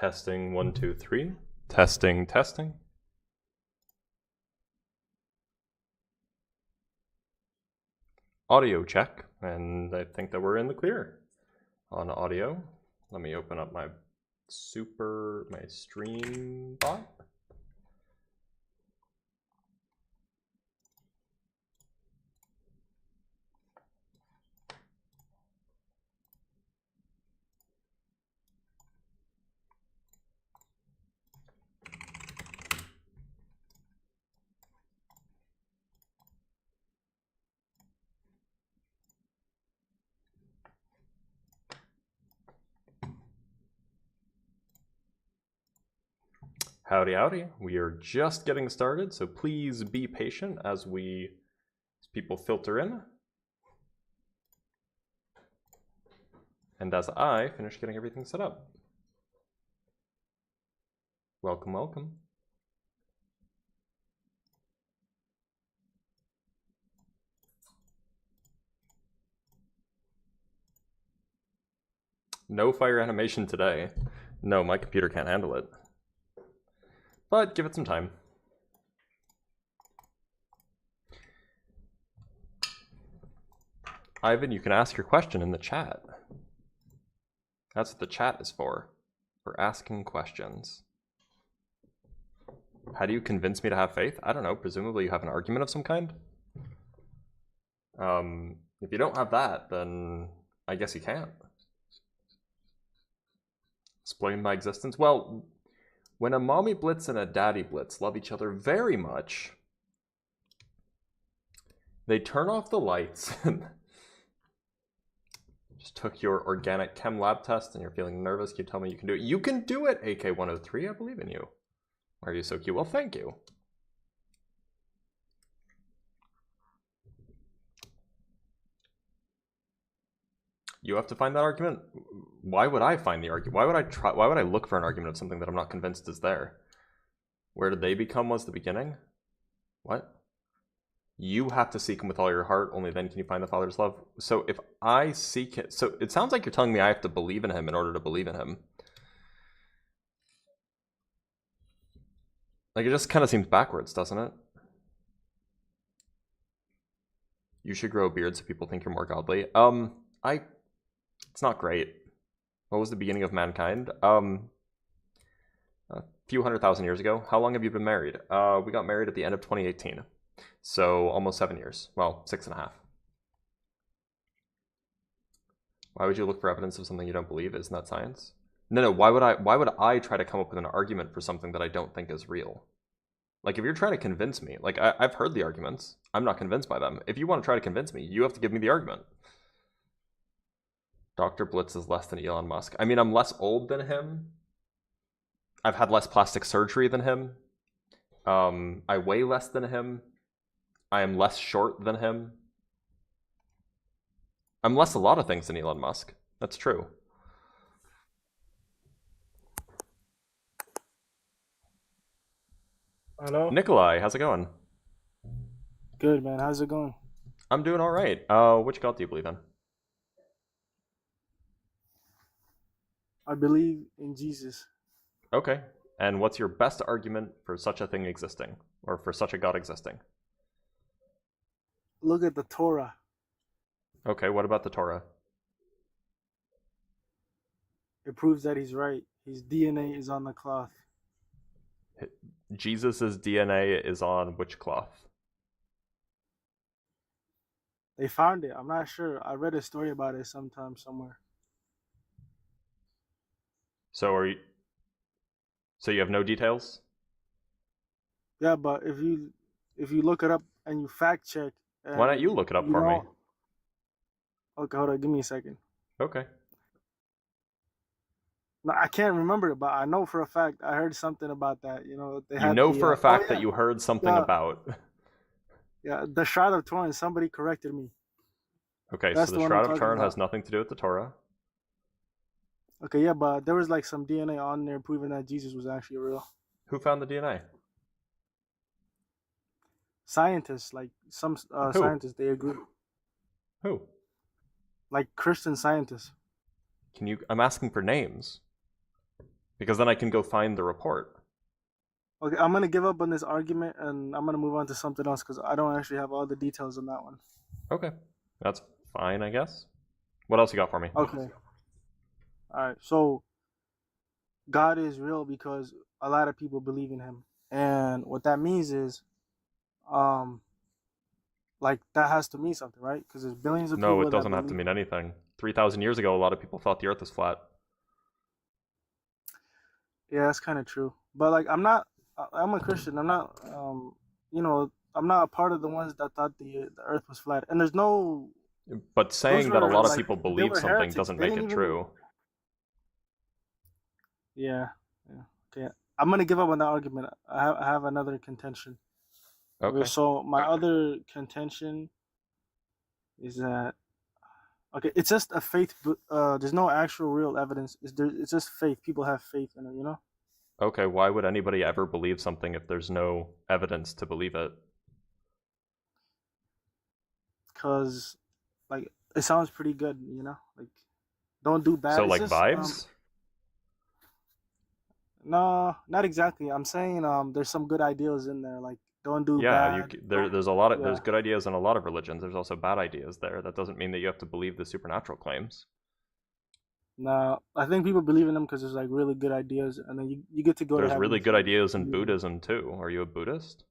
Testing 1, 2, 3. Testing, testing. Audio check, and I think that we're in the clear on audio. Let me open up my stream bot. Howdy, howdy. We are just getting started, so please be patient as people filter in. And as I finish getting everything set up. Welcome, welcome. No fire animation today. No, my computer can't handle it. But give it some time. Ivan, you can ask your question in the chat. That's what the chat is for asking questions. How do you convince me to have faith? I don't know, presumably you have an argument of some kind? If you don't have that, then I guess you can't. Explain my existence? Well, when a mommy Blitz and a daddy Blitz love each other very much, they turn off the lights. Just took your organic chem lab test and you're feeling nervous. Can you tell me you can do it? You can do it, AK103. I believe in you. Why are you so cute? Well, thank you. You have to find that argument. Why would I find the argument? Why would I look for an argument of something that I'm not convinced is there? Where did they become was the beginning? What? You have to seek him with all your heart, only then can you find the Father's love. So if I seek it, so it sounds like you're telling me I have to believe in him in order to believe in him. Like, it just kind of seems backwards, doesn't it? You should grow a beard so people think you're more godly. It's not great. What was the beginning of mankind? A few 100,000 years ago. How long have you been married? We got married at the end of 2018. So almost 7 years. Well, 6.5. Why would you look for evidence of something you don't believe? Isn't that science? No, why would I try to come up with an argument for something that I don't think is real? Like, if you're trying to convince me, like, I've heard the arguments. I'm not convinced by them. If you want to try to convince me, you have to give me the argument. Dr. Blitz is less than Elon Musk. I mean, I'm less old than him. I've had less plastic surgery than him. I weigh less than him. I am less short than him. I'm less a lot of things than Elon Musk. That's true. Hello? Nikolai, how's it going? Good, man. How's it going? I'm doing all right. Which god do you believe in? I believe in Jesus. Okay. And what's your best argument for such a thing existing? Or for such a god existing? Look at the Torah. Okay, what about the Torah? It proves that he's right. His DNA is on the cloth. Jesus's DNA is on which cloth? They found it. I'm not sure. I read a story about it sometime somewhere. So so you have no details? Yeah, but if you look it up and you fact check. Why don't you look it up for me? Okay, hold on. Give me a second. Okay. No, I can't remember it, but I know for a fact I heard something about that. You know, they You know for a fact that you heard something about. Yeah, the Shroud of Turin. Somebody corrected me. Okay, so the Shroud of Turin has nothing to do with the Torah. Okay, yeah, but there was like some DNA on there proving that Jesus was actually real. Who found the DNA? Scientists, like some scientists, they agree. Who? Like Christian scientists. I'm asking for names. Because then I can go find the report. Okay, I'm gonna give up on this argument and I'm gonna move on to something else because I don't actually have all the details on that one. Okay, that's fine, I guess. What else you got for me? Okay. All right. So God is real because a lot of people believe in Him, and what that means is, um, like that has to mean something, right? Because there's billions of No, people it that doesn't have to believe. mean anything. 3,000 years ago, a lot of people thought the Earth was flat. Yeah, that's kind of true. But like, I'm a Christian. I'm not. I'm not a part of the ones that thought the Earth was flat. And there's no. But Those saying that a were lot of like people they believe were something heretics. doesn't They make didn't it even. true. Yeah. Yeah. Okay. I'm gonna give up on that argument. I have another contention. Okay. Okay. So my other contention is that okay, it's just a faith. There's no actual real evidence. It's just faith. People have faith in it. You know. Okay, why would anybody ever believe something if there's no evidence to believe it? Because like it sounds pretty good, you know. Like don't do bad. So, It's like, just vibes? no, not exactly. I'm saying there's some good ideas in there. Like don't do Yeah, bad. there's a lot of Yeah. there's good ideas in a lot of religions. There's also bad ideas there. That doesn't mean that you have to believe the supernatural claims. No, I think people believe in them because there's like really good ideas, and then you get to go to There's heaven really if good you ideas in believe in them. Buddhism too. Are you a Buddhist?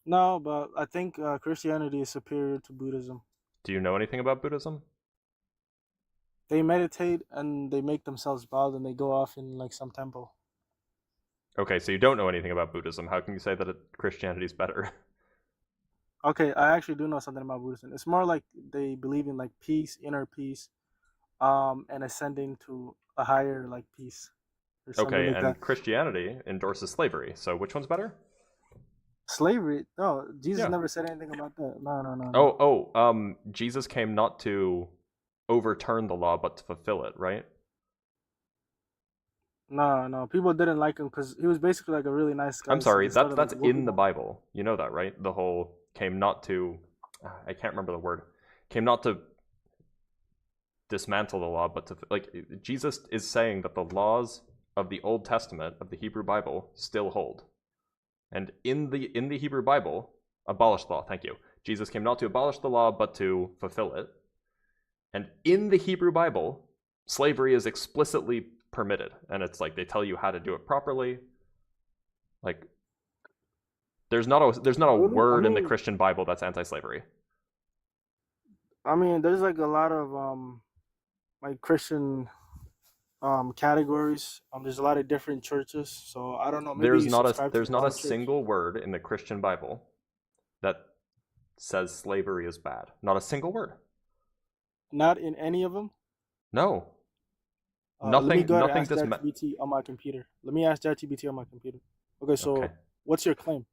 No, but I think Christianity is superior to Buddhism. Do you know anything about Buddhism? They meditate and they make themselves bald, and they go off in like some temple. Okay, so you don't know anything about Buddhism. How can you say that Christianity is better? Okay, I actually do know something about Buddhism. It's more like they believe in like peace, inner peace, and ascending to a higher like peace or something Okay, like that. and Christianity endorses slavery. So which one's better? Slavery? No, Jesus Yeah. never said anything about that. No. Jesus came not to overturn the law, but to fulfill it, right? No. People didn't like him because he was basically like a really nice guy. I'm So sorry, they started like that's in whooping the him. Bible. You know that, right? The whole came not to I can't remember the word. Came not to dismantle the law, but to like Jesus is saying that the laws of the Old Testament of the Hebrew Bible still hold. And in the Hebrew Bible, abolish the law, thank you. Jesus came not to abolish the law, but to fulfill it. And in the Hebrew Bible, slavery is explicitly permitted. And it's like they tell you how to do it properly. Like there's not a Really? word in the Christian Bible that's anti-slavery. I mean, there's like a lot of like Christian categories. There's a lot of different churches. So I don't know. Maybe you subscribe to There's the not a wrong church. single word in the Christian Bible that says slavery is bad. Not a single word. Not in any of them. No. Let me go ahead and Nothing ask ChatGPT on my computer. Let me ask ChatGPT on my computer. Okay, so Okay. what's your claim?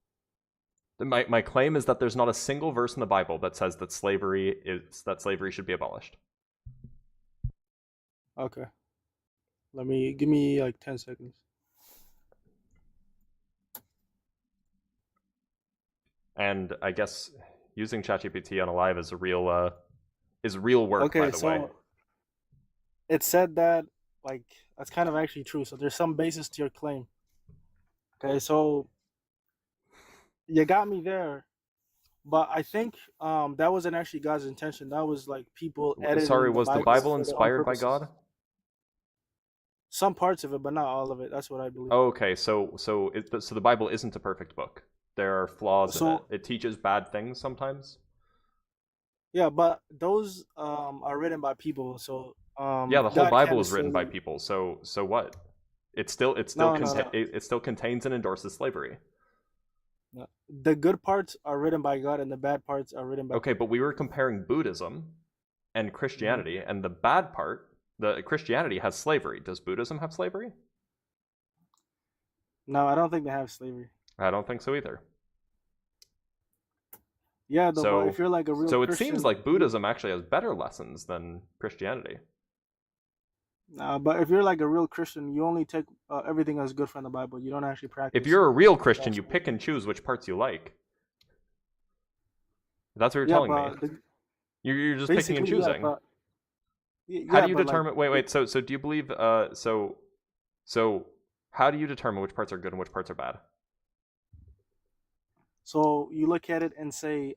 My claim is that there's not a single verse in the Bible that says that slavery should be abolished. Okay. Give me like 10 seconds. And I guess using ChatGPT on a live is real work, Okay, by the way. so it said that like that's kind of actually true. So there's some basis to your claim. Okay, so you got me there, but I think that wasn't actually God's intention. That was like people editing Sorry, the was the Bible Bible for their own inspired by purposes. God? Some parts of it, but not all of it. That's what I believe. Okay, so the Bible isn't a perfect book. There are flaws in it. So It teaches bad things sometimes. yeah, but those are written by people. So Yeah, the whole God can't Bible is written by necessarily. people. So what? It still No. it still contains and endorses slavery. No. The good parts are written by God, and the bad parts are written by Okay, people. but we were comparing Buddhism and Christianity, and the bad part, the Christianity has slavery. Does Buddhism have slavery? No, I don't think they have slavery. I don't think so either. Yeah, though, but if So you're like a real so it Christian, seems like Buddhism actually has better lessons than Christianity. but if you're like a real Christian, you only take everything as good from the Bible. You don't actually practice. If you're a real Christian, you pick and choose which parts you like. That's what you're telling me. You're just picking and choosing. Yeah, How do you but determine? like, Wait. So do you believe? So So how do you determine which parts are good and which parts are bad? So you look at it and say,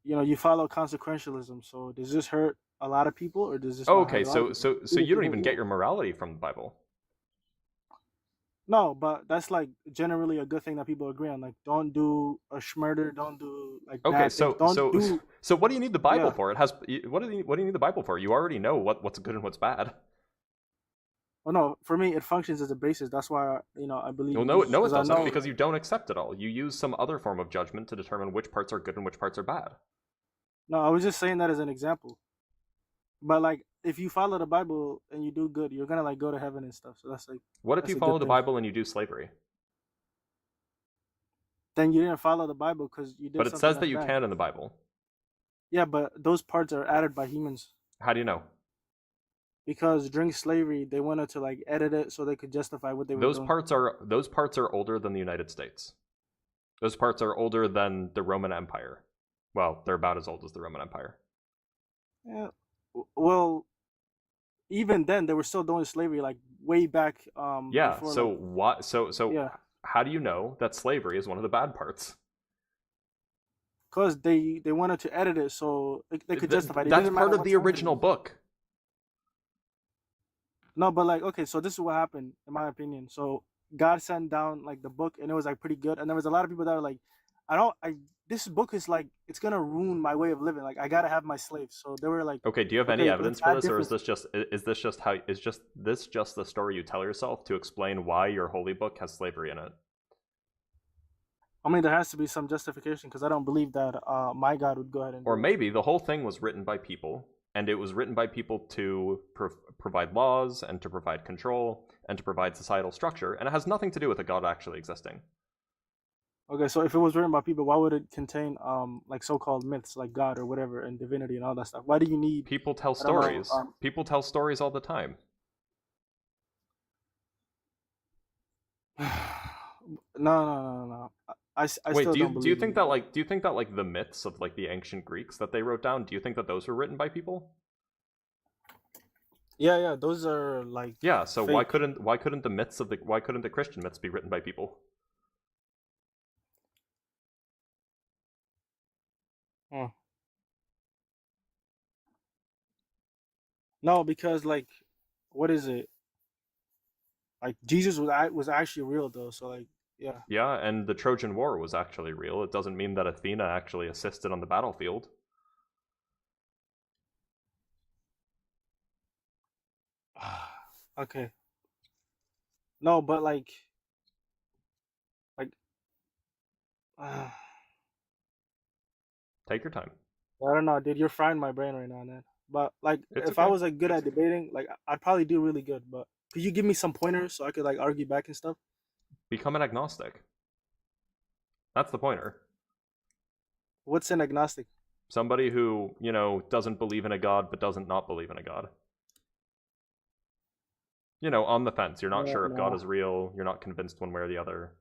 you follow consequentialism. So does this hurt a lot of people, or does this Oh, not okay, hurt a lot of so people? so so Even if you you don't don't even get know. your morality from the Bible. No, but that's like generally a good thing that people agree on. Like, don't do a murder, don't do like Okay, bad things, so don't so do. so what do you need the Bible Yeah. for? It has what do you need the Bible for? You already know what's good and what's bad. Well, no, for me, it functions as a basis. That's why I believe Well, in no, Jesus no, it because I doesn't, know. because Like, you don't accept it all. You use some other form of judgment to determine which parts are good and which parts are bad. no, I was just saying that as an example. But like, if you follow the Bible and you do good, you're gonna like go to heaven and stuff. So What if that's you a follow good the thing. Bible and you do slavery? Then you didn't follow the Bible because you But did it something says that that's you bad. can in the Bible. Yeah, but those parts are added by humans How do you know? because during slavery they wanted to like edit it so they could justify what they were Those doing. parts are those parts are older than the United States. Those parts are older than the Roman Empire. Well, they're about as old as the Roman Empire. Yeah. Well, even then they were still doing slavery like way back Yeah. before So like what? So yeah, how do you know that slavery is one of the bad parts? because they wanted to edit it so they could justify it. It That's didn't matter part of what the time it original was. book. No, but like okay, so this is what happened in my opinion. So God sent down like the book and it was like pretty good, and there was a lot of people that were like, I don't I this book is like it's gonna ruin my way of living. Like I gotta have my slaves. So they were like, Okay, do you have any okay, let's evidence for add this, or is different. this just how is just this just the story you tell yourself to explain why your holy book has slavery in it? I mean, there has to be some justification because I don't believe that my God would go ahead and Or do it. maybe the whole thing was written by people, and it was written by people to provide laws and to provide control and to provide societal structure, and it has nothing to do with a god actually existing. Okay, so if it was written by people, why would it contain like so-called myths like God or whatever and divinity and all that stuff? Why do you need People tell I don't know stories. People tell stories all the time. no. I Wait, still don't do you believe in think it. that like the myths of like the ancient Greeks that they wrote down, do you think that those were written by people? Yeah, those are like Yeah, so fake. why couldn't the Christian myths be written by people? Huh. No, because like, what is it? Like Jesus was actually real though. So like, yeah. Yeah, and the Trojan War was actually real. It doesn't mean that Athena actually assisted on the battlefield. Okay. No, but like, I Take your time. don't know, dude. You're frying my brain right now, man. But like, It's if I okay. was like good at debating, like I'd probably do really good. But could you give me some pointers so I could like argue back and stuff? Become an agnostic. That's the pointer. What's an agnostic? Somebody who, doesn't believe in a god but doesn't not believe in a god. On the fence. You're not No, sure if God no. is real. You're not convinced one way or the other.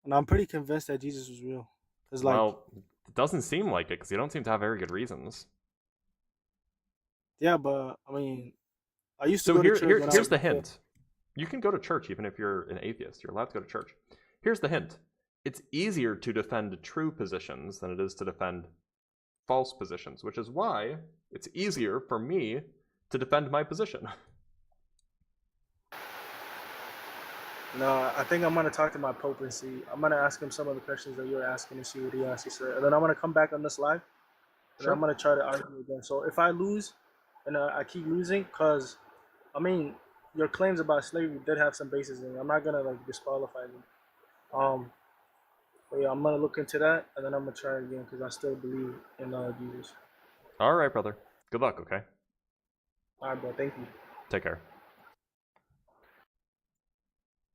And I'm pretty convinced that Jesus was real. Cause like, Well, it doesn't seem like it because you don't seem to have very good reasons. yeah, but I mean, I used to So go to church when I here's was the a kid. hint. You can go to church even if you're an atheist. You're allowed to go to church. Here's the hint. It's easier to defend true positions than it is to defend false positions, which is why it's easier for me to defend my position. No, I think I'm gonna talk to my pope and see. I'm gonna ask him some of the questions that you're asking and see what he has to say. And then I'm gonna come back on this live and then I'm Sure. gonna try to argue again. So if I lose and I keep losing, cause I mean your claims about slavery did have some basis in it. I'm not gonna like disqualify them. Um, but yeah, I'm gonna look into that and then I'm gonna try again because I still believe in Jesus. All right, brother. Good luck, okay? All right, bro. Thank you. Take care.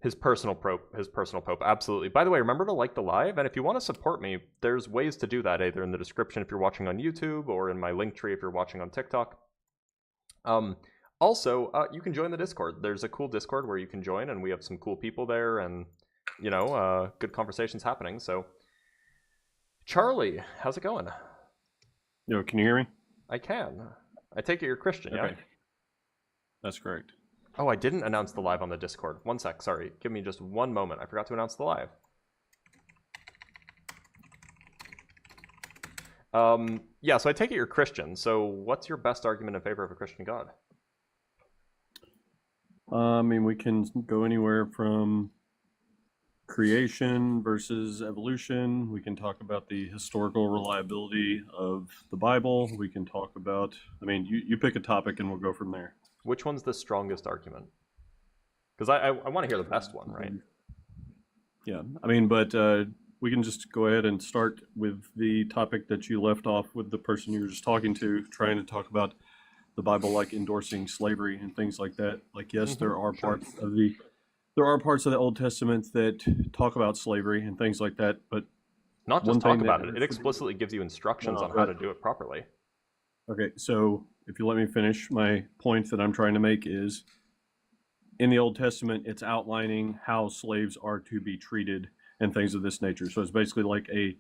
His personal pope, absolutely. By the way, remember to like the live, and if you want to support me, there's ways to do that, either in the description if you're watching on YouTube, or in my link tree if you're watching on TikTok. Also, you can join the Discord. There's a cool Discord where you can join, and we have some cool people there, and good conversations happening. So, Charlie, how's it going? Yo, can you hear me? I can. I take it you're Christian, yeah? Okay. That's correct. Oh, I didn't announce the live on the Discord. One sec, sorry. Give me just one moment. I forgot to announce the live. Yeah, so I take it you're Christian. So what's your best argument in favor of a Christian God? I mean, we can go anywhere from creation versus evolution. We can talk about the historical reliability of the Bible. We can talk about, I mean, you pick a topic and we'll go from there. Which one's the strongest argument? Because I want to hear the best one, right? Yeah, I mean, but we can just go ahead and start with the topic that you left off with the person you were just talking to, trying to talk about the Bible, like endorsing slavery and things like that. Like, yes, there are parts of the Old Testament that talk about slavery and things like that, but not just talk about it. It explicitly gives you instructions on how to do it properly. Okay, so if you let me finish, my point that I'm trying to make is, in the Old Testament, it's outlining how slaves are to be treated and things of this nature. So it's basically like a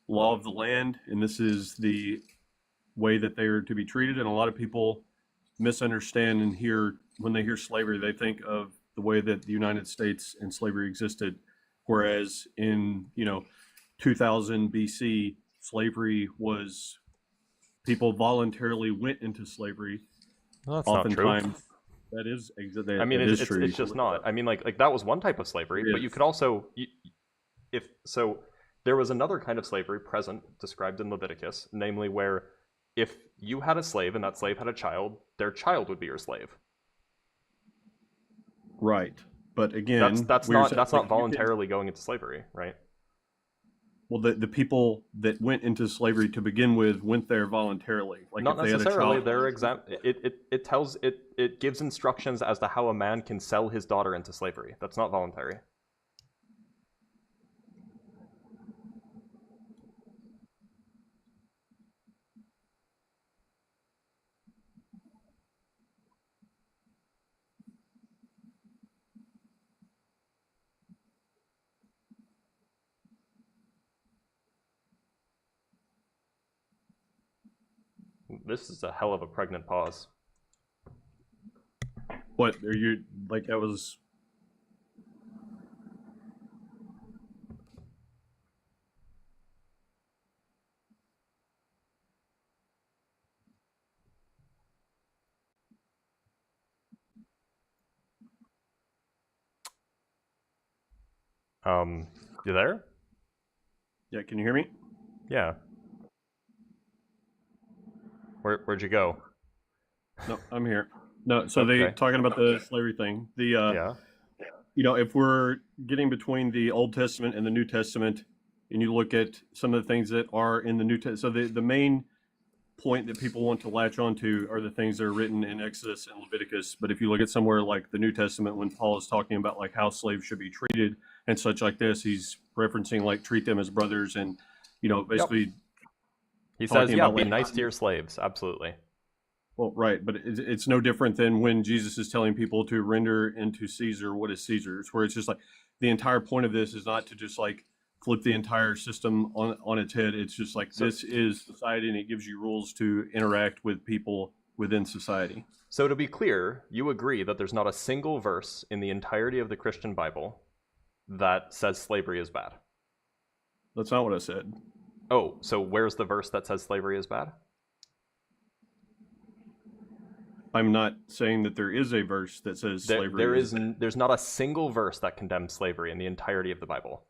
law of the land, and this is the way that they are to be treated. And a lot of people misunderstand and when they hear slavery, they think of the way that the United States and slavery existed. Whereas in, 2000 BC, slavery was, people voluntarily went into slavery. Well, that's oftentimes not true. That is, I mean, it's true. It's just not. I mean, like that was one type of slavery, but you could also, there was another kind of slavery present, described in Leviticus, namely where if you had a slave and that slave had a child, their child would be your slave. Right, but again, that's not voluntarily going into slavery, right? Well, the people that went into slavery to begin with went there voluntarily. Like, not if they necessarily. Had a child, It gives instructions as to how a man can sell his daughter into slavery. That's not voluntary. This is a hell of a pregnant pause. What are you like? That was. You there? Yeah, can you hear me? Yeah. Where'd you go? No, I'm here. No, so they talking about the slavery thing. If we're getting between the Old Testament and the New Testament, and you look at some of the things that are in the New Testament, so the main point that people want to latch onto are the things that are written in Exodus and Leviticus. But if you look at somewhere like the New Testament, when Paul is talking about like how slaves should be treated and such like this, he's referencing like treat them as brothers, and basically. Yep. He says, yeah, be nice to your slaves. Absolutely. Well, right, but it's no different than when Jesus is telling people to render into Caesar what is Caesar's, where it's just like the entire point of this is not to just like flip the entire system on its head. It's just like, this is society, and it gives you rules to interact with people within society. So to be clear, you agree that there's not a single verse in the entirety of the Christian Bible that says slavery is bad? That's not what I said. Oh, so where's the verse that says slavery is bad? I'm not saying that there is a verse that says slavery is bad. There's not a single verse that condemns slavery in the entirety of the Bible.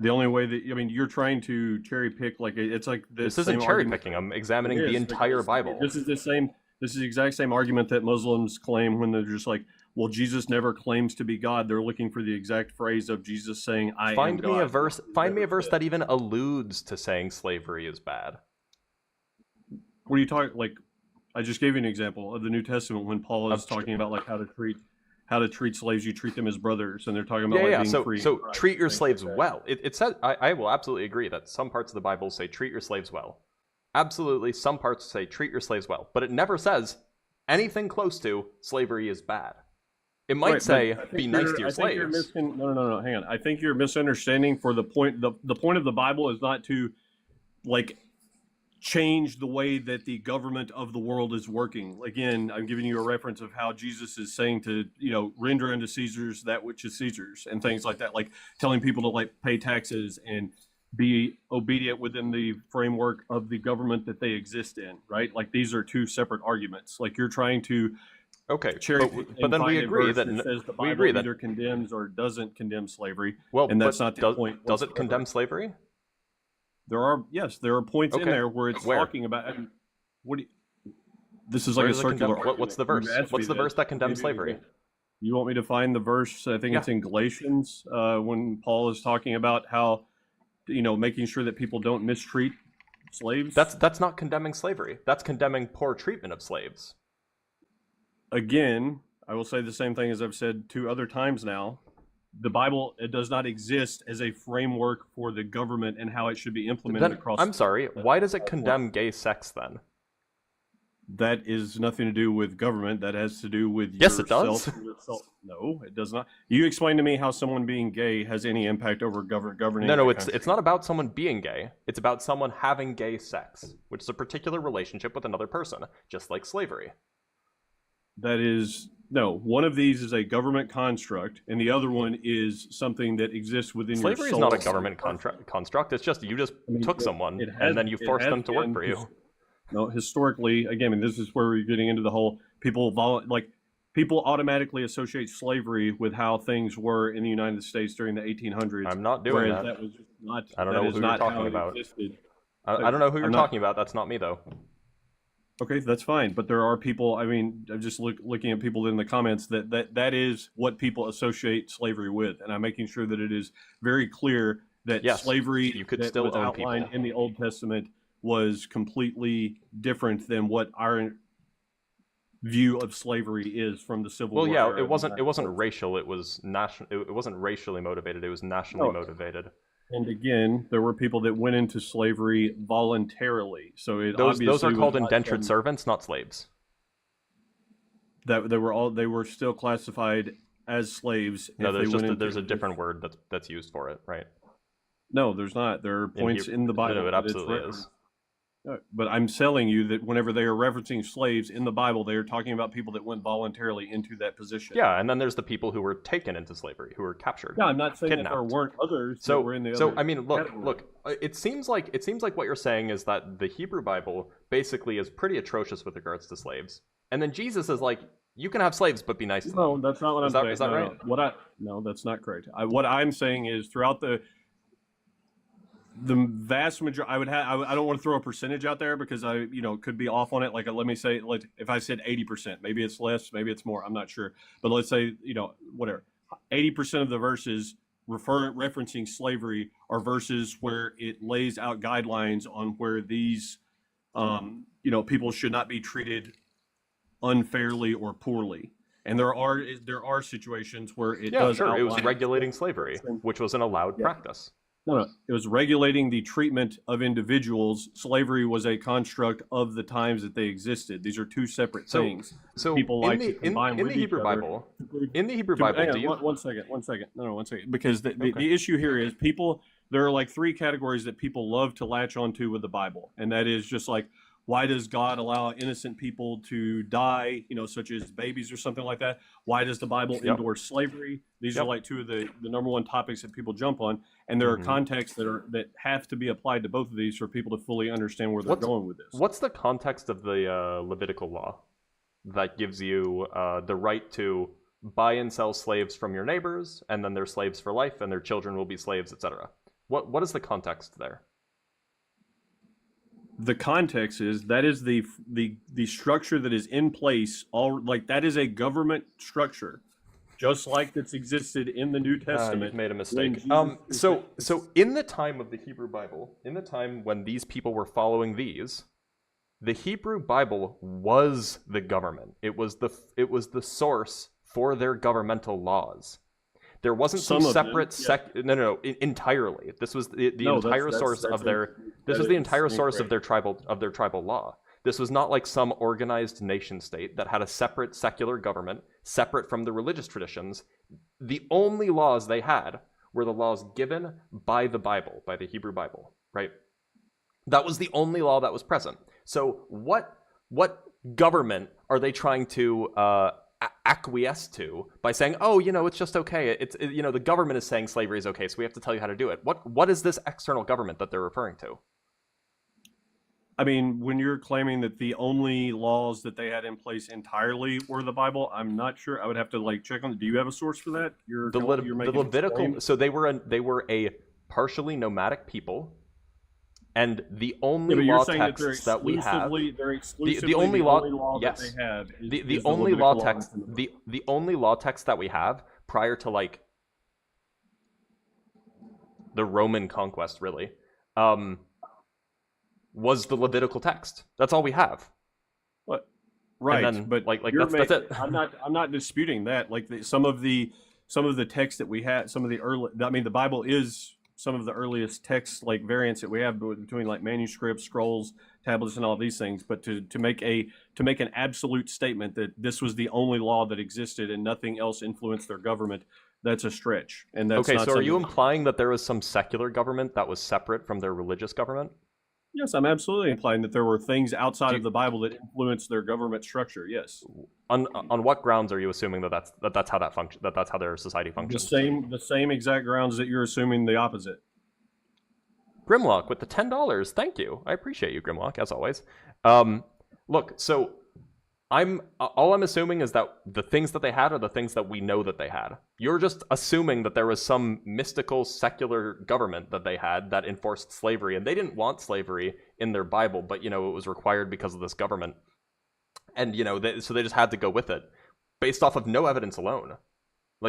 The only way that, you're trying to cherry pick, like, it's like this isn't cherry picking. I'm examining the entire Bible. This is the exact same argument that Muslims claim when they're just like, well, Jesus never claims to be God. They're looking for the exact phrase of Jesus saying, I am God. Find me a verse that even alludes to saying slavery is bad. What are you talking, like, I just gave you an example of the New Testament when Paul is talking about like how to treat slaves. You treat them as brothers, and they're talking about being free. So treat your slaves well. It says, I will absolutely agree that some parts of the Bible say treat your slaves well. Absolutely, some parts say treat your slaves well, but it never says anything close to slavery is bad. It might say be nice to your slaves. No, hang on. I think you're misunderstanding for the point. The point of the Bible is not to like change the way that the government of the world is working. Again, I'm giving you a reference of how Jesus is saying to, render unto Caesar's that which is Caesar's and things like that, like telling people to like pay taxes and be obedient within the framework of the government that they exist in, right? Like these are two separate arguments. Like you're trying to but then we agree that says the Bible we agree that either condemns or doesn't condemn slavery. Well, and that's not the point. Does it condemn slavery? There are points in there where it's talking about. This is like a circular. What's the verse? What's the verse that condemns slavery? You want me to find the verse? I think it's in Galatians when Paul is talking about how, making sure that people don't mistreat slaves. That's not condemning slavery. That's condemning poor treatment of slaves. Again, I will say the same thing as I've said 2 other times now. The Bible, it does not exist as a framework for the government and how it should be implemented across. I'm sorry. Why does it condemn gay sex then? That is nothing to do with government. That has to do with Yes, it does. No, it does not. You explain to me how someone being gay has any impact over governing. No, it's not about someone being gay. It's about someone having gay sex, which is a particular relationship with another person, just like slavery. That is no. One of these is a government construct, and the other one is something that exists within your soul. Slavery is not a government construct. It's just you just took someone and then you forced them to work for you. No, historically, again, and this is where we're getting into the whole people automatically associate slavery with how things were in the United States during the 1800s. I'm not doing that. That was not. I don't know who you're talking about. I don't know who you're talking about. That's not me though. Okay, that's fine. But there are people, I'm just looking at people in the comments that is what people associate slavery with. And I'm making sure that it is very clear that slavery you could that still was own outlined people in the Old Testament was completely different than what our view of slavery is from the Civil War. Well, yeah, era. it wasn't racial. It was national. It wasn't racially motivated. It was nationally motivated. And again, there were people that went into slavery voluntarily. So those are called indentured servants, not slaves. That they were still classified as slaves. No, there's a different word that's used for it, right? No, there's not. There are points in the Bible. No, it absolutely is. But I'm telling you that whenever they are referencing slaves in the Bible, they are talking about people that went voluntarily into that position. Yeah, and then there's the people who were taken into slavery, who were captured. Yeah, I'm not saying that there weren't others that were in the other. So I mean, look. It seems like what you're saying is that the Hebrew Bible basically is pretty atrocious with regards to slaves, and then Jesus is like, you can have slaves, but be nice to them. No, that's not what I'm saying. Is that right? No, that's not correct. What I'm saying is throughout the vast majority, I don't want to throw a percentage out there because I could be off on it. Like let me say, like if I said 80%, maybe it's less, maybe it's more. I'm not sure, but let's say whatever. 80% of the verses referencing slavery are verses where it lays out guidelines on where these people should not be treated unfairly or poorly. And there are situations where it does. Sure. It was regulating slavery, which was an allowed practice. No, it was regulating the treatment of individuals. Slavery was a construct of the times that they existed. These are two separate things. So people like to combine in the Hebrew Bible. In the Hebrew Bible, hang on, one second. No, 1 second. Because the issue here is there are like 3 categories that people love to latch onto with the Bible, and that is just like, why does God allow innocent people to die, such as babies or something like that? Why does the Bible endorse slavery? These are like 2 of the number 1 topics that people jump on. And there are contexts that have to be applied to both of these for people to fully understand where they're going with this. What's the context of the Levitical law that gives you the right to buy and sell slaves from your neighbors, and then they're slaves for life, and their children will be slaves, etc.? What is the context there? The context is that is the structure that is in place. That is a government structure, just like that's existed in the New Testament. You've made a mistake. So in the time of the Hebrew Bible, in the time when these people were following these, the Hebrew Bible was the government. It was the source for their governmental laws. There wasn't some separate entirely. This was the entire source of their. This was the entire source of their tribal law. This was not like some organized nation state that had a separate secular government, separate from the religious traditions. The only laws they had were the laws given by the Bible, by the Hebrew Bible, right? That was the only law that was present. So what government are they trying to acquiesce to by saying, oh, it's just okay. The government is saying slavery is okay, so we have to tell you how to do it. What is this external government that they're referring to? I mean, when you're claiming that the only laws that they had in place entirely were the Bible, I'm not sure. I would have to check on. Do you have a source for that? The Levitical. So they were a partially nomadic people, and the only law texts that we have, the only law yes, that they have is, the only law text, the only law text that we have prior to the Roman conquest, really, was the Levitical text. That's all we have. What? Right, then, but that's it. I'm not disputing that. Some of the texts that we had, some of the early. I mean, the Bible is some of the earliest text variants that we have between manuscripts, scrolls, tablets, and all these things. But to make an absolute statement that this was the only law that existed and nothing else influenced their government, that's a stretch. And that's okay. So are you implying that there was some secular government that was separate from their religious government? Yes, I'm absolutely implying that there were things outside of the Bible that influenced their government structure. Yes. On what grounds are you assuming that's how that function, that's how their society functions? The same exact grounds that you're assuming the opposite. Grimlock with the $10. Thank you. I appreciate you, Grimlock, as always. Look, so all I'm assuming is that the things that they had are the things that we know that they had. You're just assuming that there was some mystical secular government that they had that enforced slavery, and they didn't want slavery in their Bible, but it was required because of this government, and so they just had to go with it based off of no evidence alone,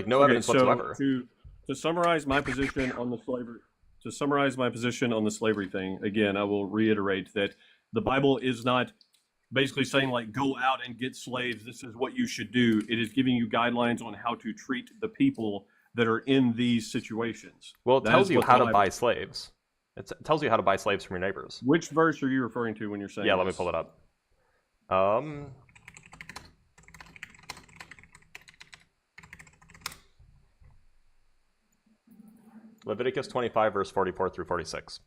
no evidence whatsoever. To summarize my position on the slavery thing, again, I will reiterate that the Bible is not basically saying go out and get slaves. This is what you should do. It is giving you guidelines on how to treat the people that are in these situations. Well, it tells you how to buy slaves. It tells you how to buy slaves from your neighbors. Which verse are you referring to when you're saying Yeah, this? Let me pull it up. Leviticus 25, verse 44 through 46.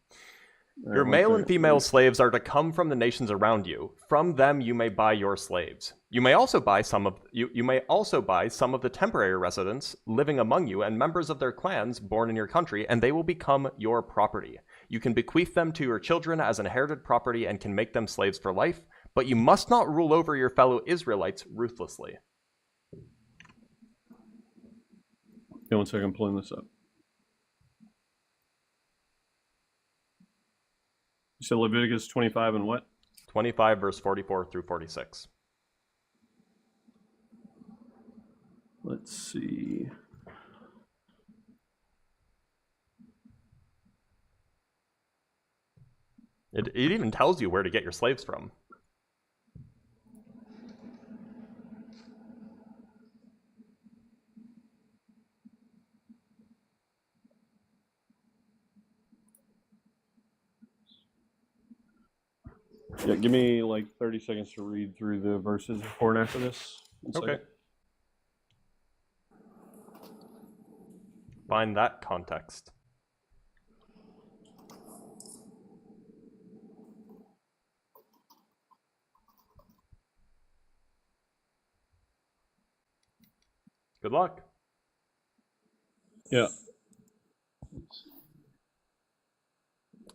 Your male and female slaves are to come from the nations around you. From them you may buy your slaves. You may also buy some of the temporary residents living among you and members of their clans born in your country, and they will become your property. You can bequeath them to your children as inherited property and can make them slaves for life, but you must not rule over your fellow Israelites ruthlessly. Okay, 1 second, I'm pulling this up. You said Leviticus 25 and what? 25, verse 44 through 46. Let's see. It even tells you where to get your slaves from. Yeah, give me 30 seconds to read through the verses before and after this. Okay. Find that context. Good luck. Yeah.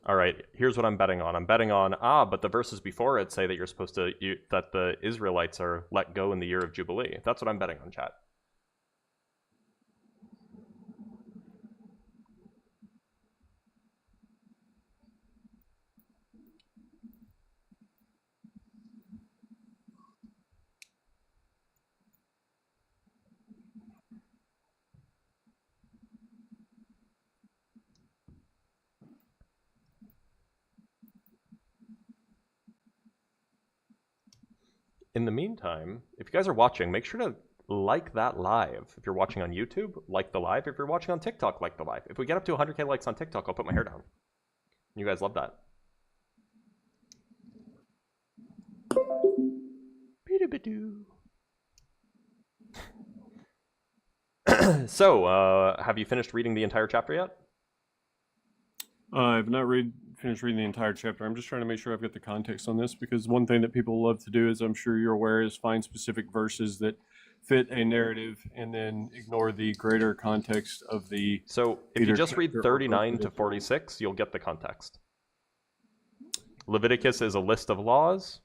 All right, here's what I'm betting on. I'm betting on, but the verses before it say that you're supposed to, that the Israelites are let go in the year of Jubilee. That's what I'm betting on, chat. In the meantime, if you guys are watching, make sure to like that live. If you're watching on YouTube, like the live. If you're watching on TikTok, like the live. If we get up to 100k likes on TikTok, I'll put my hair down. You guys love that. So, have you finished reading the entire chapter yet? I've not finished reading the entire chapter. I'm just trying to make sure I've got the context on this, because one thing that people love to do, as I'm sure you're aware, is find specific verses that fit a narrative and then ignore the greater context of the. So if you just read 39 to 46, you'll get the context. Leviticus is a list of laws.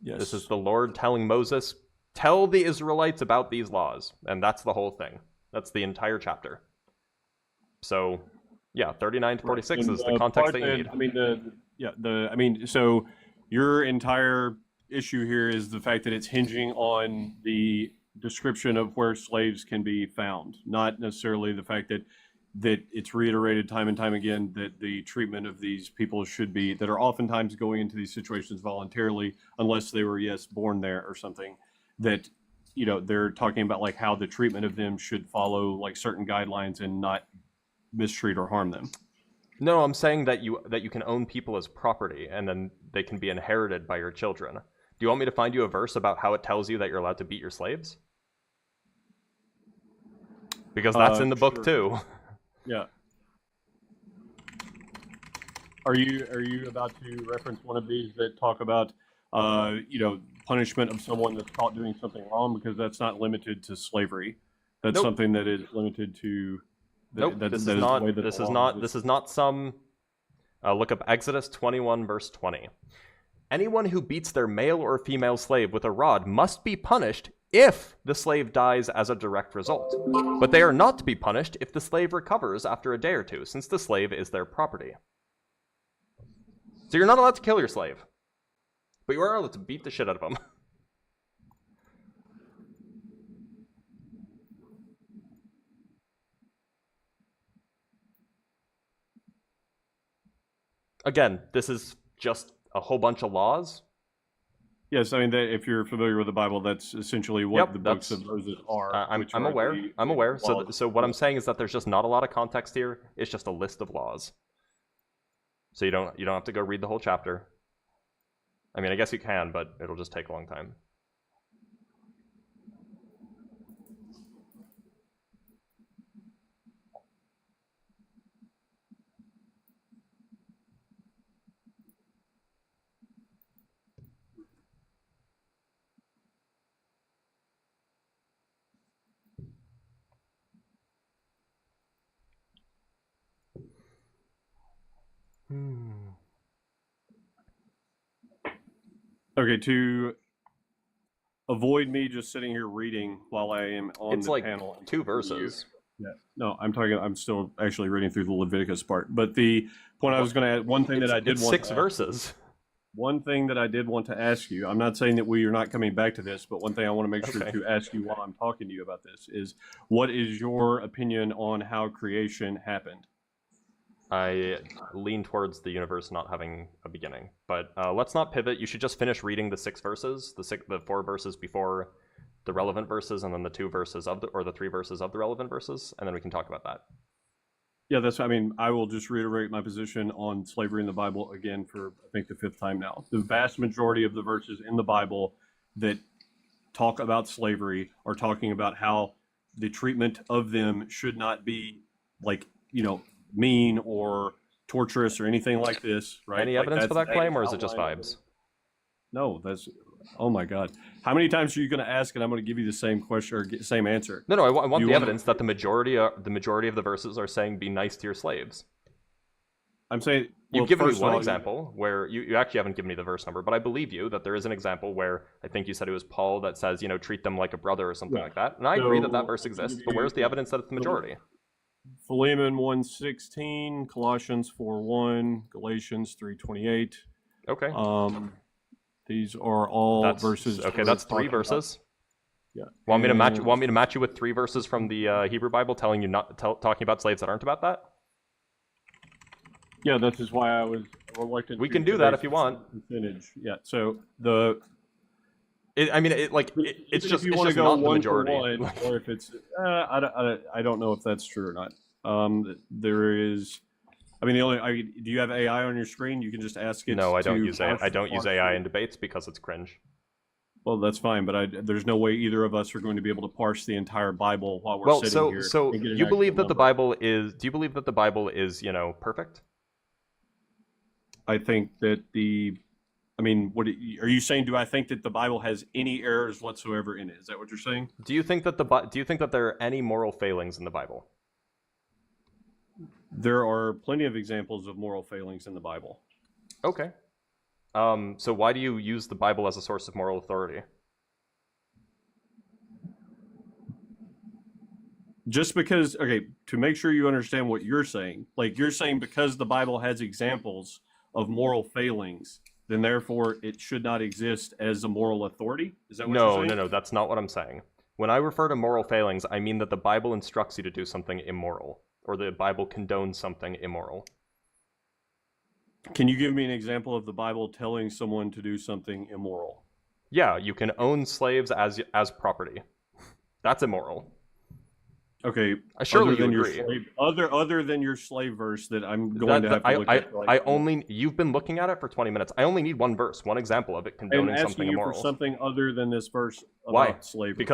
Yes. This is the Lord telling Moses, tell the Israelites about these laws. And that's the whole thing. That's the entire chapter. So, yeah, 39 to 46 is the context that you need. So your entire issue here is the fact that it's hinging on the description of where slaves can be found, not necessarily the fact that it's reiterated time and time again that the treatment of these people should be, that are oftentimes going into these situations voluntarily, unless they were, yes, born there or something, that, they're talking about like how the treatment of them should follow like certain guidelines and not mistreat or harm them. No, I'm saying that you can own people as property and then they can be inherited by your children. Do you want me to find you a verse about how it tells you that you're allowed to beat your slaves? Because that's in the book too. Yeah. Are you about to reference one of these that talk about punishment of someone that's caught doing something wrong? Because that's not limited to slavery. That's something that is limited to. This is not some. Look up Exodus 21 verse 20. Anyone who beats their male or female slave with a rod must be punished if the slave dies as a direct result. But they are not to be punished if the slave recovers after a day or two, since the slave is their property. So you're not allowed to kill your slave, but you are allowed to beat the shit out of them. Again, this is just a whole bunch of laws. Yes, I mean, if you're familiar with the Bible, that's essentially what the books of Moses are. I'm aware. So what I'm saying is that there's just not a lot of context here. It's just a list of laws. So you don't have to go read the whole chapter. I mean, I guess you can, but it'll just take a long time. Okay, to avoid me just sitting here reading while I am on the panel. It's like 2 verses. Yeah, no, I'm still actually reading through the Leviticus part. But the point I was going to add, one thing that I did want 6 verses. One thing that I did want to ask you, I'm not saying that we are not coming back to this, but one thing I want to make sure to ask you while I'm talking to you about this is, what is your opinion on how creation happened? I lean towards the universe not having a beginning, but let's not pivot. You should just finish reading the 6 verses, the 4 verses before the relevant verses, and then the 2 verses the 3 verses of the relevant verses, and then we can talk about that. Yeah, I will just reiterate my position on slavery in the Bible again for, I think, the 5th time now. The vast majority of the verses in the Bible that talk about slavery are talking about how the treatment of them should not be mean or torturous or anything like this, right? Any evidence for that claim, or is it just vibes? No, oh my God. How many times are you going to ask and I'm going to give you the same question or same answer? No, I want the evidence that the majority of the verses are saying be nice to your slaves. I'm saying... You've given me one example where you actually haven't given me the verse number, but I believe you that there is an example where I think you said it was Paul that says, treat them like a brother or something like that. And I agree that verse exists, but where's the evidence that it's the majority? Philemon 1:16, Colossians 4:1, Galatians 3:28. Okay. These are all verses. Okay, that's 3 verses. Yeah. Want me to match you with 3 verses from the Hebrew Bible telling you talking about slaves that aren't about that? Yeah, this is why I was reluctant. We can do that if you want. Percentage. Yeah. So it's just if you want to go not the one majority. For one, or if it's, I don't know if that's true or not. There is. I mean, do you have AI on your screen? You can just ask it. No, I don't use AI. I don't use AI in debates because it's cringe. Well, that's fine, but there's no way either of us are going to be able to parse the entire Bible while we're sitting here. So you believe that the Bible is? Do you believe that the Bible is, perfect? I think that are you saying? Do I think that the Bible has any errors whatsoever in it? Is that what you're saying? Do you think that there are any moral failings in the Bible? There are plenty of examples of moral failings in the Bible. Okay. So why do you use the Bible as a source of moral authority? Just because, to make sure you understand what you're saying, like you're saying because the Bible has examples of moral failings, then therefore it should not exist as a moral authority? Is that what you're saying? No, that's not what I'm saying. When I refer to moral failings, I mean that the Bible instructs you to do something immoral, or the Bible condones something immoral. Can you give me an example of the Bible telling someone to do something immoral? Yeah, you can own slaves as property. That's immoral. Okay, Surely other than you your agree. other than your slave verse that I'm going to have to look at. You've been looking at it for 20 minutes. I only need one verse, one example of it condoning something immoral. I'm asking you for something other than this verse about Why? slavery.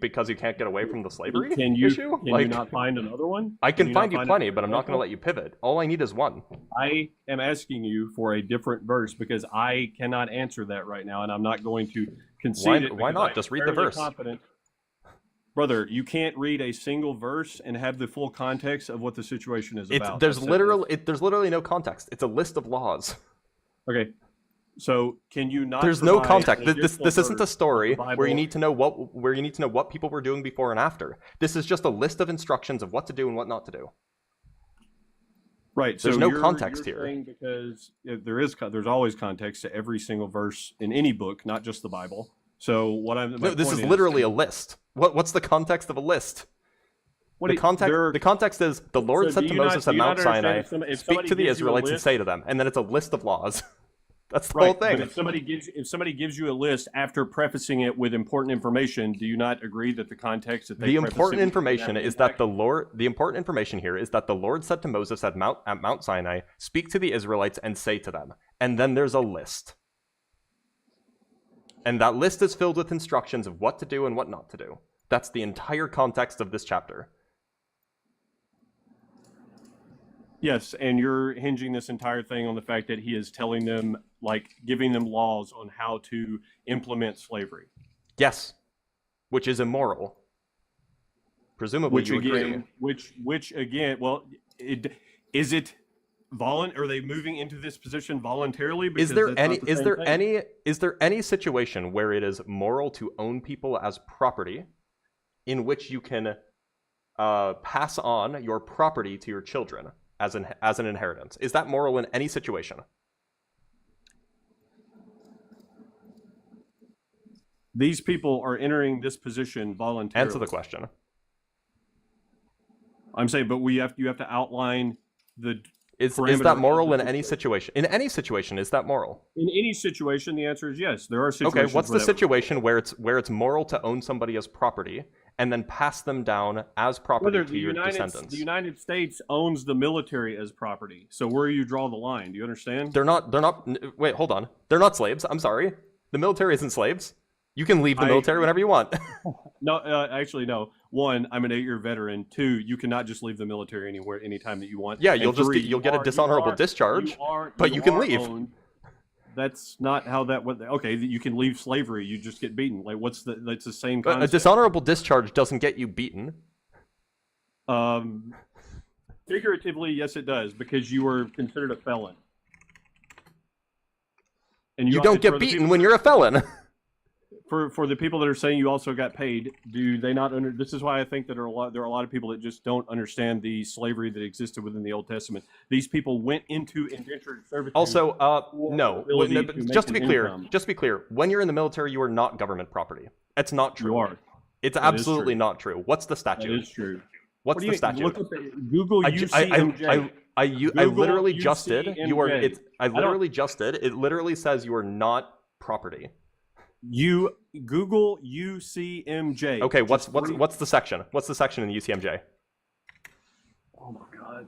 Because you can't get away from the slavery issue? issue? Can you not find another one? I can find you plenty, but I'm not going to let you pivot. All I need is one. I am asking you for a different verse because I cannot answer that right now, and I'm not going to concede it. Why not? Just read the verse. Confident. Brother, you can't read a single verse and have the full context of what the situation is about. There's literally no context. It's a list of laws. Okay, so can you not? There's no context. This isn't a story where you need to know what people were doing before and after. This is just a list of instructions of what to do and what not to do. Right. There's no context here. Because there's always context to every single verse in any book, not just the Bible. So what this is literally a list. What's the context of a list? The context is the Lord said to Moses at Mount Sinai, speak to the Israelites and say to them, and then it's a list of laws. That's the whole thing. But if somebody gives you a list after prefacing it with important information, do you not agree that the context that the important information is that the important information here is that the Lord said to Moses at Mount Sinai, speak to the Israelites and say to them, and then there's a list. And that list is filled with instructions of what to do and what not to do. That's the entire context of this chapter. Yes, and you're hinging this entire thing on the fact that he is telling them, giving them laws on how to implement slavery. Yes, which is immoral. Presumably you agree. Which again, well, is it are they moving into this position voluntarily? Is there any situation where it is moral to own people as property, in which you can pass on your property to your children as an inheritance? Is that moral in any situation? These people are entering this position voluntarily. Answer the question. I'm saying, but you have to outline the. Is that moral in any situation? In any situation, is that moral? In any situation, the answer is yes. There are situations. Okay, what's the situation where it's moral to own somebody as property and then pass them down as property to your descendants? The United States owns the military as property. So where do you draw the line? Do you understand? They're not. Wait, hold on. They're not slaves. I'm sorry. The military isn't slaves. You can leave the military whenever you want. No, actually, no. One, I'm an 8-year veteran. Two, you cannot just leave the military anywhere, anytime that you want. Yeah, you'll get a dishonorable discharge, but you can leave. That's not how that went. Okay, you can leave slavery. You just get beaten. That's the same concept. A dishonorable discharge doesn't get you beaten. Figuratively, yes, it does, because you were considered a felon. And you don't get beaten when you're a felon. For the people that are saying you also got paid, do they not this is why I think that there are a lot of people that just don't understand the slavery that existed within the Old Testament. These people went into indentured servitude. Also, no. Just to be clear, when you're in the military, you are not government property. It's not true. You are. It's absolutely not true. What's the statute? That is true. What's the statute? Look up Google UCMJ. I literally just did. I literally just did. It literally says you are not property. You Google UCMJ. Okay, what's the section? What's the section in the UCMJ? Oh my God.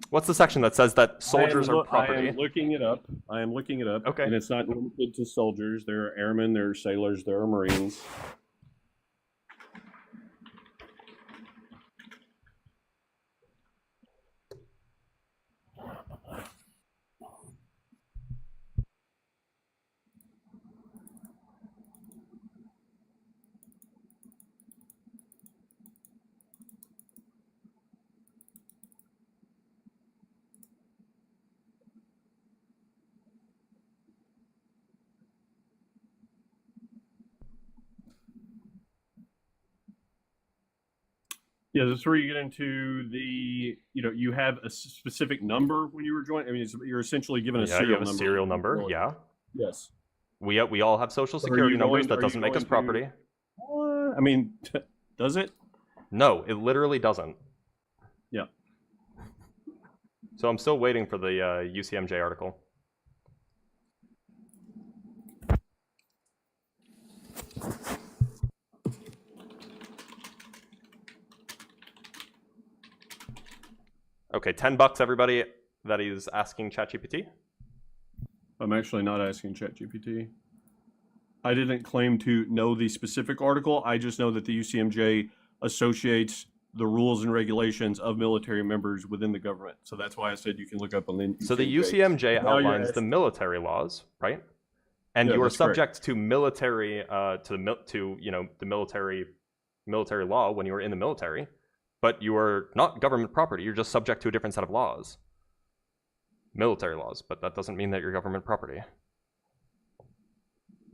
What's the section that says that soldiers are property? I am looking it up. Okay. And it's not limited to soldiers. There are airmen, there are sailors, there are Marines. Yeah, that's where you get into the, you have a specific number when you were joining. I mean, you're essentially given a Yeah, serial you have a number. serial number. Yeah. Yes. We all have social But security numbers. That are doesn't you make us going to- property. I mean, does it? No, it literally doesn't. Yeah. So I'm still waiting for the UCMJ article. Okay, $10, everybody. That is asking ChatGPT. I'm actually not asking ChatGPT. I didn't claim to know the specific article. I just know that the UCMJ associates the rules and regulations of military members within the government. So that's why I said you can look up on the UCMJ. So the UCMJ outlines the military laws, right? And Yeah, you are that's correct. subject to military the military law when you are in the military, but you are not government property. You're just subject to a different set of laws. Military laws, but that doesn't mean that you're government property.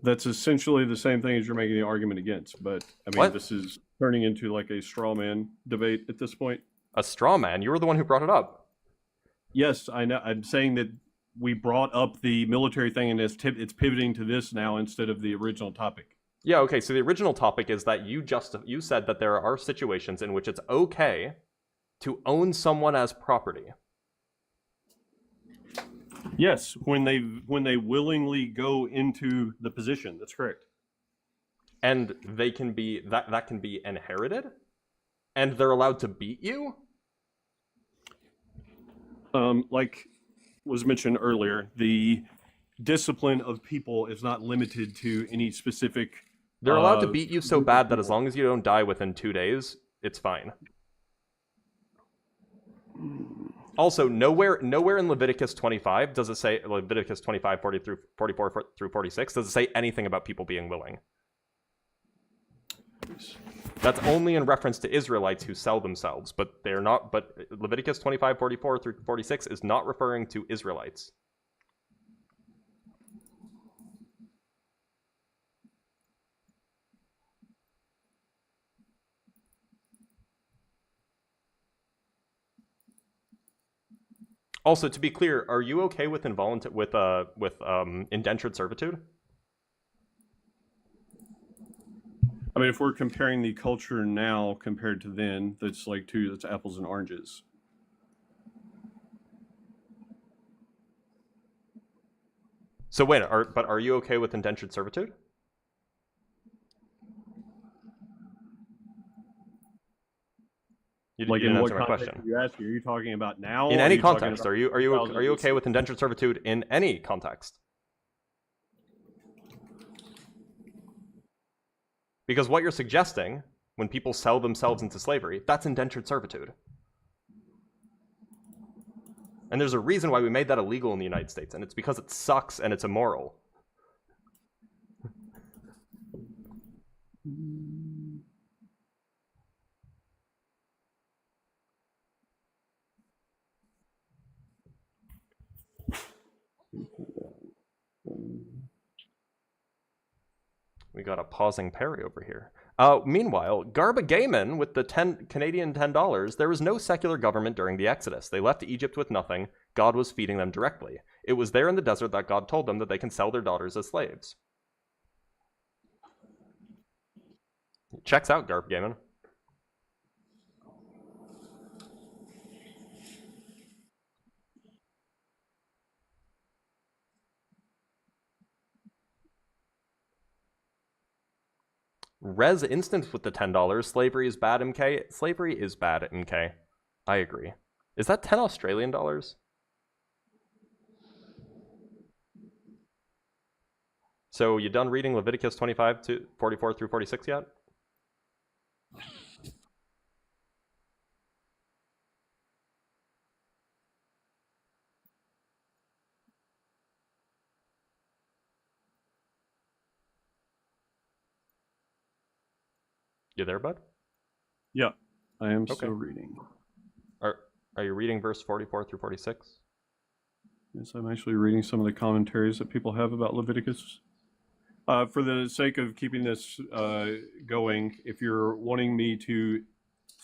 That's essentially the same thing as you're making the argument against. But I mean, What? This is turning into like a straw man debate at this point. A straw man? You were the one who brought it up. Yes, I know. I'm saying that we brought up the military thing, and it's pivoting to this now instead of the original topic. Yeah, okay, so the original topic is that you said that there are situations in which it's okay to own someone as property. Yes, when they willingly go into the position. That's correct. And they can be that can be inherited, and they're allowed to beat you. Like was mentioned earlier, the discipline of people is not limited to any specific. They're allowed to beat you so bad that as long as you don't die within 2 days, it's fine. Also, nowhere in Leviticus 25 does it say, Leviticus 25, 40 through 44 through 46, does it say anything about people being willing. That's only in reference to Israelites who sell themselves, but they're not. But Leviticus 25, 44 through 46 is not referring to Israelites. Also, to be clear, are you okay with indentured servitude? I mean, if we're comparing the culture now compared to then, that's apples and oranges. So wait, are you okay with indentured servitude? You didn't answer my question. Are you asking? Are you talking about now? In any context, are you okay with indentured servitude in any context? Because what you're suggesting, when people sell themselves into slavery, that's indentured servitude. And there's a reason why we made that illegal in the United States, and it's because it sucks and it's immoral. We got a pausing Perry over here. Meanwhile, Garba Gayman with the Canadian $10, there was no secular government during the Exodus. They left Egypt with nothing. God was feeding them directly. It was there in the desert that God told them that they can sell their daughters as slaves. Checks out, Garba Gayman. Res Instance with the $10. Slavery is bad, MK. Slavery is bad, MK. I agree. Is that 10 Australian dollars? So you done reading Leviticus 25 to 44 through 46 yet? You there, bud? Yeah, I am still reading. Are you reading verse 44 through 46? Yes, I'm actually reading some of the commentaries that people have about Leviticus. For the sake of keeping this going, if you're wanting me to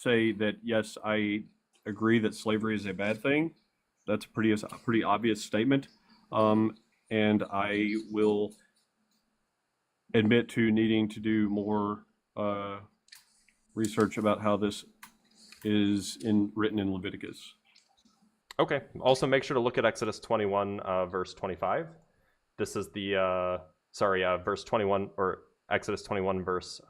say that yes, I agree that slavery is a bad thing. That's a pretty obvious statement, and I will admit to needing to do more research about how this is written in Leviticus. Okay. Also, make sure to look at Exodus 21, verse 25. This is the verse 21, or Exodus 21, verse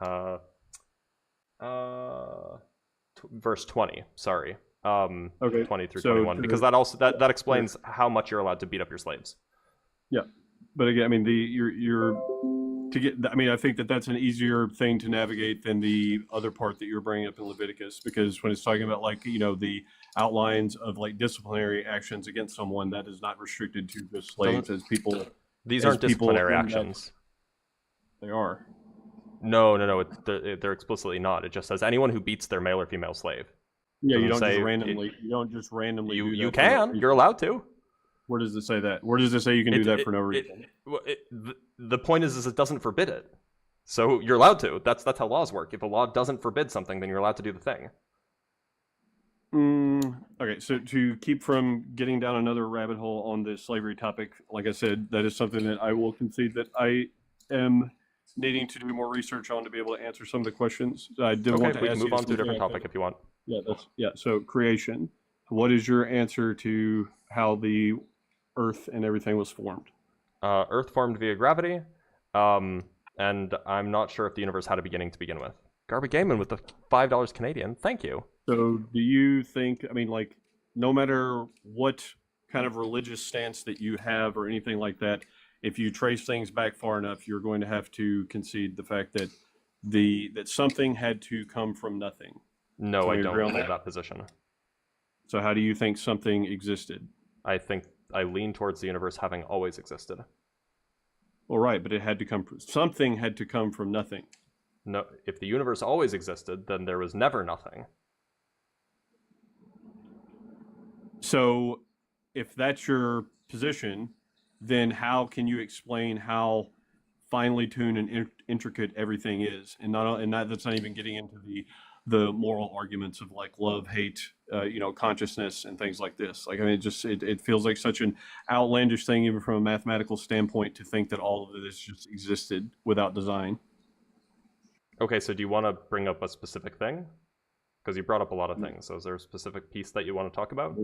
20. Sorry. Okay. 20 through So 21, because that also that explains how much you're allowed to beat up your slaves. Yeah, but again, I mean, you're to get. I mean, I think that's an easier thing to navigate than the other part that you're bringing up in Leviticus, because when it's talking about like the outlines of like disciplinary actions against someone, that is not restricted to just slaves as people. These aren't disciplinary actions. They are. No. They're explicitly not. It just says anyone who beats their male or female slave. Yeah, you don't just randomly. You can. You're allowed to. Where does it say that? Where does it say you can do that for no reason? The point is it doesn't forbid it. So you're allowed to. That's how laws work. If a law doesn't forbid something, then you're allowed to do the thing. Okay, so to keep from getting down another rabbit hole on the slavery topic, like I said, that is something that I will concede that I am needing to do more research on to be able to answer some of the questions. I did want to we can ask move you on to a different something. topic if you want. Yeah. So creation. What is your answer to how the Earth and everything was formed? Earth formed via gravity, and I'm not sure if the universe had a beginning to begin with. Garbagamon with the $5 Canadian. Thank you. So do you think, I mean, like, no matter what kind of religious stance that you have or anything like that, if you trace things back far enough, you're going to have to concede the fact that that something had to come from nothing. No, I don't hold that position. So how do you think something existed? I think I lean towards the universe having always existed. Well, right, but something had to come from nothing. No, if the universe always existed, then there was never nothing. So if that's your position, then how can you explain how finely tuned and intricate everything is? And that's not even getting into the moral arguments of like love, hate, consciousness and things like this. Like, I mean, it feels like such an outlandish thing, even from a mathematical standpoint, to think that all of this just existed without design. Okay, so do you want to bring up a specific thing? Because you brought up a lot of things. So is there a specific piece that you want to talk about?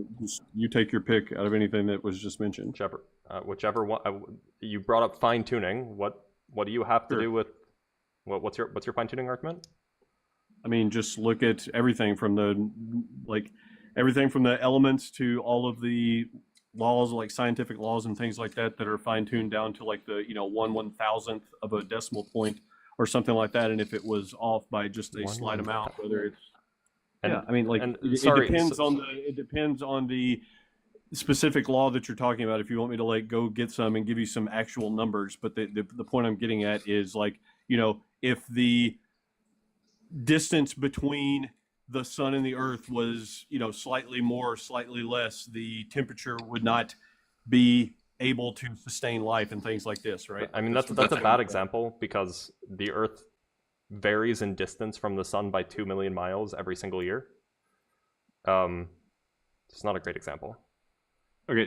You take your pick out of anything that was just mentioned. Whichever one. You brought up fine tuning. What do you have to do with what's your fine tuning argument? I mean, just look at everything from the elements to all of the laws, like scientific laws and things like that are fine tuned down to like the 1/1000th of a decimal point or something like that. And if it was off by just a slight amount, whether it's it depends on the specific law that you're talking about. If you want me to like go get some and give you some actual numbers, but the point I'm getting at is like, if the distance between the sun and the earth was, slightly more, slightly less, the temperature would not be able to sustain life and things like this, right? I mean, that's a bad example because the earth varies in distance from the sun by 2 million miles every single year. It's not a great example. Okay,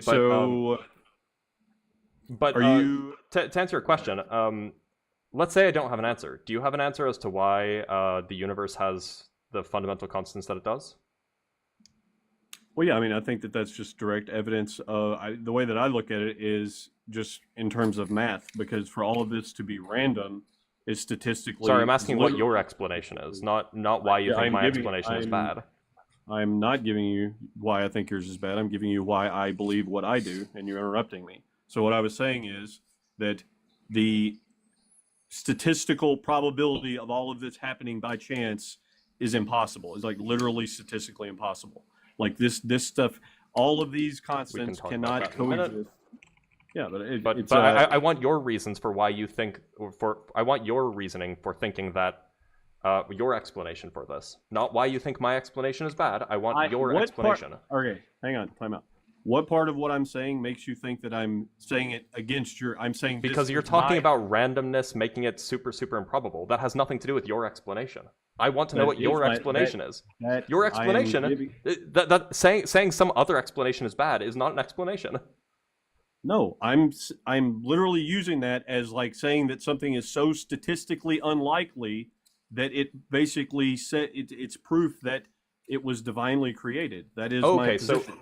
but to answer your question, let's say I don't have an answer. Do you have an answer as to why the universe has the fundamental constants that it does? Well, yeah, I mean, I think that's just direct evidence. The way that I look at it is just in terms of math, because for all of this to be random is statistically... Sorry, I'm asking what your explanation is, not why you think my explanation is bad. I'm not giving you why I think yours is bad. I'm giving you why I believe what I do, and you're interrupting me. So what I was saying is that the statistical probability of all of this happening by chance is impossible. It's like literally statistically impossible. Like this stuff, all of these constants cannot coexist. Yeah, but I want your reasons for why you think, I want your reasoning for thinking that, your explanation for this, not why you think my explanation is bad. I want your explanation. Okay, hang on, time out. What part of what I'm saying makes you think that I'm saying it against I'm saying because you're talking about randomness, making it super, super improbable. That has nothing to do with your explanation. I want to know what your explanation is. Your I am explanation, giving- saying some other explanation is bad is not an explanation. No, I'm literally using that as like saying that something is so statistically unlikely that it basically it's proof that it was divinely created. That is my position.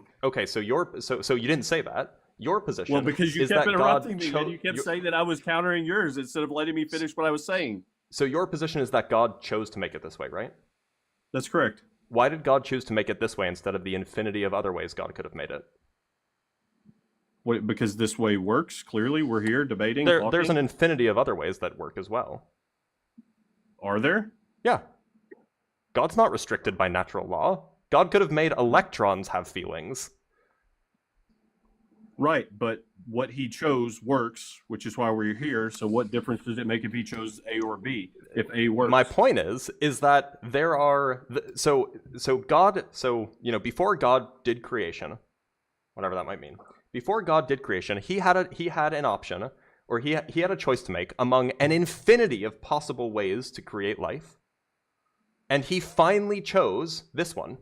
So you didn't say that. Your position. Well, because you is kept that interrupting me, God and you kept saying that I was countering yours instead of letting me finish what I was saying. So your position is that God chose to make it this way, right? That's correct. Why did God choose to make it this way instead of the infinity of other ways God could have made it? Because this way works. Clearly, we're here debating. There's an infinity of other ways that work as well. Are there? Yeah. God's not restricted by natural law. God could have made electrons have feelings. Right, but what he chose works, which is why we're here. So what difference does it make if he chose A or B? If A works. My point is that there are before God did creation, whatever that might mean. Before God did creation, he had an option, or he had a choice to make among an infinity of possible ways to create life. And he finally chose this one.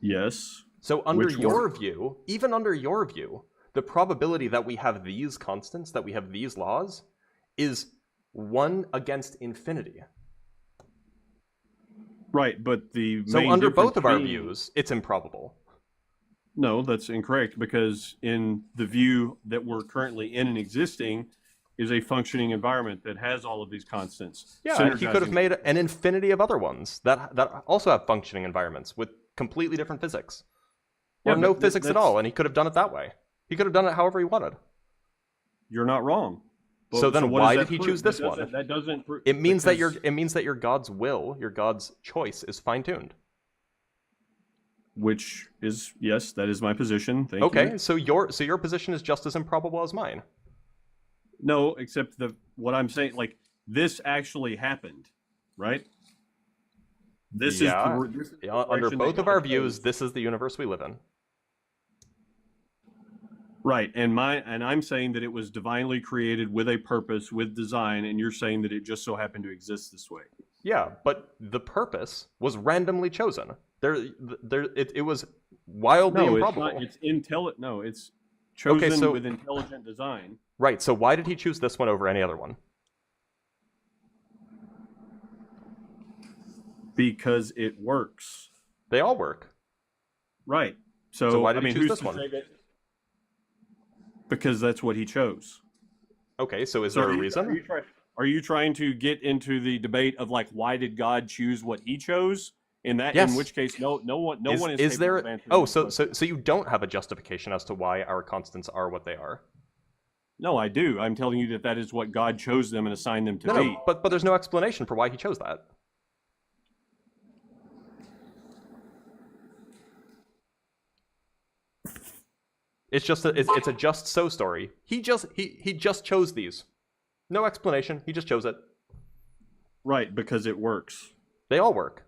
Yes. So even under your view, the probability that we have these constants, that we have these laws, is 1 against infinity. Right, but so under both of our views, it's improbable. No, that's incorrect, because in the view that we're currently in and existing is a functioning environment that has all of these constants. Yeah, and he could have made an infinity of other ones that also have functioning environments with completely different physics. Or no physics at all, and he could have done it that way. He could have done it however he wanted. You're not wrong. So then why did he choose this one? That doesn't prove... It means that your God's will, your God's choice is fine-tuned. Which is, yes, that is my position. Thank you. Okay, so your position is just as improbable as mine. No, except what I'm saying, like, this actually happened, right? This is under both of our views, this is the universe we live in. Right, and I'm saying that it was divinely created with a purpose, with design, and you're saying that it just so happened to exist this way. Yeah, but the purpose was randomly chosen. It was wildly improbable. It's chosen with intelligent design. Right, so why did he choose this one over any other one? Because it works. They all work. Right. So why did he choose this one? Because that's what he chose. Okay, so is there a reason? Are you trying to get into the debate of like why did God choose what he chose? In which case, no one is. Is there? Oh, so you don't have a justification as to why our constants are what they are? No, I do. I'm telling you that is what God chose them and assigned them to be. No, but there's no explanation for why he chose that. It's a just so story. He just chose these. No explanation. He just chose it. Right, because it works. They all work.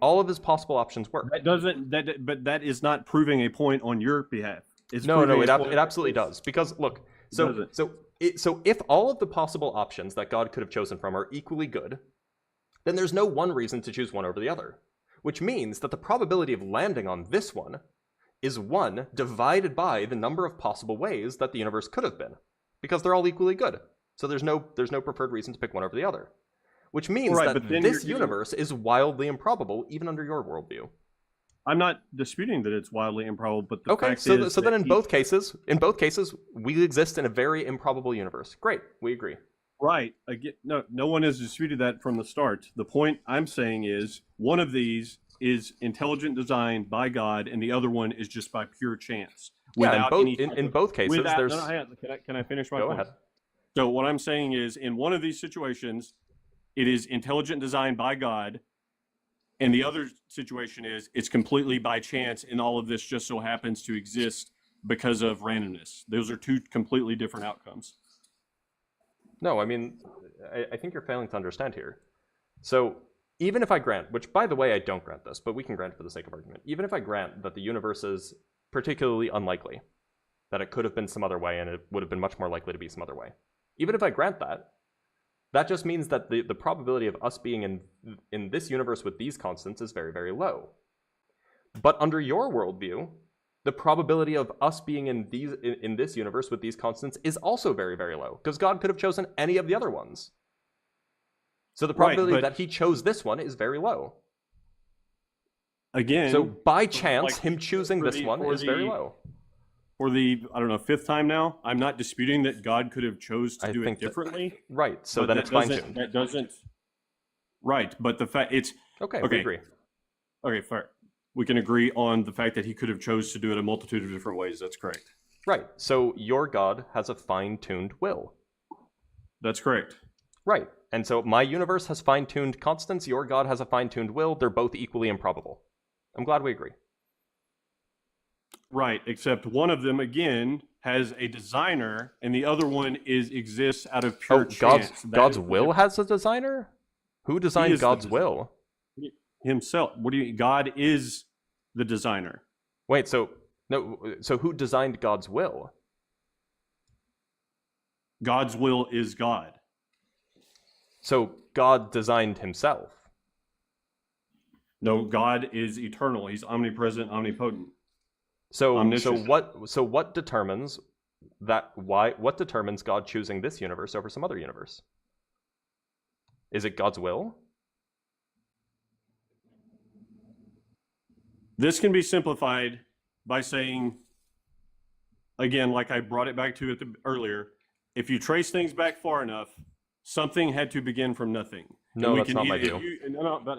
All of his possible options work. But that is not proving a point on your behalf. It absolutely does. Because look, so if all of the possible options that God could have chosen from are equally good, then there's no one reason to choose one over the other. Which means that the probability of landing on this one is 1 divided by the number of possible ways that the universe could have been. Because they're all equally good. So there's no preferred reason to pick one over the other. Which means that this universe is wildly improbable, even under your worldview. I'm not disputing that it's wildly improbable, but the fact is... So then in both cases, we exist in a very improbable universe. Great, we agree. Right. Again, no one has disputed that from the start. The point I'm saying is, one of these is intelligent design by God, and the other one is just by pure chance. Yeah, in both cases, there's... Can I finish my point? Go ahead. So what I'm saying is, in one of these situations, it is intelligent design by God, and the other situation is it's completely by chance, and all of this just so happens to exist because of randomness. Those are two completely different outcomes. No, I mean, I think you're failing to understand here. So even if I grant, which by the way I don't grant this, but we can grant for the sake of argument, even if I grant that the universe is particularly unlikely, that it could have been some other way and it would have been much more likely to be some other way, Even if I grant that, that just means that the probability of us being in this universe with these constants is very, very low. But under your worldview, the probability of us being in this universe with these constants is also very, very low, because God could have chosen any of the other ones. So the probability that he chose this one is very low. Again, so by chance, him choosing this one is very low. For the, I don't know, 5th time now, I'm not disputing that God could have chose to do it differently. Right, so then it's fine-tuned. That doesn't, right, but the fact, it's... Okay, we agree. Okay, fair. We can agree on the fact that he could have chose to do it a multitude of different ways. That's correct. Right, so your God has a fine-tuned will. That's correct. Right, and so my universe has fine-tuned constants, your God has a fine-tuned will, they're both equally improbable. I'm glad we agree. Right, except one of them, again, has a designer, and the other one exists out of pure chance. God's will has a designer? Who designed God's will? Himself. What do you... God is the designer. Wait, so who designed God's will? God's will is God. So God designed himself? No, God is eternal. He's omnipresent, omnipotent. So what determines that? What determines God choosing this universe over some other universe? Is it God's will? This can be simplified by saying, again, like I brought it back to it earlier, if you trace things back far enough, something had to begin from nothing. No, that's not my view. No, but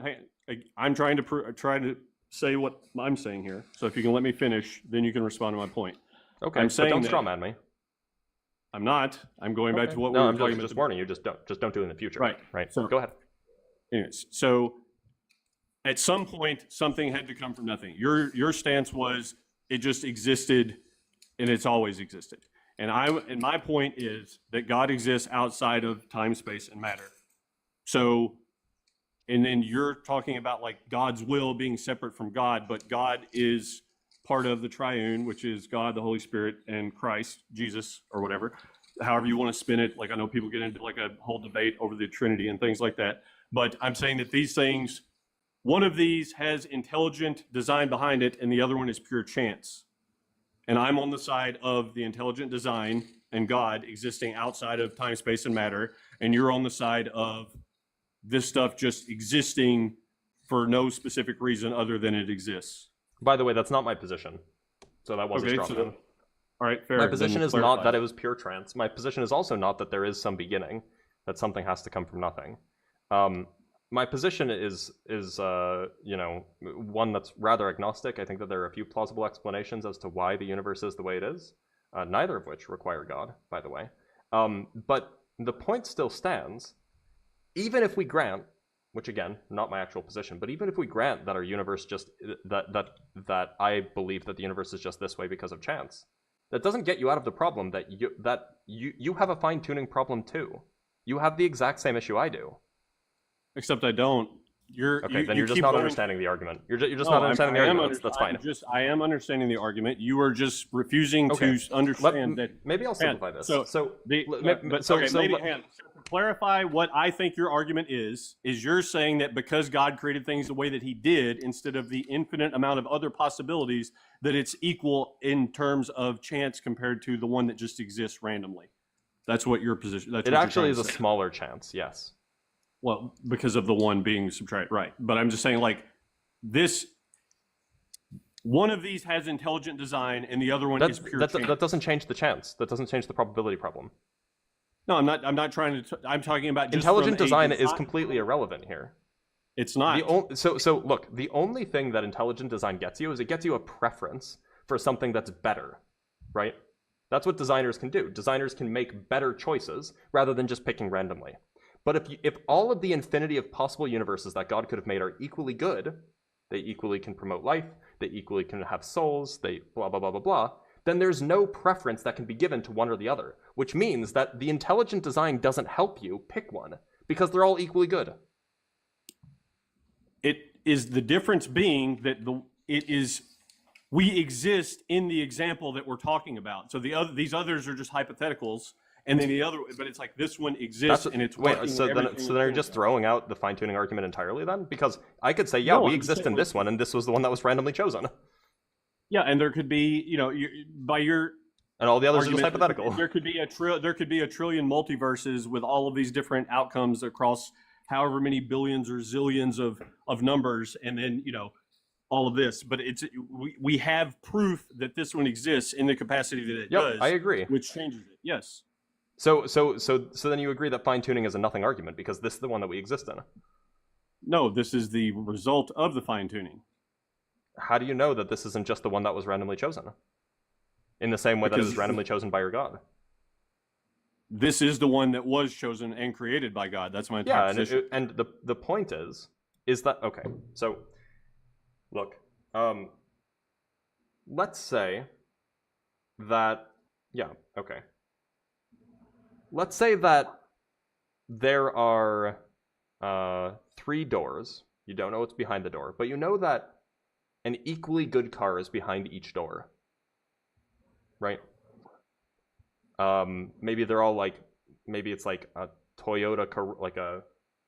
I'm trying to say what I'm saying here. So if you can let me finish, then you can respond to my point. Okay, but don't straw man me. I'm not. I'm going back to what we were talking about. I'm just warning you. Just don't do it in the future. Right. So go ahead. Anyways, so at some point, something had to come from nothing. Your stance was it just existed, and it's always existed. And my point is that God exists outside of time, space, and matter. So, and then you're talking about like God's will being separate from God, but God is part of the triune, which is God, the Holy Spirit, and Christ, Jesus, or whatever. However you want to spin it. Like I know people get into like a whole debate over the Trinity and things like that. But I'm saying that these things, one of these has intelligent design behind it, and the other one is pure chance. And I'm on the side of the intelligent design and God existing outside of time, space, and matter. And you're on the side of this stuff just existing for no specific reason other than it exists. By the way, that's not my position. So that wasn't strong. All right, fair. My position is not that it was pure trance. My position is also not that there is some beginning, that something has to come from nothing. My position is one that's rather agnostic. I think that there are a few plausible explanations as to why the universe is the way it is, neither of which require God, by the way. But the point still stands. Even if we grant, which again, not my actual position, but even if we grant that our universe just that I believe that the universe is just this way because of chance, that doesn't get you out of the problem that you have a fine-tuning problem too. You have the exact same issue I do. Except I don't. You're just not understanding the argument. You're just not understanding the argument. That's fine. I am understanding the argument. You are just refusing to understand that. Maybe I'll simplify this. To clarify what I think your argument is you're saying that because God created things the way that he did, instead of the infinite amount of other possibilities, that it's equal in terms of chance compared to the one that just exists randomly. That's what your position. It actually is a smaller chance. Yes. Well, because of the one being subtracted, right? But I'm just saying, like, this. One of these has intelligent design, and the other one is pure chance. That doesn't change the chance. That doesn't change the probability problem. No, I'm not trying to. I'm talking about just intelligent design is completely irrelevant here. It's not. So look, the only thing that intelligent design gets you is it gets you a preference for something that's better, right? That's what designers can do. Designers can make better choices rather than just picking randomly. But if all of the infinity of possible universes that God could have made are equally good, they equally can promote life, they equally can have souls, they blah, blah, blah, blah, blah, then there's no preference that can be given to one or the other, which means that the intelligent design doesn't help you pick one, because they're all equally good. It is the difference being that we exist in the example that we're talking about. So these others are just hypotheticals. and then the other, but it's like this one exists and it's wait. working So with then, everything so then you're it's just doing. throwing out the fine-tuning argument entirely then? Because I could say, yeah, No, we I'm exist saying- in this one, and this was the one that was randomly chosen, Yeah, and there could be, by your and all the others are just argument, hypothetical. there could be a trillion multiverses with all of these different outcomes across however many billions or zillions of numbers, and then all of this. But we have proof that this one exists in the capacity that it does. I agree. Which changes it. Yes. So then you agree that fine-tuning is a nothing argument because this is the one that we exist in. No, this is the result of the fine tuning. How do you know that this isn't just the one that was randomly chosen? In the same way that it was randomly chosen by your God. This is the one that was chosen and created by God. That's my entire position. And the point is that, okay, so look, let's say that, let's say that there are 3 doors. You don't know what's behind the door, but you know that an equally good car is behind each door, right? Maybe they're all maybe it's like a Toyota,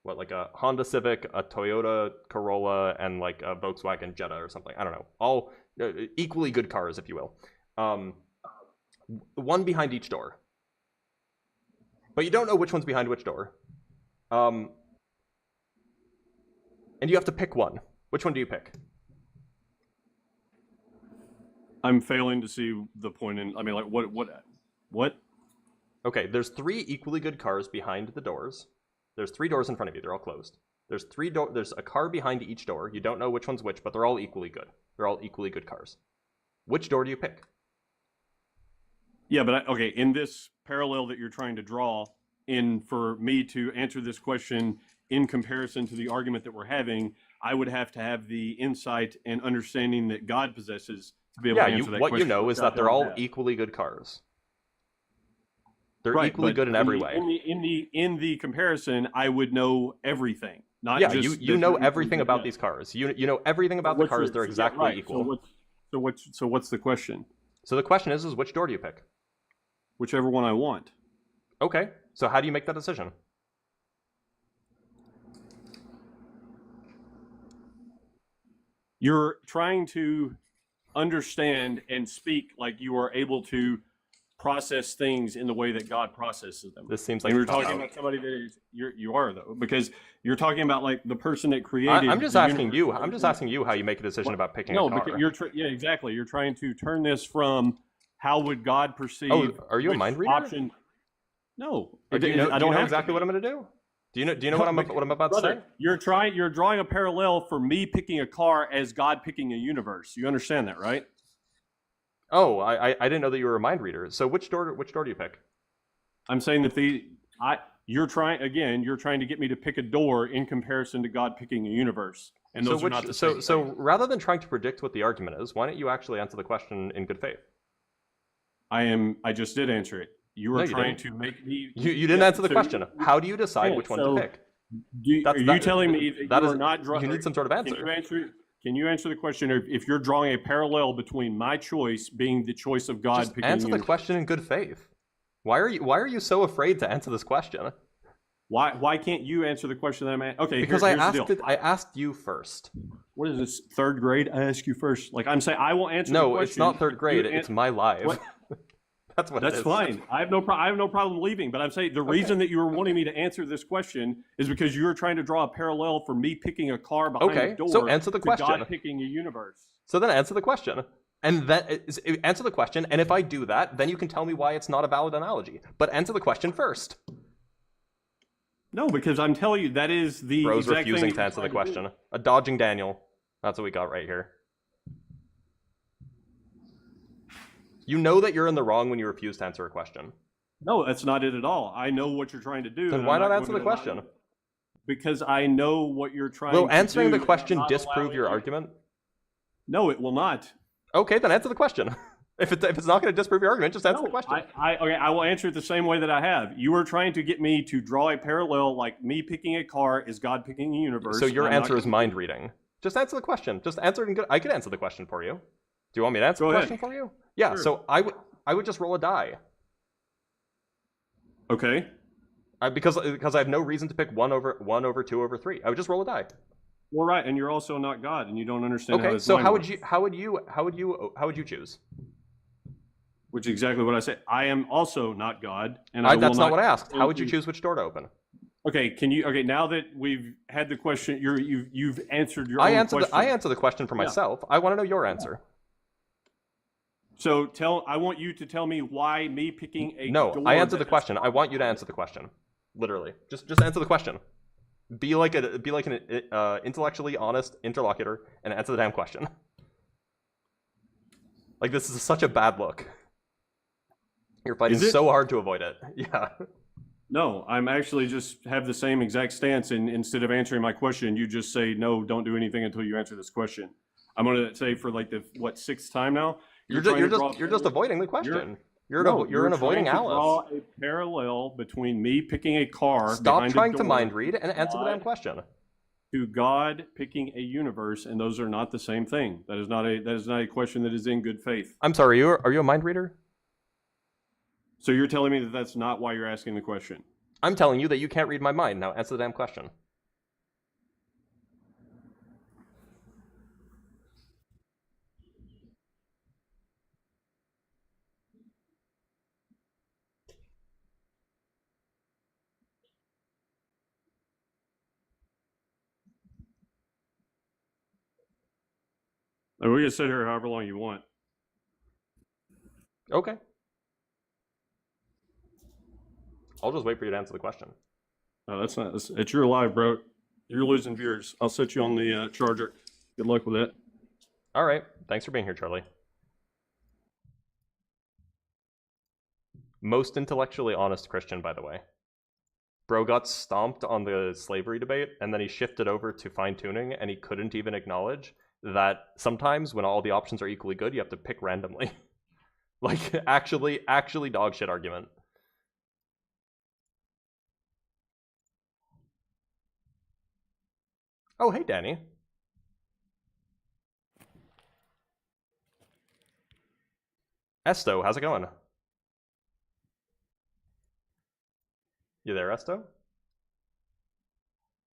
like a Honda Civic, a Toyota Corolla, and like a Volkswagen Jetta or something. I don't know. All equally good cars, if you will. One behind each door. But you don't know which one's behind which door. And you have to pick one. Which one do you pick? I'm failing to see the point in. I mean, like, what? Okay, there's 3 equally good cars behind the doors. There's 3 doors in front of you. They're all closed. There's a car behind each door. You don't know which one's which, but they're all equally good. They're all equally good cars. Which door do you pick? Yeah, but okay, in this parallel that you're trying to draw, for me to answer this question in comparison to the argument that we're having, I would have to have the insight and understanding that God possesses to be able to answer that question. What you know is that they're all equally good cars. They're equally good in every way. In the comparison, I would know everything. You know everything about these cars. You know everything about the cars. They're exactly equal. So what's the question? So the question is which door do you pick? Whichever one I want. Okay. So how do you make that decision? You're trying to understand and speak like you are able to process things in the way that God processes them. This seems like we're talking about somebody that is you are though, because you're talking about like the person that created. I'm just asking you. I'm just asking you how you make a decision about picking a car. No, because exactly. You're trying to turn this from how would God perceive. Oh, are you a mind reader? Option. No, I don't know exactly what I'm going to do. Do you know what I'm about to say? You're drawing a parallel for me picking a car as God picking a universe. You understand that, right? Oh, I didn't know that you were a mind reader. So which door do you pick? I'm saying that you're trying to get me to pick a door in comparison to God picking a universe. And those are not the same thing. So rather than trying to predict what the argument is, why don't you actually answer the question in good faith? I just did answer it. You were trying to make me. You didn't answer the question. How do you decide which one to pick? Are you telling me that you are not drawing? You need some sort of answer. Can you answer the question if you're drawing a parallel between my choice being the choice of God? Just answer the question in good faith. Why are you so afraid to answer this question? Why can't you answer the question that I'm asking? Okay, because I asked you first. What is this, 3rd grade? I ask you first. Like I'm saying, I will answer. No, the question. It's not 3rd grade. It's my live. That's what it is. That's fine. I have no problem leaving. But I'm saying the reason that you were wanting me to answer this question is because you were trying to draw a parallel for me picking a car behind the door. So answer the question. God picking a universe. So then answer the question. And then answer the question. And if I do that, then you can tell me why it's not a valid analogy. But answer the question first. No, because I'm telling you that is the Bro's exact refusing thing to answer the question. A dodging Daniel. That's what we got right here. You know that you're in the wrong when you refuse to answer a question. No, that's not it at all. I know what you're trying to do. Then why not answer the question? Because I know what you're trying to do. Will answering the question disprove your argument? No, it will not. Okay, then answer the question. If it's not going to disprove your argument, just answer the question. I will answer it the same way that I have. You were trying to get me to draw a parallel, like me picking a car is God picking a universe. So your answer is mind reading. Just answer the question. Just answer it in good. I could answer the question for you. Do you want me to answer the question for you? Yeah. Sure. So I would just roll a die. Okay. Because I have no reason to pick 1 over 2 over 3. I would just roll a die. Well, right, and you're also not God, and you don't understand how Okay, this so line works. how would you choose? Which is exactly what I said. I am also not God, and That's not what I asked. How would you choose which door to open? Okay, can you? Okay, now that we've had the question, you've answered your own question. I answer the question for myself. I want to know your answer. So I want you to tell me why me picking a No, door I answered the that question. I want you to answer the question. Literally, just answer the question. Be like an intellectually honest interlocutor and answer the damn question. Like, this is such a bad look. You're fighting so hard to avoid it. Yeah. No, I'm actually just have the same exact stance, and instead of answering my question, you just say no, don't do anything until you answer this question. I'm gonna say for like the 6th time now. You're just avoiding the question. You're avoiding Alice. Draw a parallel between me picking a car. Stop trying to mind read and answer the damn question. To God picking a universe, and those are not the same thing. That is not a question that is in good faith. I'm sorry. Are you a mind reader? So you're telling me that that's not why you're asking the question? I'm telling you that you can't read my mind. Now answer the damn question. We can sit here however long you want. Okay. I'll just wait for you to answer the question. No, that's not. It's your live, bro. You're losing viewers. I'll set you on the charger. Good luck with that. All right. Thanks for being here, Charlie. Most intellectually honest Christian, by the way. Bro got stomped on the slavery debate, and then he shifted over to fine-tuning, and he couldn't even acknowledge that sometimes when all the options are equally good, you have to pick randomly. Like, actually dog shit argument. Oh, hey, Danny. Esto, how's it going? You there, Esto?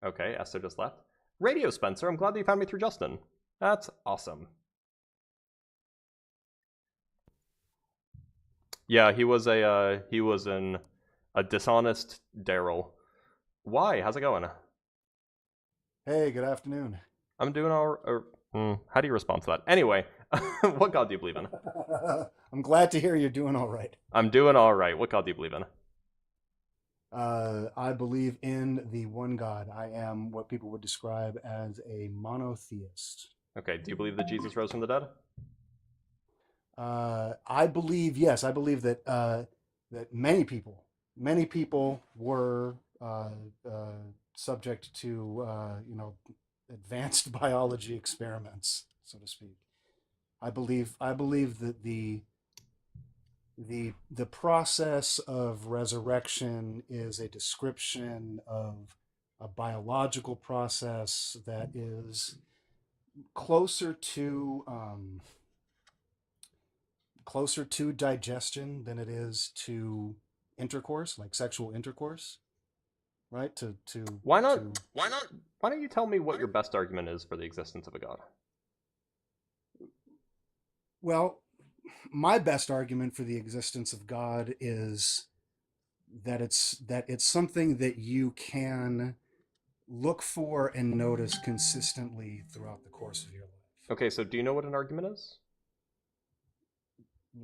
Okay, Esto just left. Radio Spencer, I'm glad that you found me through Justin. That's awesome. Yeah, he was a dishonest Daryl. Why? How's it going? Hey, good afternoon. I'm doing all. How do you respond to that? Anyway, what God do you believe in? I'm glad to hear you're doing all right. I'm doing all right. What God do you believe in? I believe in the one God. I am what people would describe as a monotheist. Okay. Do you believe that Jesus rose from the dead? I believe, yes, I believe that that many people were subject to advanced biology experiments, so to speak. I believe that the process of resurrection is a description of a biological process that is closer to digestion than it is to intercourse, like sexual intercourse, right? Why not? Why don't you tell me what your best argument is for the existence of a God? Well, my best argument for the existence of God is that it's something that you can look for and notice consistently throughout the course of your life. Okay, so do you know what an argument is?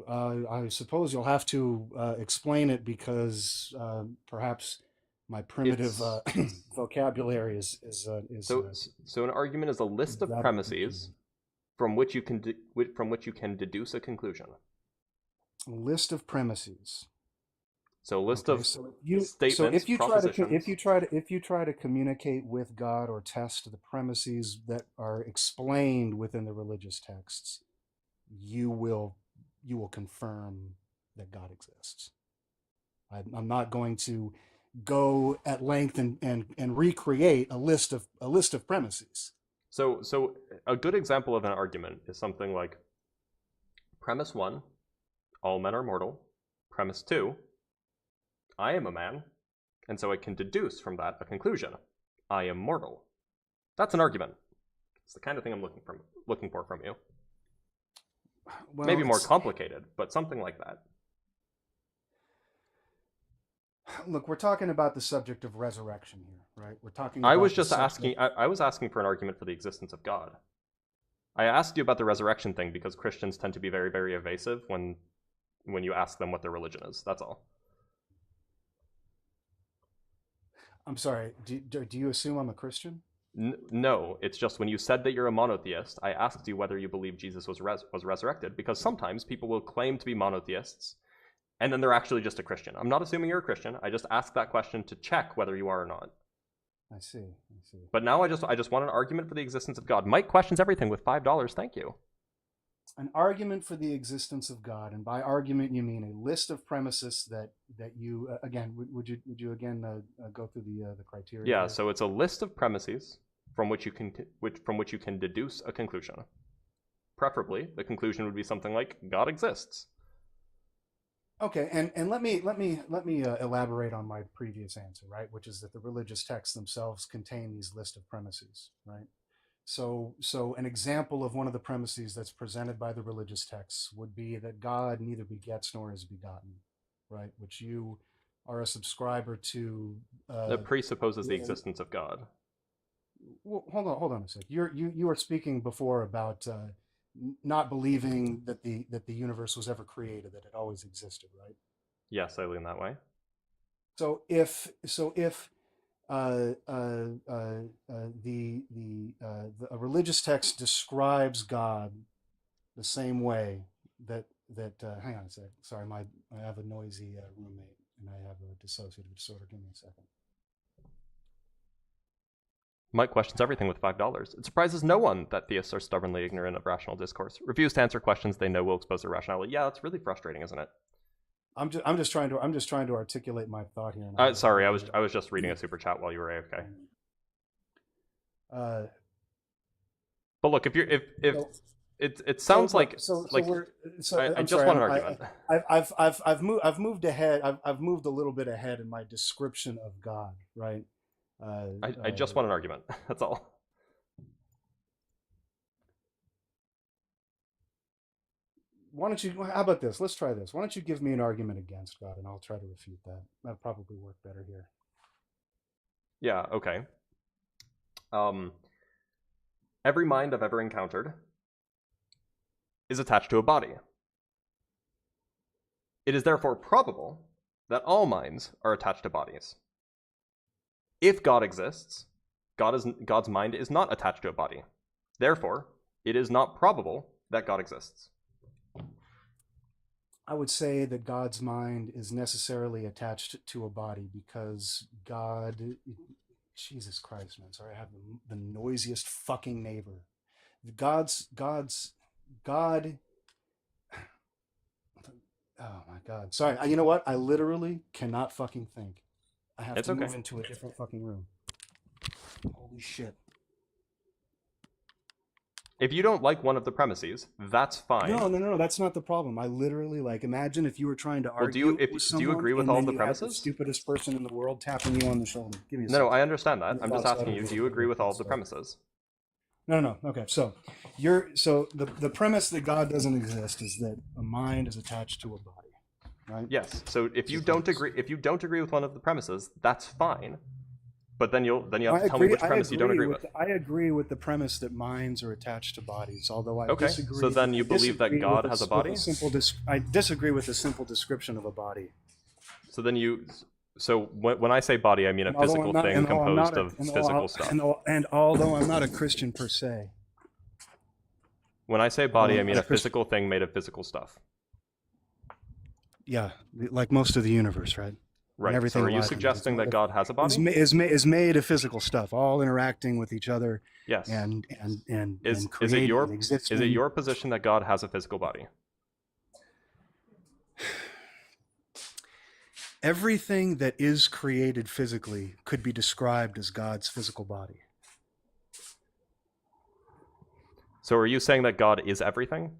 I suppose you'll have to explain it because perhaps my primitive vocabulary is so an argument is a list of premises from which you can deduce a conclusion. A list of premises. So a list of statements. So if you try to communicate with God or test the premises that are explained within the religious texts, you will confirm that God exists. I'm not going to go at length and recreate a list of premises. So a good example of an argument is something like premise 1, all men are mortal. Premise 2, I am a man, and so I can deduce from that a conclusion. I am mortal. That's an argument. It's the kind of thing I'm looking for from you. Well, Maybe more complicated, but something like that. Look, we're talking about the subject of resurrection here, right? We're talking. I about was the just subject- asking. I was asking for an argument for the existence of God. I asked you about the resurrection thing because Christians tend to be very, very evasive when you ask them what their religion is. That's all. I'm sorry. Do you assume I'm a Christian? No, it's just when you said that you're a monotheist, I asked you whether you believe Jesus was resurrected, because sometimes people will claim to be monotheists, and then they're actually just a Christian. I'm not assuming you're a Christian. I just asked that question to check whether you are or not. I see. But now I just want an argument for the existence of God. Mike questions everything with $5. Thank you. An argument for the existence of God, and by argument you mean a list of premises that you again. Would you again go through the criteria? Yeah. here? So it's a list of premises from which you can deduce a conclusion. Preferably, the conclusion would be something like God exists. Okay, and let me elaborate on my previous answer, right? Which is that the religious texts themselves contain these list of premises, right? So an example of one of the premises that's presented by the religious texts would be that God neither begets nor is begotten, right? Which you are a subscriber to. That presupposes the existence of God. Well, hold on a sec. You were speaking before about not believing that the universe was ever created, that it always existed, right? Yes, I lean that way. So if a religious text describes God the same way that hang on a sec. Sorry, I have a noisy roommate and I have a dissociative disorder. Give me a second. Mike questions everything with $5. It surprises no one that theists are stubbornly ignorant of rational discourse. Refuse to answer questions they know will expose their rationality. Yeah, that's really frustrating, isn't it? I'm just trying to articulate my thought here. Sorry, I was just reading a super chat while you were AFK. But look, if it sounds like I just want an argument. I've moved ahead. I've moved a little bit ahead in my description of God, right? I just want an argument. That's all. Why don't you? How about this? Let's try this. Why don't you give me an argument against God, and I'll try to refute that. That'll probably work better here. Yeah. Okay. Every mind I've ever encountered is attached to a body. It is therefore probable that all minds are attached to bodies. If God exists, God's mind is not attached to a body. Therefore, it is not probable that God exists. I would say that God's mind is necessarily attached to a body because God, Jesus Christ, man, sorry, I have the noisiest fucking neighbor. God, oh my God. Sorry, you know what? I literally cannot fucking think. I have to move into a different fucking room. Holy shit. If you don't like one of the premises, that's fine. No, that's not the problem. I literally, imagine if you were trying to argue with someone, do you agree with all of the premises? The stupidest person in the world tapping you on the shoulder. Give me a second. No, I understand that. I'm just asking you, do you agree with all of the premises? No. Okay, so the premise that God doesn't exist is that a mind is attached to a body, right? Yes. So if you don't agree with one of the premises, that's fine. But then you have to tell me which premise you don't agree with. I agree with the premise that minds are attached to bodies, although I disagree. So then you believe that God has a body? I disagree with the simple description of a body. So then when I say body, I mean a physical thing composed of physical stuff. And although I'm not a Christian per se. When I say body, I mean a physical thing made of physical stuff. Yeah, like most of the universe, right? Right. So are you suggesting that God has a body? Is made of physical stuff, all interacting with each other. Yes. And is it your position that God has a physical body? Everything that is created physically could be described as God's physical body. So are you saying that God is everything?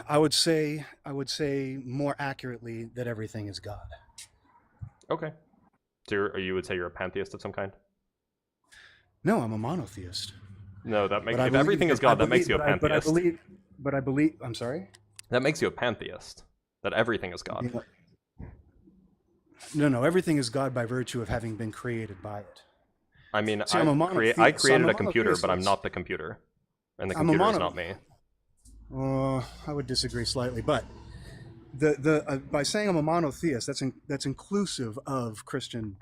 I would say more accurately that everything is God. Okay. So you would say you're a pantheist of some kind? No, I'm a monotheist. No, that makes But I if believe everything is that I God, that makes believe, you a pantheist. but I believe. I'm sorry. That makes you a pantheist. That everything is God. No. Everything is God by virtue of having been created by it. I mean, See, I'm a monotheist. I created I'm a computer, but I'm monotheist. not the computer, and the I'm a computer is mono. not me. I would disagree slightly, but the by saying I'm a monotheist, that's inclusive of Christian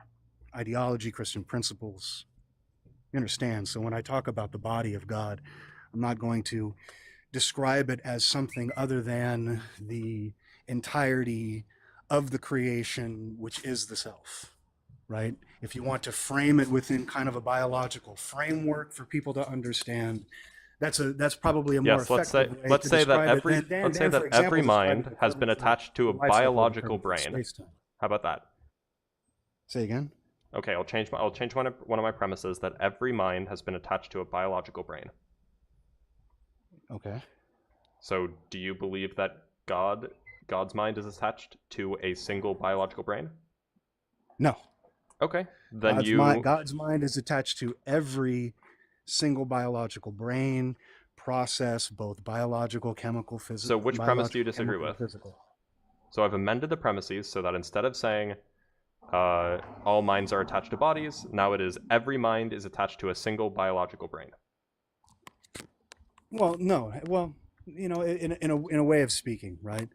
ideology, Christian principles. You understand? So when I talk about the body of God, I'm not going to describe it as something other than the entirety of the creation, which is the self, right? If you want to frame it within kind of a biological framework for people to understand, that's probably a more Yes, let's say effective way to that describe every it than, let's say for that example, every describing mind the has been curvature, attached to a the life cycle of the biological curvature of brain. space-time. How about that? Say again. Okay, I'll change one of my premises that every mind has been attached to a biological brain. Okay. So, do you believe that God's mind is attached to a single biological brain? No. Okay, then God's mind is attached to every single biological brain process, both biological, chemical, physical. So which premise do you disagree with? Physical. So I've amended the premises so that instead of saying all minds are attached to bodies, now it is every mind is attached to a single biological brain. Well, no. Well, in a way of speaking, right?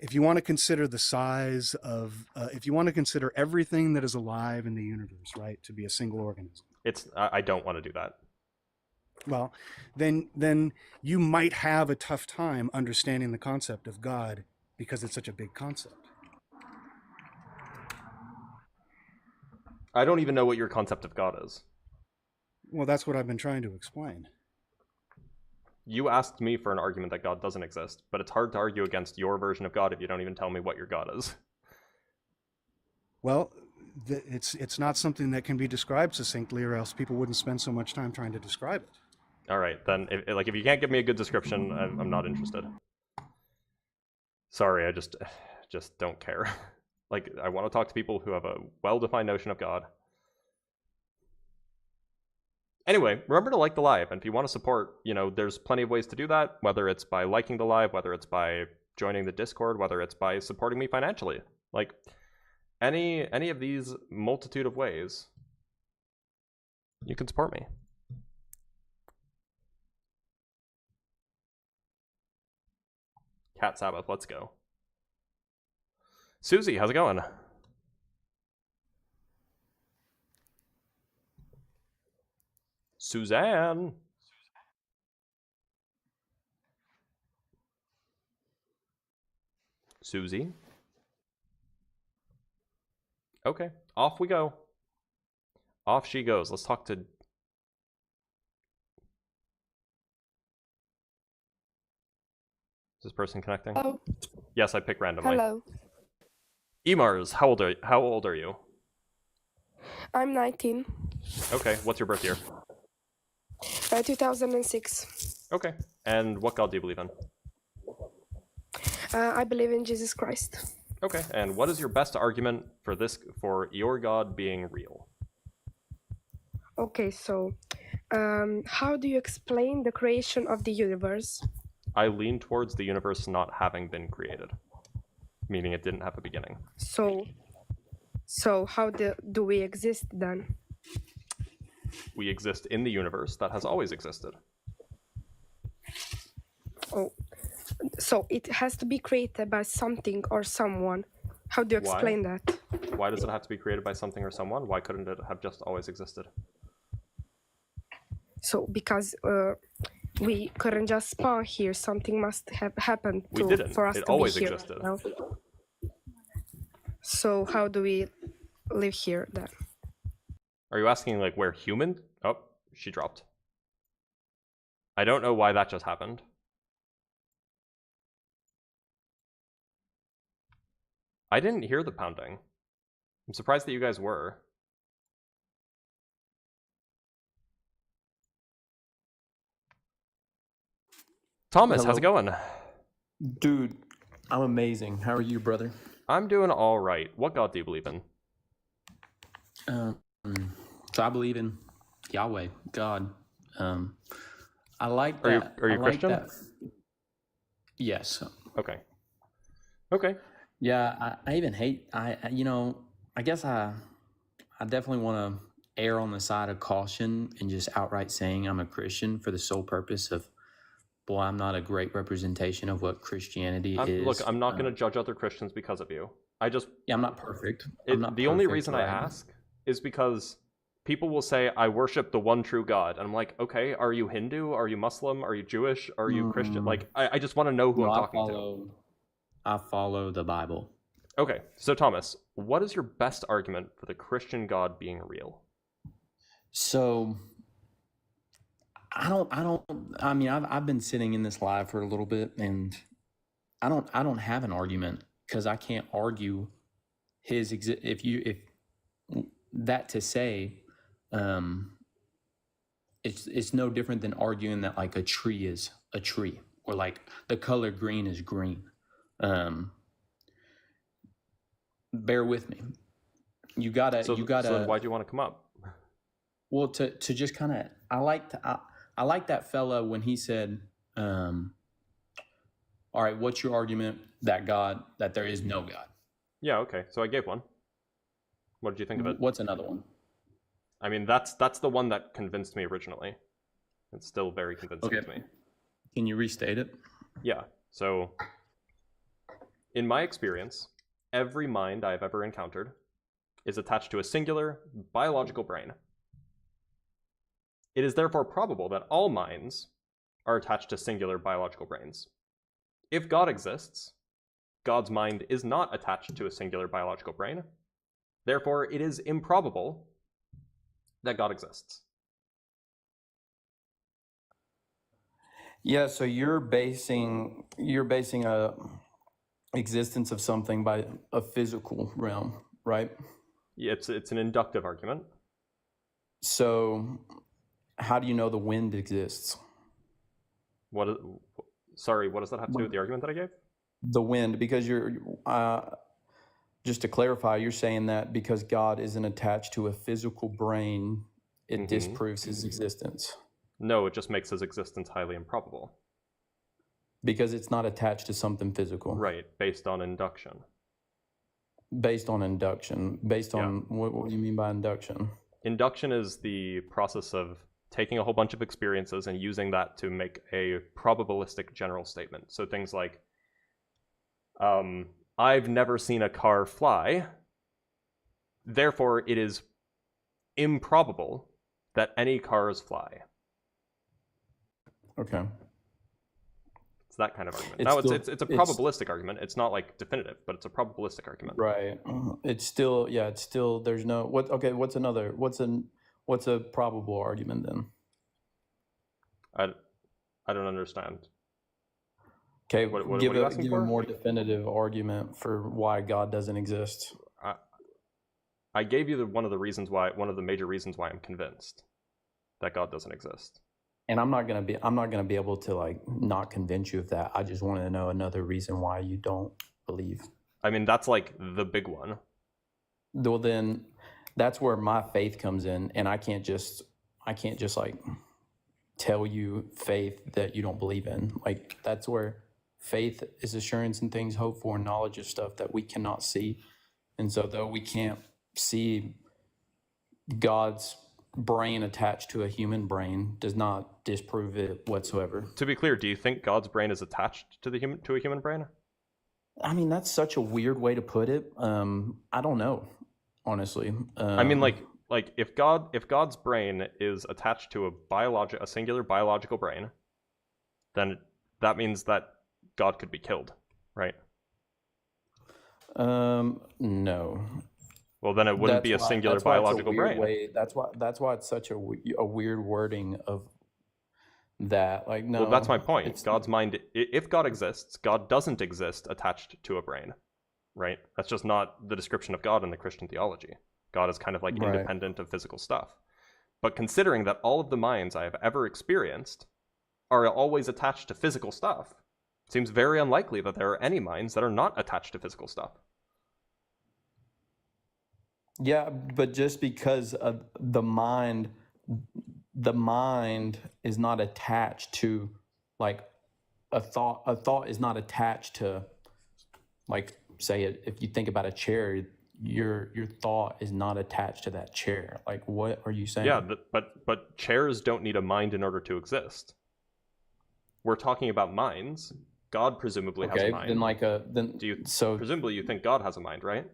If you want to consider the size of, if you want to consider everything that is alive in the universe, right, to be a single organism. I don't want to do that. Well, then you might have a tough time understanding the concept of God because it's such a big concept. I don't even know what your concept of God is. Well, that's what I've been trying to explain. You asked me for an argument that God doesn't exist, but it's hard to argue against your version of God if you don't even tell me what your God is. Well, it's not something that can be described succinctly, or else people wouldn't spend so much time trying to describe it. All right, then if you can't give me a good description, I'm not interested. Sorry, I just don't care. Like, I want to talk to people who have a well-defined notion of God. Anyway, remember to like the live, and if you want to support, there's plenty of ways to do that, whether it's by liking the live, whether it's by joining the Discord, whether it's by supporting me financially. Like, any of these multitude of ways, you can support me. Cat Sabbath, let's go. Susie, how's it going? Suzanne. Susie. Okay, off we go. Off she goes. Let's talk to... Is this person connecting? Hello. Yes, I pick randomly. Hello. Emars, how old are you? I'm 19. Okay, what's your birth year? 2006. Okay, and what God do you believe in? I believe in Jesus Christ. Okay, and what is your best argument for your God being real? Okay, so how do you explain the creation of the universe? I lean towards the universe not having been created, meaning it didn't have a beginning. So how do we exist then? We exist in the universe that has always existed. Oh, so it has to be created by something or someone. How do you explain that? Why does it have to be created by something or someone? Why couldn't it have just always existed? So because we couldn't just spawn here, something must have happened for us to be here. It always existed. No? So how do we live here then? Are you asking like where human? Oh, she dropped. I don't know why that just happened. I didn't hear the pounding. I'm surprised that you guys were. Thomas, Hello. how's it going? Dude, I'm amazing. How are you, brother? I'm doing all right. What God do you believe in? Um, so I believe in Yahweh, God. I like Are you that. are you I like Christian? that. Yes. Okay. Okay. Yeah. I even hate. I guess I definitely want to err on the side of caution and just outright saying I'm a Christian for the sole purpose of, boy, I'm not a great representation of what Christianity is. Look, I'm not going to judge other Christians because of you. Yeah, I'm not perfect. I'm not the only perfect, reason I right? ask is because people will say, I worship the one true God. And I'm like, okay, are you Hindu? Are you Muslim? Are you Jewish? Are you Christian? Mm. Like, I just want to know who No, I'm talking I follow the Bible. to. Okay, so Thomas, what is your best argument for the Christian God being real? So I mean, I've been sitting in this live for a little bit, and I don't have an argument because I can't argue if that to say, it's no different than arguing that like a tree is a tree, or like the color green is green. Bear with me. You gotta. So then why do you want to come up? Well, to just kind of, I like that fella when he said, all right, what's your argument that there is no God? Yeah, okay. So I gave one. What did you think of it? What's another one? I mean, that's the one that convinced me originally. It's still very convincing to me. Can you restate it? Yeah. So, in my experience, every mind I've ever encountered is attached to a singular biological brain. It is therefore probable that all minds are attached to singular biological brains. If God exists, God's mind is not attached to a singular biological brain. Therefore, it is improbable that God exists. Yeah, so you're basing a existence of something by a physical realm, right? It's an inductive argument. So how do you know the wind exists? What does that have to do with the argument that I gave? The wind, because you're just to clarify, you're saying that because God isn't attached to a physical brain, it disproves his existence. No, it just makes his existence highly improbable. Because it's not attached to something physical. Right, based on induction. Based on induction. Based on, what do you mean by induction? Induction is the process of taking a whole bunch of experiences and using that to make a probabilistic general statement. So things like, I've never seen a car fly, therefore it is improbable that any cars fly. Okay. It's that kind of argument. It's a probabilistic argument. It's not like definitive, but it's a probabilistic argument. Right. It's still, there's no, what's a probable argument then? I don't understand. Okay, what give are you asking a for? more definitive argument for why God doesn't exist. I gave you one of the major reasons why I'm convinced that God doesn't exist. And I'm not gonna be able to like not convince you of that. I just want to know another reason why you don't believe. I mean, that's like the big one. Well, then that's where my faith comes in, and I can't just like tell you faith that you don't believe in. Like that's where faith is assurance in things hoped for, knowledge of stuff that we cannot see. And so though we can't see God's brain attached to a human brain does not disprove it whatsoever. To be clear, do you think God's brain is attached to a human brain? I mean, that's such a weird way to put it. I don't know, honestly. I mean, like if God's brain is attached to a singular biological brain, then that means that God could be killed, right? No. Well, then it wouldn't be a singular biological brain. That's why it's such a weird wording of that. Like, no. Well, that's my point. God's mind, if God exists, God doesn't exist attached to a brain, right? That's just not the description of God in the Christian theology. God is kind of like independent of physical stuff. But considering that all of the minds I have ever experienced are always attached to physical stuff, it seems very unlikely that there are any minds that are not attached to physical stuff. Yeah, but just because of the mind is not attached to like a thought is not attached to, like, say if you think about a chair, your thought is not attached to that chair. Like, what are you saying? Yeah, but chairs don't need a mind in order to exist. We're talking about minds. God presumably has a mind. Presumably you think God has a mind, right?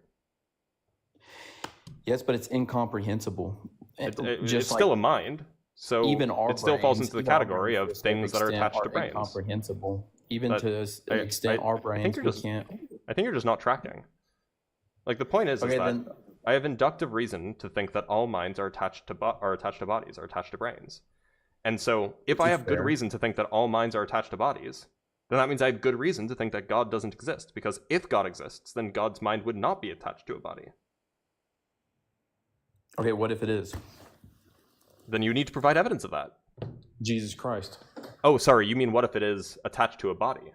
Yes, but it's incomprehensible. It's still a mind, so even our it still falls into the category of things that are attached to are brains. Incomprehensible, even But to an extent our brains can't. I think you're just not tracking. Like, the point is that I have inductive reason to think that all minds are attached to bodies, are attached to brains. And so if I have good reason to think that all minds are attached to bodies, then that means I have good reason to think that God doesn't exist. Because if God exists, then God's mind would not be attached to a body. Okay, what if it is? Then you need to provide evidence of that. Jesus Christ. Oh, sorry, you mean what if it is attached to a body?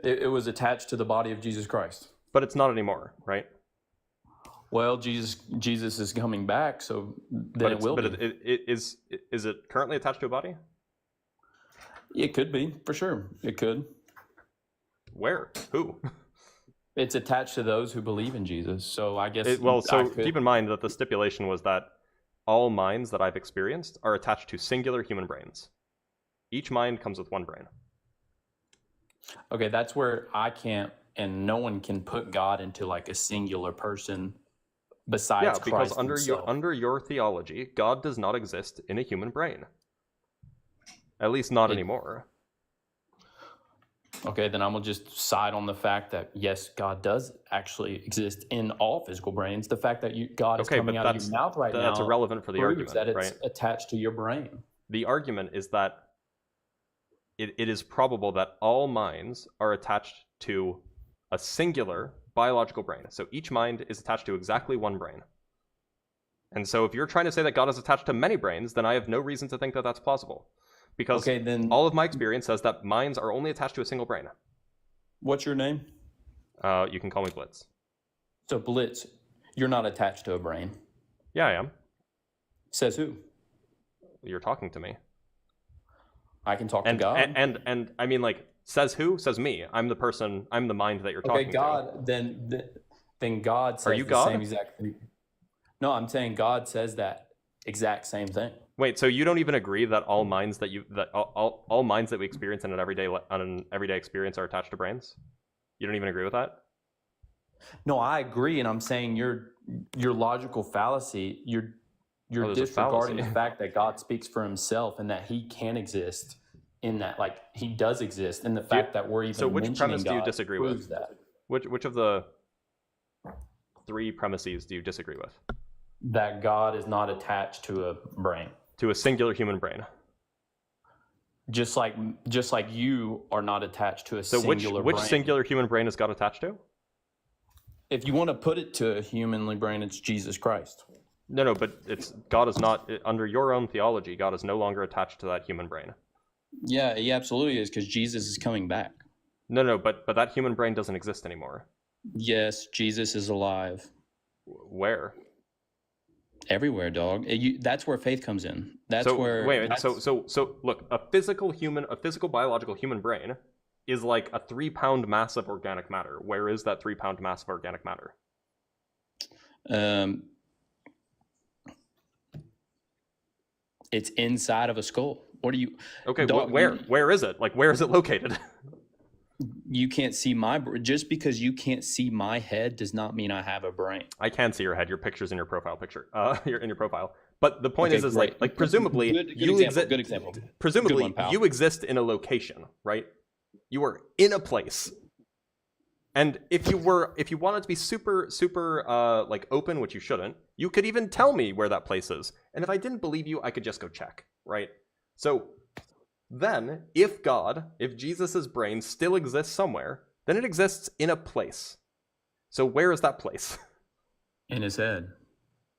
It was attached to the body of Jesus Christ. But it's not anymore, right? Well, Jesus is coming back, so then it will be. But is it currently attached to a body? It could be, for sure. It could. Where? Who? It's attached to those who believe in Jesus. So I guess. Keep in mind that the stipulation was that all minds that I've experienced are attached to singular human brains. Each mind comes with one brain. Okay, that's where I can't, and no one can put God into like a singular person besides Christ because himself. under your theology, God does not exist in a human brain. At least not anymore. Okay, then I'm going to just side on the fact that, yes, God does actually exist in all physical brains. The fact that God is coming out of your mouth right now, that's irrelevant for the argument, that it's right? attached to your brain. The argument is that it is probable that all minds are attached to a singular biological brain. So each mind is attached to exactly one brain. And so if you're trying to say that God is attached to many brains, then I have no reason to think that that's plausible. Because all of my experience says that minds are only attached to a single brain. What's your name? You can call me Blitz. So Blitz, you're not attached to a brain. Yeah, I am. Says who? You're talking to me. I can talk to God. And I mean, like, says who? Says me. I'm the person, I'm the mind that you're talking to. Okay, God, then God says are you God? Same exact thing. No, I'm saying God says that exact same thing. Wait, so you don't even agree that all minds all minds that we experience on an everyday experience are attached to brains? You don't even agree with that? No, I agree, and I'm saying your logical fallacy, you're disregarding the fact that God speaks for himself and that he can exist in that, like, he does exist, and the fact that we're even so which premise do you disagree with? That. Which of the three premises do you disagree with? That God is not attached to a brain. To a singular human brain. Just like you are not attached to a singular brain. So which singular human brain is God attached to? If you want to put it to a humanly brain, it's Jesus Christ. No, but God is not, under your own theology, God is no longer attached to that human brain. Yeah, he absolutely is, because Jesus is coming back. No, but that human brain doesn't exist anymore. Yes, Jesus is alive. Where? Everywhere, dog. That's where faith comes in. So look, a physical biological human brain is like a 3-pound mass of organic matter. Where is that 3-pound mass of organic matter? It's inside of a skull. What are you? Okay, where is it? Like, where is it located? You can't see just because you can't see my head does not mean I have a brain. I can see your head. Your picture's in your profile picture. You're in your profile. But the point is like presumably you exist. Good example. Presumably you exist in a location, right? You are in a place. And if you wanted to be super like open, which you shouldn't, you could even tell me where that place is. And if I didn't believe you, I could just go check, right? So then, if Jesus' brain still exists somewhere, then it exists in a place. So where is that place? In his head.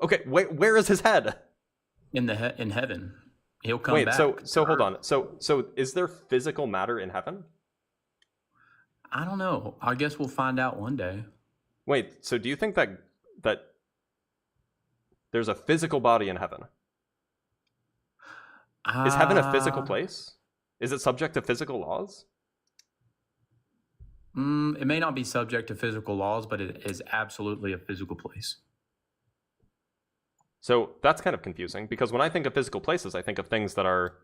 Okay, where is his head? In heaven. He'll come Wait, back. so hold on. So is there physical matter in heaven? I don't know. I guess we'll find out one day. Wait, so do you think that there's a physical body in heaven? Is heaven a physical place? Is it subject to physical laws? It may not be subject to physical laws, but it is absolutely a physical place. So that's kind of confusing, because when I think of physical places, I think of things that are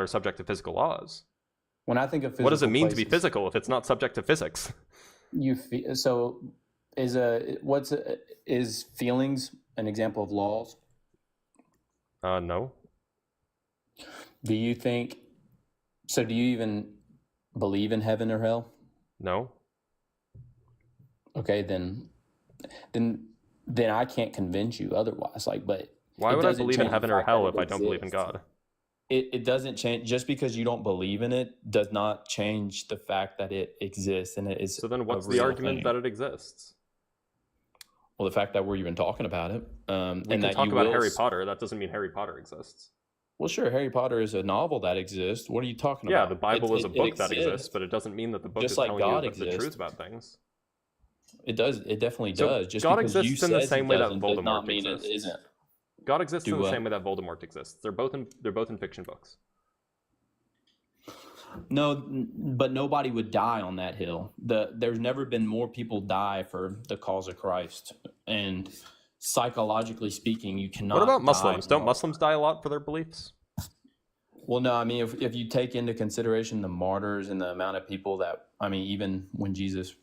subject to physical laws. When I think of physical What does it mean to be places, physical if it's not subject to physics? so is feelings an example of laws? No. Do you think so? Do you even believe in heaven or hell? No. Okay, then I can't convince you otherwise. But Why would I believe in change the heaven or fact hell that if it I don't believe in exists. God? It doesn't change just because you don't believe in it does not change the fact that it exists and it is. So then what's a the real argument thing. that it exists? Well, the fact that we're even talking about it, We and can that talk you about will Harry Potter. That doesn't mean Harry Potter exists. Well, sure, Harry Potter is a novel that exists. What are you talking Yeah, about? the Bible is a book that exists. exists, but it doesn't mean that the book Just is like telling God you the exists. truth about things. It does. It definitely So does. Just God because you exists in the says same it way that doesn't does not Voldemort mean exists. it isn't. God exists Do in the what? same way that Voldemort exists. They're both in fiction books. No, but nobody would die on that hill. There's never been more people die for the cause of Christ, and psychologically speaking, you cannot. What about die Muslims? Don't more. Muslims die a lot for their beliefs? Well, no, I mean, if you take into consideration the martyrs and the amount of people that, I mean, even when Jesus,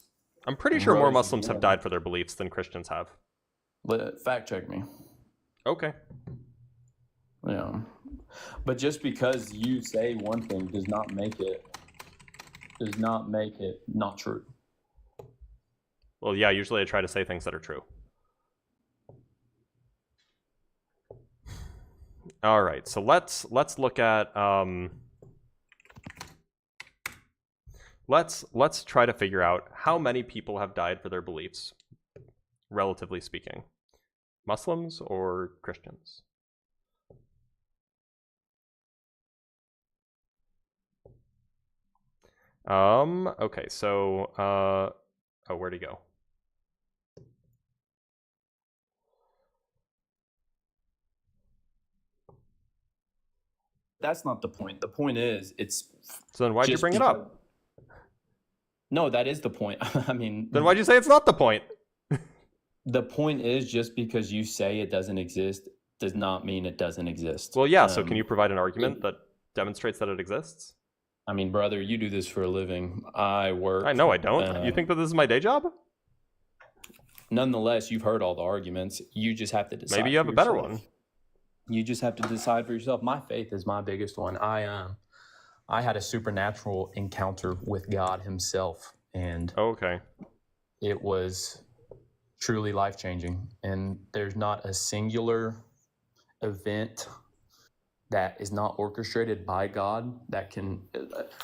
I'm pretty sure more Rose Muslims have again. died for their beliefs than Christians have. fact check me, Okay. yeah, but just because you say one thing does not make it not true. Well, yeah, usually I try to say things that are true. All right, so let's look at let's try to figure out how many people have died for their beliefs, relatively speaking. Muslims or Christians? Okay, so oh, where'd he go? That's not the point. The point is, it's. So then why'd you just bring it because- up? No, that is the point. I mean, Then why'd you say it's not the point? the point is just because you say it doesn't exist does not mean it doesn't exist. Well, yeah, so can you provide an argument that demonstrates that it exists? I mean, brother, you do this for a living. I work. I know I don't. You think that this is my day job? Nonetheless, you've heard all the arguments. You just have to decide. Maybe you have for a better yourself. one. You just have to decide for yourself. My faith is my biggest one. I had a supernatural encounter with God Himself, and Okay. it was truly life-changing. And there's not a singular event that is not orchestrated by God that can.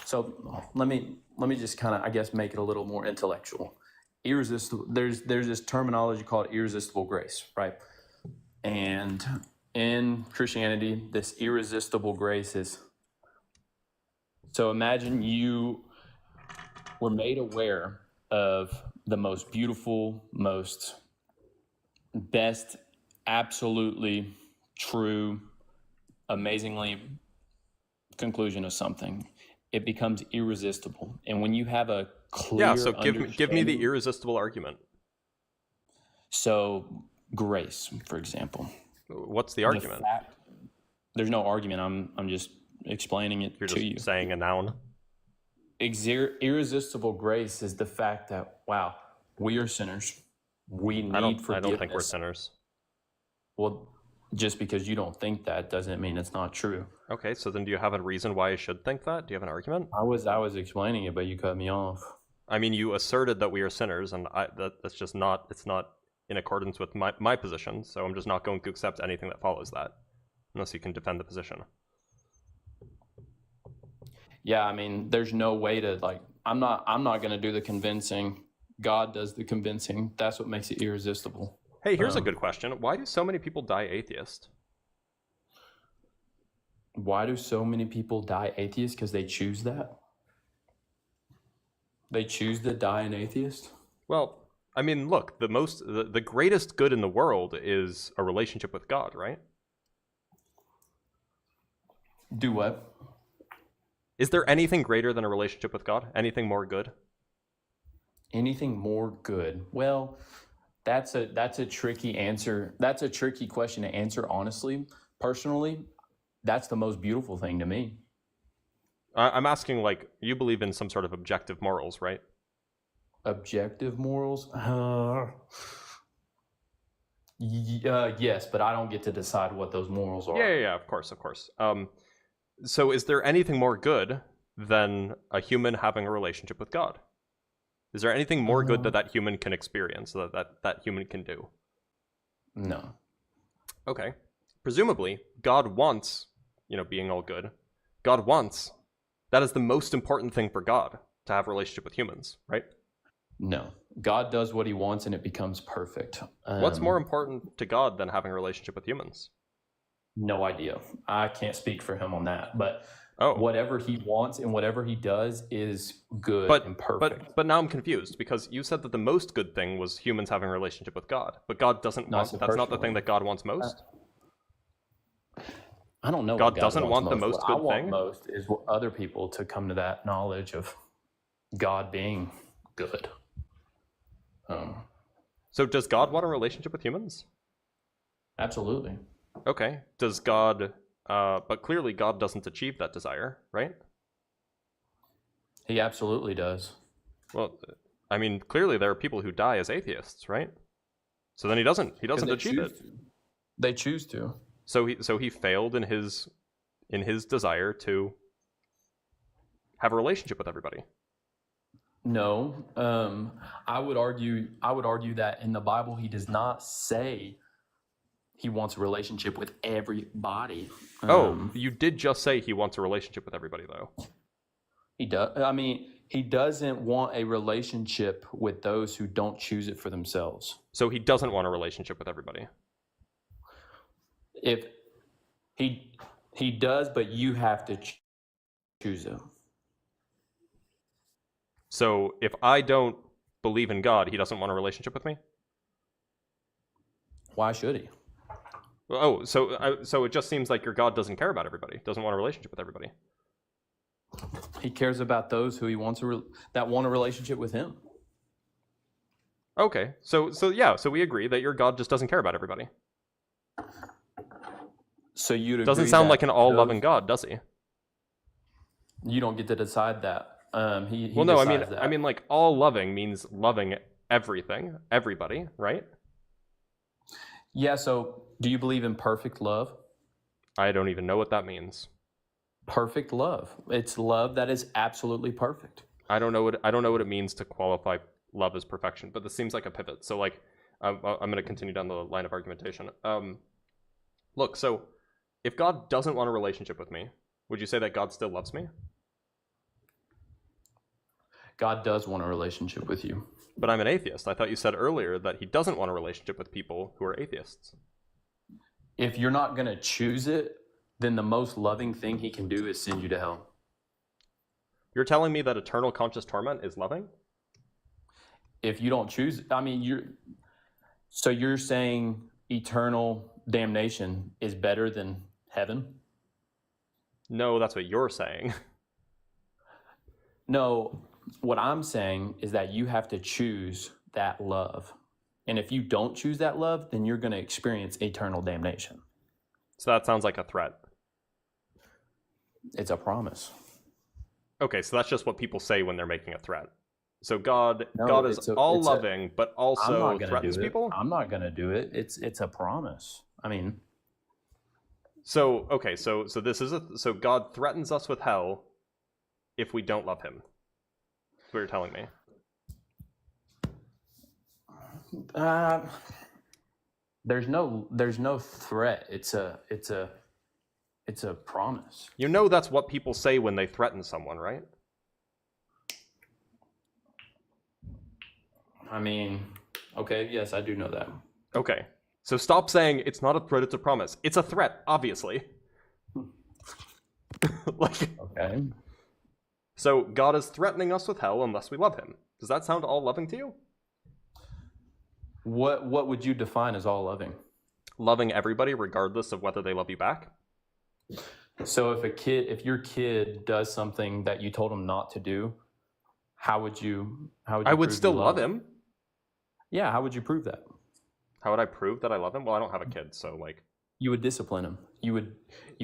So let me just kind of, I guess, make it a little more intellectual. Irresistible. There's this terminology called irresistible grace, right? And in Christianity, this irresistible grace is. So imagine you were made aware of the most beautiful, most best, absolutely true, amazingly conclusion of something. It becomes irresistible. And when you have a clear Yeah, so give me the understanding- irresistible argument. So grace, for example. What's the The argument? fact- there's no argument. I'm just explaining it You're to just you. saying a noun. Irresistible grace is the fact that, wow, we are sinners. We need I don't forgiveness. think we're sinners. Well, just because you don't think that doesn't mean it's not true. Okay, so then do you have a reason why I should think that? Do you have an argument? I was explaining it, but you cut me off. I mean, you asserted that we are sinners, and that's just not, it's not in accordance with my position, so I'm just not going to accept anything that follows that, unless you can defend the position. Yeah, I mean, there's no way to I'm not going to do the convincing. God does the convincing. That's what makes it irresistible. Hey, here's a good question. Why do so many people die atheist? Why do so many people die atheist? Because they choose that. They choose to die an atheist. Well, I mean, look, the greatest good in the world is a relationship with God, right? Do what? Is there anything greater than a relationship with God? Anything more good? Anything more good? Well, that's a tricky answer. That's a tricky question to answer, honestly. Personally, that's the most beautiful thing to me. I'm asking, like, you believe in some sort of objective morals, right? Objective morals? Yes, but I don't get to decide what those morals are. Yeah, of course. So is there anything more good than a human having a relationship with God? Is there anything more good that human can experience, that human can do? No. Okay. Presumably, God wants, being all good. God wants. That is the most important thing for God, to have a relationship with humans, right? No. God does what he wants and it becomes perfect. What's more important to God than having a relationship with humans? No idea. I can't speak for him on that. But Oh. whatever he wants and whatever he does is good and perfect. But now I'm confused, because you said that the most good thing was humans having a relationship with God. But God doesn't want, that's not the thing that God wants most? I don't know. God what doesn't want most. the most what good I want thing? most is for other people to come to that knowledge of God being good. So does God want a relationship with humans? Absolutely. Okay. Does God... but clearly God doesn't achieve that desire, right? He absolutely does. Well, I mean, clearly there are people who die as atheists, right? So then he doesn't achieve it. They choose to. So he failed in his desire to have a relationship with everybody. No, I would argue that in the Bible he does not say he wants a relationship with everybody. You did just say he wants a relationship with everybody, though. He does. I mean, he doesn't want a relationship with those who don't choose it for themselves. So he doesn't want a relationship with everybody. If he does, but you have to choose it. So if I don't believe in God, he doesn't want a relationship with me? Why should he? Oh, so it just seems like your God doesn't care about everybody, doesn't want a relationship with everybody. He cares about those who he wants that want a relationship with him. Okay, so we agree that your God just doesn't care about everybody. So you'd agree doesn't sound that like an all-loving God, does he? You don't get to decide that. He well, no, decides that. I mean, like, all-loving means loving everything, everybody, right? Yeah. So, do you believe in perfect love? I don't even know what that means. Perfect love. It's love that is absolutely perfect. I don't know what it means to qualify love as perfection, but this seems like a pivot. So, like, I'm going to continue down the line of argumentation. Look, so if God doesn't want a relationship with me, would you say that God still loves me? God does want a relationship with you. But I'm an atheist. I thought you said earlier that he doesn't want a relationship with people who are atheists. If you're not going to choose it, then the most loving thing he can do is send you to hell. You're telling me that eternal conscious torment is loving? If you don't choose, I mean, you're saying eternal damnation is better than heaven? No, that's what you're saying. No, what I'm saying is that you have to choose that love. And if you don't choose that love, then you're going to experience eternal damnation. So that sounds like a threat. It's a promise. Okay, so that's just what people say when they're making a threat. So God is all-loving, but also threatens people? I'm not going to do it. It's a promise. I mean... So, okay, so so God threatens us with hell if we don't love him. That's what you're telling me. There's no threat. It's a promise. You know that's what people say when they threaten someone, right? I mean, okay, yes, I do know that. Okay. So stop saying it's not a threat, it's a promise. It's a threat, obviously. Like, Okay. so God is threatening us with hell unless we love him. Does that sound all loving to you? What would you define as all loving? Loving everybody regardless of whether they love you back? So if your kid does something that you told him not to do, how would you I would prove still you love him. Yeah, how would you prove that? How would I prove that I love him? Well, I don't have a kid, so like, You would discipline him. You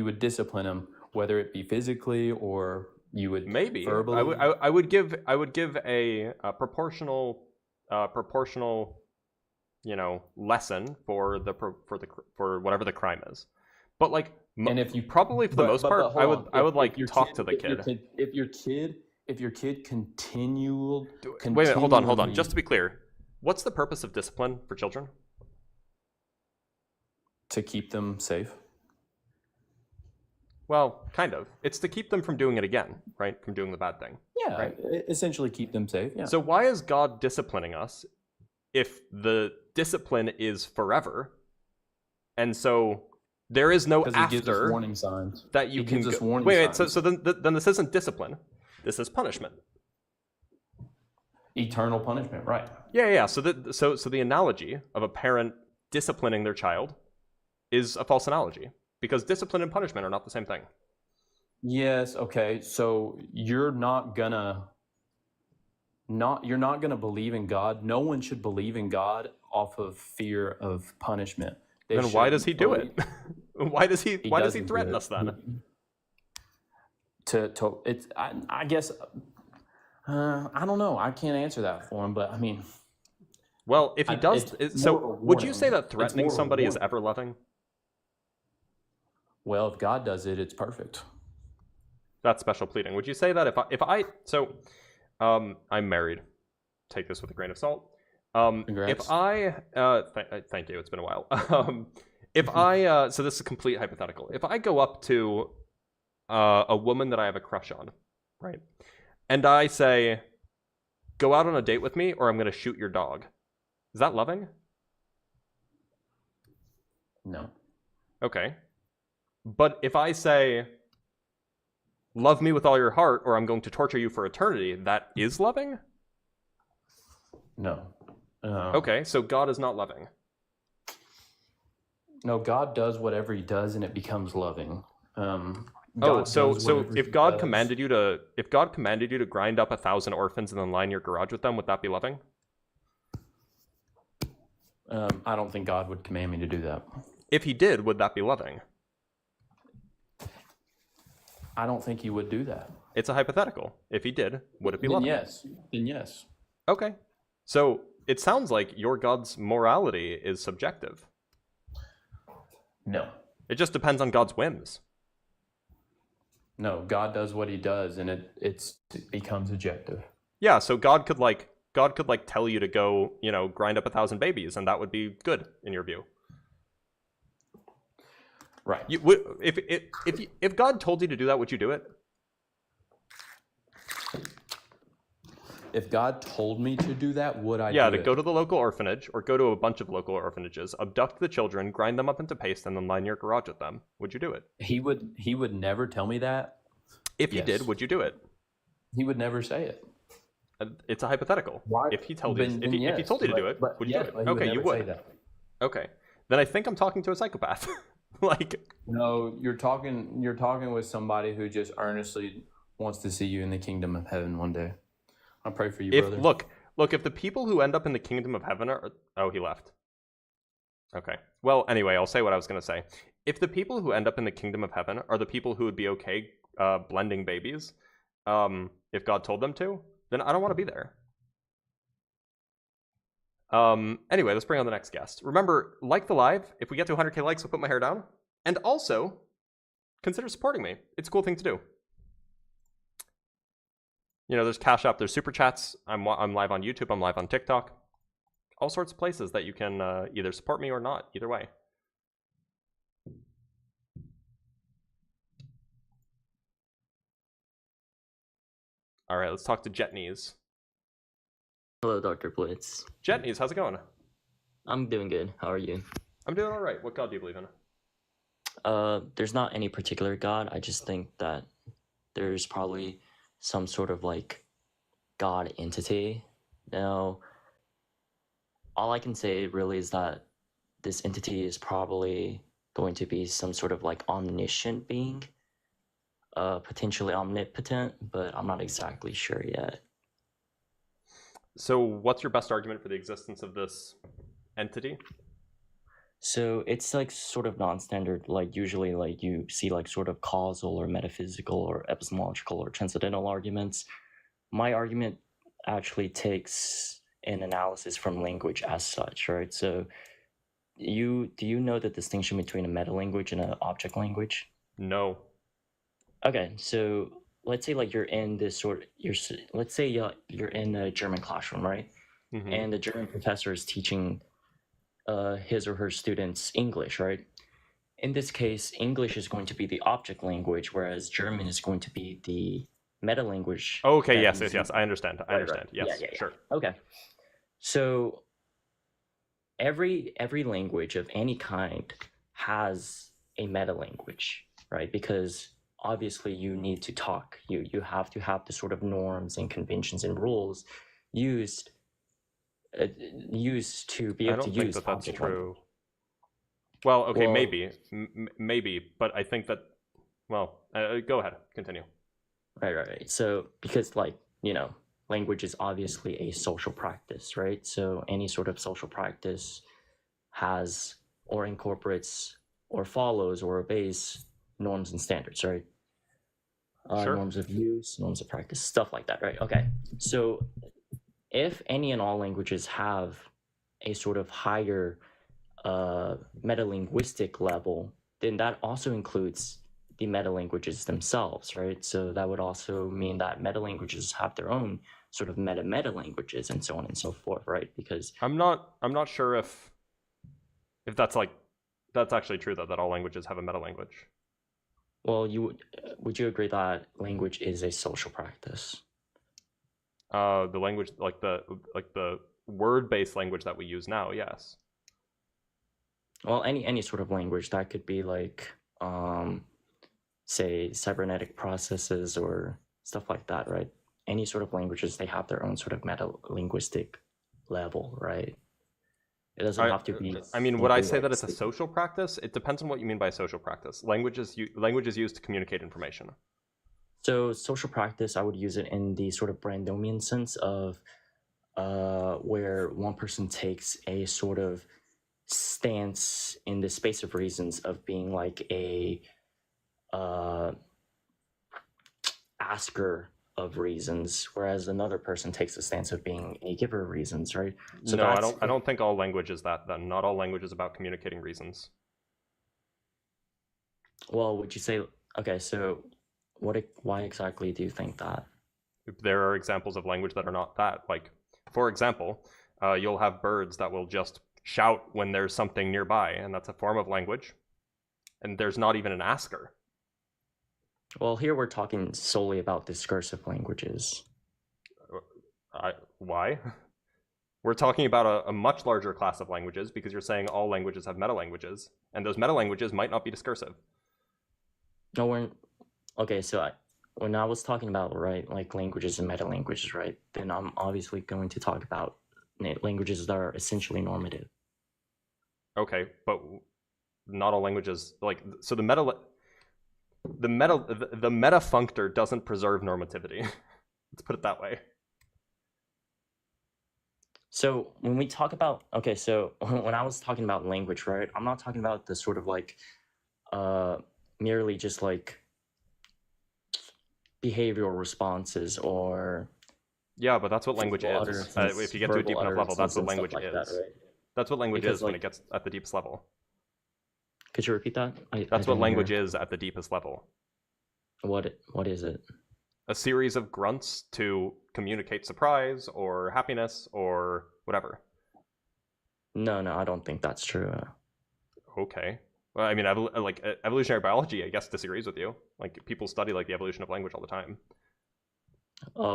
would discipline him, whether it be physically or you would maybe verbally. I would give a proportional lesson for whatever the crime is. But like, And if you probably for the most part, hold on. I would If your talk kid- to the kid. If your kid continued. Wait a minute, hold on. Just to be clear, what's the purpose of discipline for children? To keep them safe. Well, kind of. It's to keep them from doing it again, right? From doing the bad thing. Yeah, Right. Essentially keep them safe. Yeah. So why is God disciplining us if the discipline is forever? And so there is no Because he gives us after warning signs. that you He can gives us go. warning Wait. signs. So then this isn't discipline. This is punishment. Eternal punishment, right? Yeah. So the analogy of a parent disciplining their child is a false analogy because discipline and punishment are not the same thing. Yes. Okay. So you're not gonna believe in God. No one should believe in God off of fear of punishment. They Then why should does he do it? believe- Why does he doesn't do threaten it. us then? I guess I don't know. I can't answer that for him, but I mean, Well, if he does, it's so more of a would you say warning. that It's threatening more of a somebody is warning. ever loving? well, if God does it, it's perfect. That's special pleading. Would you say that I'm married. Take this with a grain of salt. Congrats. If I thank you. It's been a while. So this is a complete hypothetical. If I go up to a woman that I have a crush on, right, and I say, "Go out on a date with me, or I'm going to shoot your dog," is that loving? No. Okay. But if I say, "Love me with all your heart, or I'm going to torture you for eternity," that is loving? No. Okay, so God is not loving. No, God does whatever he does and it becomes loving. So if God commanded you to grind up 1,000 orphans and then line your garage with them, would that be loving? I don't think God would command me to do that. If he did, would that be loving? I don't think he would do that. It's a hypothetical. If he did, would it be Then loving? yes. Then yes. Okay. So it sounds like your God's morality is subjective. No. It just depends on God's whims. No, God does what he does and it becomes objective. Yeah, so God could tell you to go, grind up 1,000 babies, and that would be good in your view. Right. If God told you to do that, would you do it? If God told me to do that, would I Yeah, do to it? go to the local orphanage, or go to a bunch of local orphanages, abduct the children, grind them up into paste, and then line your garage with them. Would you do it? He would never tell me that. If he Yes. did, would you do it? He would never say it. It's a hypothetical. Why? If he told Then you, if he yes, told you to do but- it, but would you yes, do but it? he would Okay, you never say would. that. Okay, then I think I'm talking to a psychopath. Like, No, you're talking with somebody who just earnestly wants to see you in the kingdom of heaven one day. I pray for you, if brother. look, if the people who end up in the kingdom of heaven are, oh, he left. Okay. Well, anyway, I'll say what I was going to say. If the people who end up in the kingdom of heaven are the people who would be okay blending babies, if God told them to, then I don't want to be there. Anyway, let's bring on the next guest. Remember, like the live. If we get to 100k likes, I'll put my hair down. And also, consider supporting me. It's a cool thing to do. There's Cash App, there's Super Chats. I'm live on YouTube, I'm live on TikTok. All sorts of places that you can either support me or not, either way. All right, let's talk to Jetnees. Hello, Dr. Blitz. Jetnees, how's it going? I'm doing good. How are you? I'm doing all right. What God do you believe in? There's not any particular God. I just think that there's probably some sort of like God entity. Now, all I can say really is that this entity is probably going to be some sort of like omniscient being, potentially omnipotent, but I'm not exactly sure yet. So what's your best argument for the existence of this entity? So it's like sort of non-standard, like usually like you see like sort of causal or metaphysical or epistemological or transcendental arguments. My argument actually takes an analysis from language as such, right? So do you know the distinction between a meta-language and an object language? No. Okay, so let's say like you're in this let's say you're in a German classroom, right? Mhm. And the German professor is teaching his or her students English, right? In this case, English is going to be the object language, whereas German is going to be the meta language. Okay, that yes, is- yes, I understand. I Right, understand. right. Yes, Yeah, yeah. sure. Okay. So every language of any kind has a meta language, right? Because obviously you need to talk. You have to have the sort of norms and conventions and rules used to be I able don't to think use that that's object true. language. Well, okay, Well- maybe, maybe, but I think that. Well, go ahead, continue. Right. So because like, language is obviously a social practice, right? So any sort of social practice has or incorporates or follows or obeys norms and standards, right? Sure. Norms of use, norms of practice, stuff like that, right? Okay. So if any and all languages have a sort of higher metalinguistic level, then that also includes the metalanguages themselves, right? So that would also mean that metalanguages have their own sort of meta-languages and so on and so forth, right? Because I'm not sure if that's actually true that all languages have a meta language. well, would you agree that language is a social practice? The language, like the word-based language that we use now, yes. Well, any sort of language that could be like, say, cybernetic processes or stuff like that, right? Any sort of languages, they have their own sort of meta-linguistic level, right? It doesn't have to be. I mean, would I simply say like that it's a speaking. social practice? It depends on what you mean by social practice. Language is used to communicate information. So social practice, I would use it in the sort of Brandomian sense of where one person takes a sort of stance in the space of reasons of being like a asker of reasons, whereas another person takes the stance of being a giver of reasons, right? So No, I that's- don't think all language is that. Then not all language is about communicating reasons. Well, would you say okay? So, why exactly do you think that? There are examples of language that are not that. Like, for example, you'll have birds that will just shout when there's something nearby, and that's a form of language. And there's not even an asker. Well, here we're talking solely about discursive languages. Why? We're talking about a much larger class of languages because you're saying all languages have meta-languages, and those meta-languages might not be discursive. No, okay. So when I was talking about right, like languages and meta languages, right, then I'm obviously going to talk about languages that are essentially normative. Okay, but not all languages so the meta functor doesn't preserve normativity. Let's put it that way. So when we talk about so when I was talking about language, right, I'm not talking about the sort of like merely just like behavioral responses or Yeah, but that's what language physical is. utterances, If you get to a deep verbal enough level, that's utterances what and stuff language like is. that, right? That's what language Because, is when like- it gets at the deepest level. Could you repeat that? That's what language is at the deepest level. What is it? A series of grunts to communicate surprise or happiness or whatever. No, I don't think that's true. Okay. Well, I mean, evolutionary biology, I guess, disagrees with you. Like, people study like the evolution of language all the time.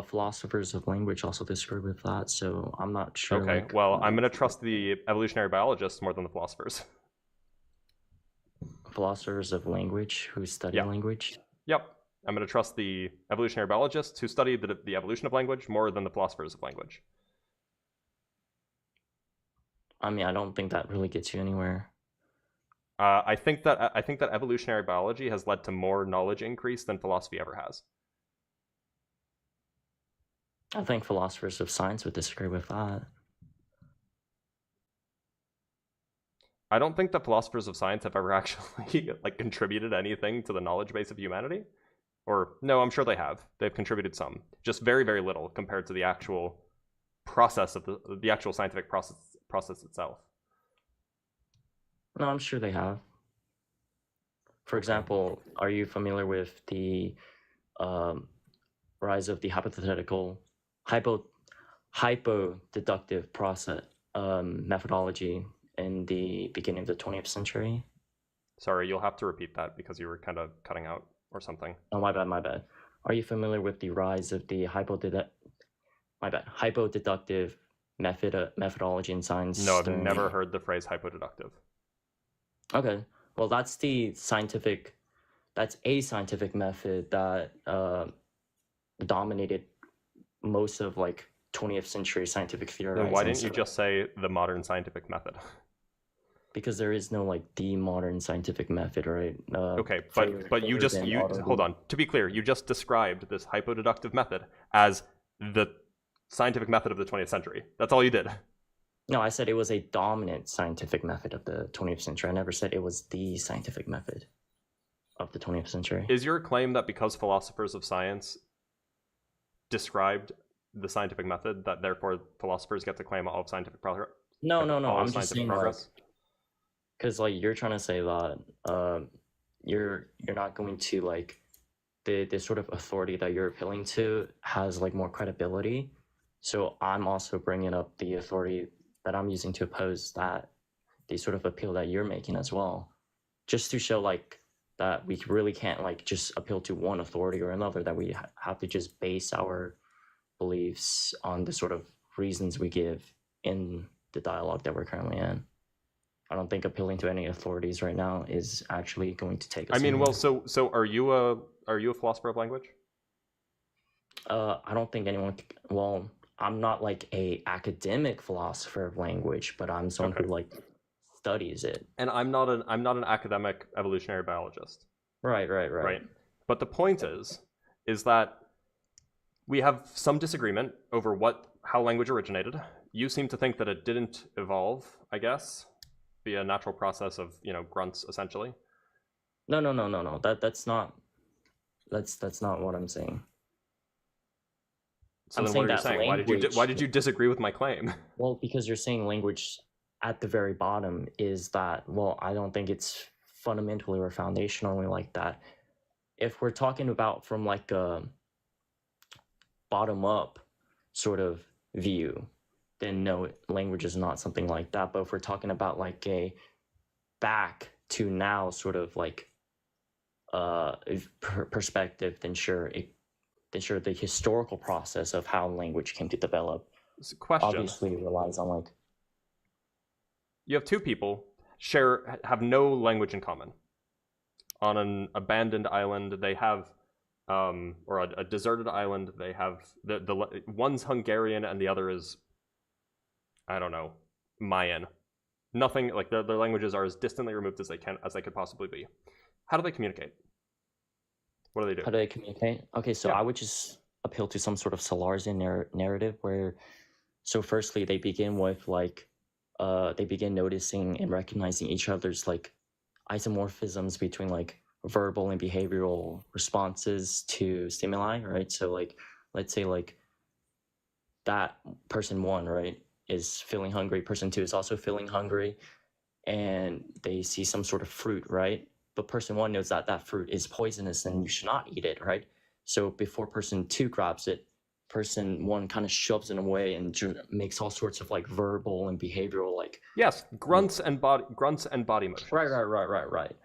Philosophers of language also disagree with that, so I'm not sure. Okay. like, I'm going to trust the evolutionary biologists more than the philosophers. philosophers of language who study Yeah. language? Yep. I'm going to trust the evolutionary biologists who study the evolution of language more than the philosophers of language. I mean, I don't think that really gets you anywhere. I think that evolutionary biology has led to more knowledge increase than philosophy ever has. I think philosophers of science would disagree with that. I don't think that philosophers of science have ever actually like contributed anything to the knowledge base of humanity. Or no, I'm sure they have. They've contributed some, just very, very little compared to the actual process of the actual scientific process itself. No, I'm sure they have. For example, are you familiar with the rise of the hypodeductive process methodology in the beginning of the 20th century? Sorry, you'll have to repeat that because you were kind of cutting out or something. Oh, my bad. Are you familiar with the rise of the hypodeductive methodology in science? No, I've never heard the phrase hypodeductive. Okay, well, that's a scientific method that dominated most of like 20th century scientific theory. Then why didn't you just say the modern scientific method? Because there is no like the modern scientific method, right? Okay, but you hold on. To be clear, you just described this hypodeductive method as the scientific method of the 20th century. That's all you did. No, I said it was a dominant scientific method of the 20th century. I never said it was the scientific method of the 20th century. Is your claim that because philosophers of science described the scientific method, that therefore philosophers get to claim all of scientific progress? No. I'm just saying because like you're trying to say that you're not going to like the sort of authority that you're appealing to has like more credibility. So I'm also bringing up the authority that I'm using to oppose that the sort of appeal that you're making as well, just to show like that we really can't like just appeal to one authority or another, that we have to just base our beliefs on the sort of reasons we give in the dialogue that we're currently in. I don't think appealing to any authorities right now is actually going to take us. I mean, anywhere. well, so are you a philosopher of language? I don't think anyone. Well, I'm not like a academic philosopher of language, but I'm someone who like studies it. And I'm not an academic evolutionary biologist. Right. But the point is that we have some disagreement over how language originated. You seem to think that it didn't evolve, I guess, via a natural process of, grunts essentially. No. That's not what I'm saying. So then what are you saying? Why did you disagree with my claim? Well, because you're saying language at the very bottom is that, well, I don't think it's fundamentally or foundationally like that. If we're talking about from like a bottom up sort of view, then no, language is not something like that. But if we're talking about like a back to now sort of like perspective, then sure, the historical process of how language came to develop obviously relies on like. You have two people have no language in common. On an abandoned island, they have, or a deserted island, they have the one's Hungarian and the other is, I don't know, Mayan. Nothing like their languages are as distantly removed as they could possibly be. How do they communicate? What do they do? How do they communicate? Okay, so I would just appeal to some sort of Salesian narrative where, so firstly, they begin with like, they begin noticing and recognizing each other's like isomorphisms between like verbal and behavioral responses to stimuli, right? So like, let's say like that person one, right, is feeling hungry, person two is also feeling hungry, and they see some sort of fruit, right? But person one knows that that fruit is poisonous and you should not eat it, right? So before person two grabs it, person one kind of shoves it away and makes all sorts of like verbal and behavioral like grunts and body motions. Right.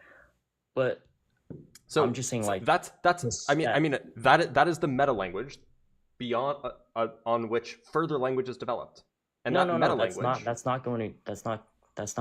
But so I'm just saying like that is the meta language beyond on which further language is developed. And no, that's not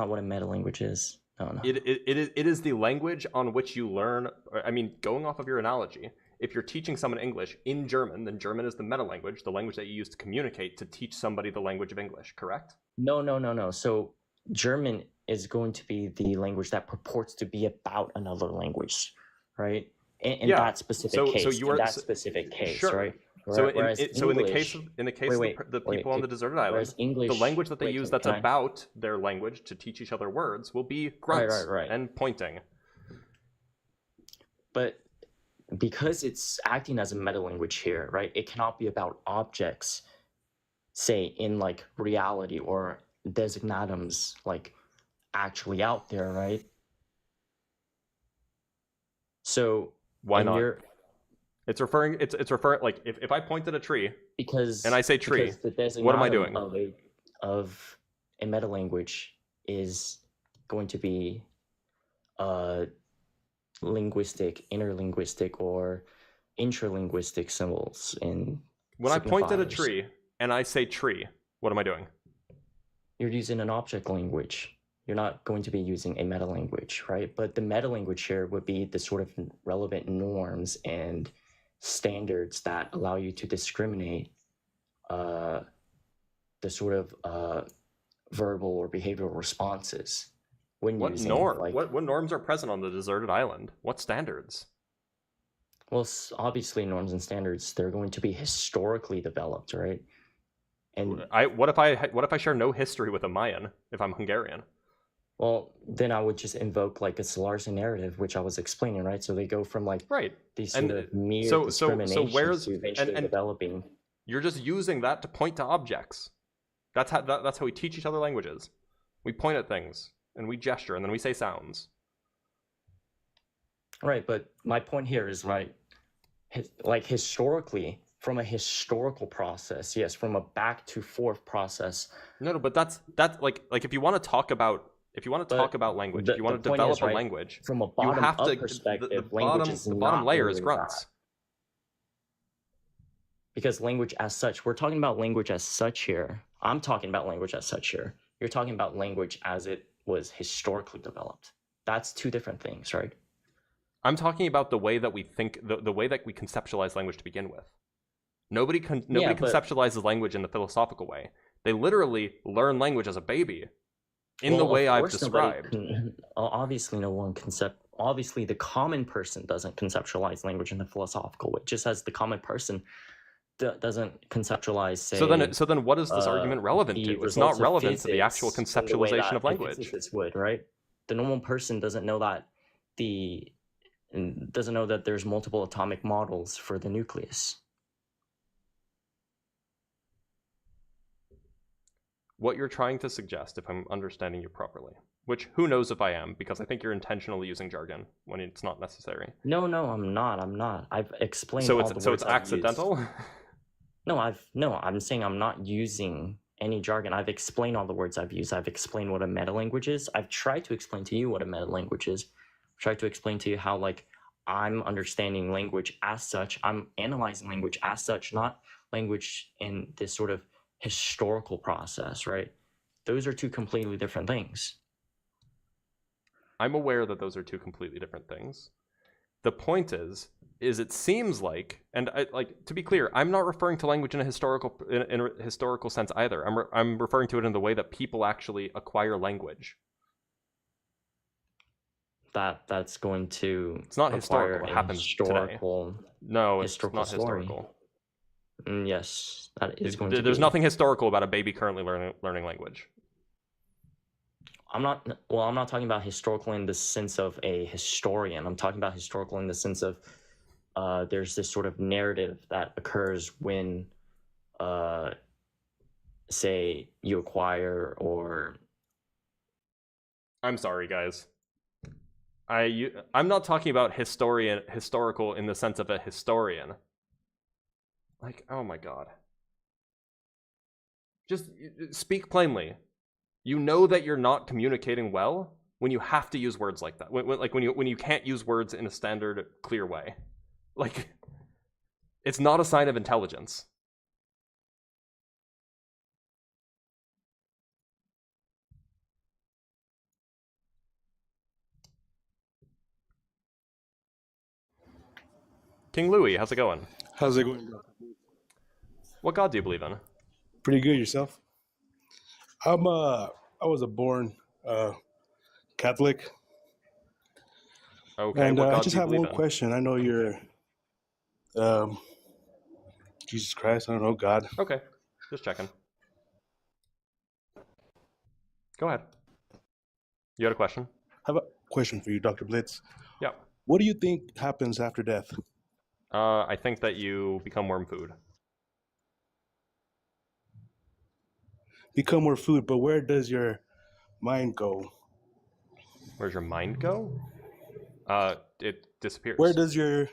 what a meta language is. No. It is the language on which you learn. I mean, going off of your analogy, if you're teaching someone English in German, then German is the meta language, the language that you use to communicate to teach somebody the language of English, correct? No. So German is going to be the language that purports to be about another language, right? In Yeah. that specific case. So you are in that specific case, sure. right? So Whereas in the case English- of the people on the deserted island, whereas English, the language that they wait, use can that's I- about their language to teach each other words will be grunts Right. and pointing. But because it's acting as a meta language here, right? It cannot be about objects, say in like reality or designatums like actually out there, right? So Why and not? you're- It's referring like if I point at a tree because and I say tree, because the what am I designatum doing? of a meta language is going to be linguistic, interlinguistic, or intralinguistic symbols and When I point at a signifiers. tree and I say tree, what am I doing? You're using an object language. You're not going to be using a meta language, right? But the meta language here would be the sort of relevant norms and standards that allow you to discriminate the sort of verbal or behavioral responses when What using norm? like What norms are present on the deserted island? What standards? well, obviously norms and standards, they're going to be historically developed, right? And What if I share no history with a Mayan if I'm Hungarian? well, then I would just invoke like a Salarzi narrative, which I was explaining, right? So they go from like Right. these And sort of mere so discriminations where's to eventually and developing. you're just using that to point to objects. That's how we teach each other languages. We point at things and we gesture and then we say sounds. Right, but my point here is right, like historically, from a historical process, yes, from a back to forth process. No, but that's like if you want to talk about language, if you want to point develop is, a right, language, from a you bottom have up to perspective, the language is bottom not layer is really grunts. that. Because language as such, we're talking about language as such here. I'm talking about language as such here. You're talking about language as it was historically developed. That's two different things, right? I'm talking about the way that we think, the way that we conceptualize language to begin with. Nobody but- conceptualizes language in the philosophical way. They literally learn language as a baby, in the Well, way of I've course nobody described. Obviously, no one obviously, the common person doesn't conceptualize language in the philosophical way, just as the common person doesn't conceptualize, say. So then, what is this argument relevant the to? It's results not of relevant to the actual physics in the way conceptualization that of a language. physicist would, right? The normal person doesn't know that there's multiple atomic models for the nucleus. What you're trying to suggest, if I'm understanding you properly, which who knows if I am, because I think you're intentionally using jargon when it's not necessary. No, I'm not. I've explained So all the it's words I've accidental. used. No, I'm saying I'm not using any jargon. I've explained all the words I've used. I've explained what a meta language is. I've tried to explain to you what a meta language is. I've tried to explain to you how like I'm understanding language as such. I'm analyzing language as such, not language in this sort of historical process, right? Those are two completely different things. I'm aware that those are two completely different things. The point is it seems like, and to be clear, I'm not referring to language in a historical sense either. I'm referring to it in the way that people actually acquire language. That's going to. It's not historical. It a happens historical. today. No, it's historical not story. historical. Yes, that is going to. There's be. nothing historical about a baby currently learning language. I'm not talking about historical in the sense of a historian. I'm talking about historical in the sense of there's this sort of narrative that occurs when, say, you acquire or. I'm sorry, guys. I'm not talking about historical in the sense of a historian. Like, oh my god. Just speak plainly. You know that you're not communicating well when you have to use words like that. When you can't use words in a standard, clear way. Like, it's not a sign of intelligence. King Louis, how's it going? How's it going? What God do you believe in? Pretty good yourself. I was a born Catholic, Okay, and what I God just do you have believe one in? question. I know you're Jesus Christ. I don't know God. Okay, just checking. Go ahead. You had a question? I have a question for you, Dr. Blitz. Yeah. What do you think happens after death? I think that you become worm food. Become more food, but where does your mind go? Where's your mind go? It disappears. Where does your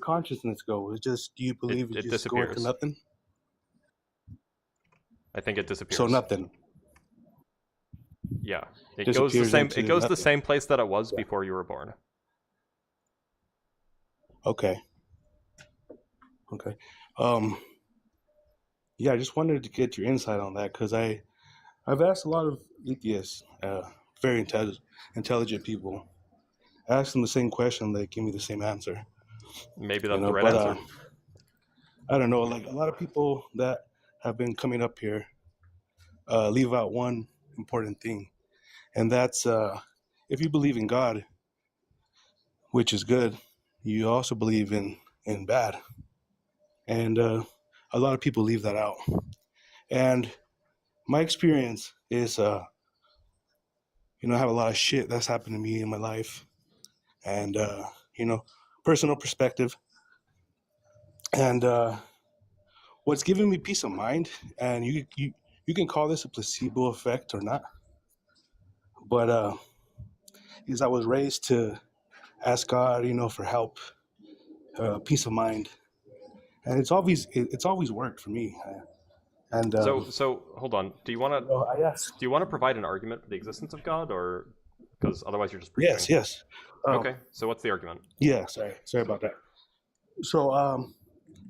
consciousness go? It just, do you believe it it just go into disappears. nothing? I think it disappears. So nothing. Yeah. It goes the Disappears same into it goes the nothing. same place that it was before you were born. Okay. Okay. Yeah, I just wanted to get your insight on that because I've asked a lot of atheists, very intelligent people. I asked them the same question, they give me the same answer. Maybe that's You know, the right but answer. I don't know. Like a lot of people that have been coming up here leave out one important thing, and that's if you believe in God, which is good, you also believe in bad, and a lot of people leave that out. And my experience is, I have a lot of shit that's happened to me in my life, and personal perspective, and what's giving me peace of mind, and you can call this a placebo effect or not, but is I was raised to ask God, for help, peace of mind, and it's always worked for me. And So hold on. Do you want I asked. to provide an argument for the existence of God, or because otherwise you're just preaching? Yes. Okay. So what's the argument? Yeah. Sorry about that. So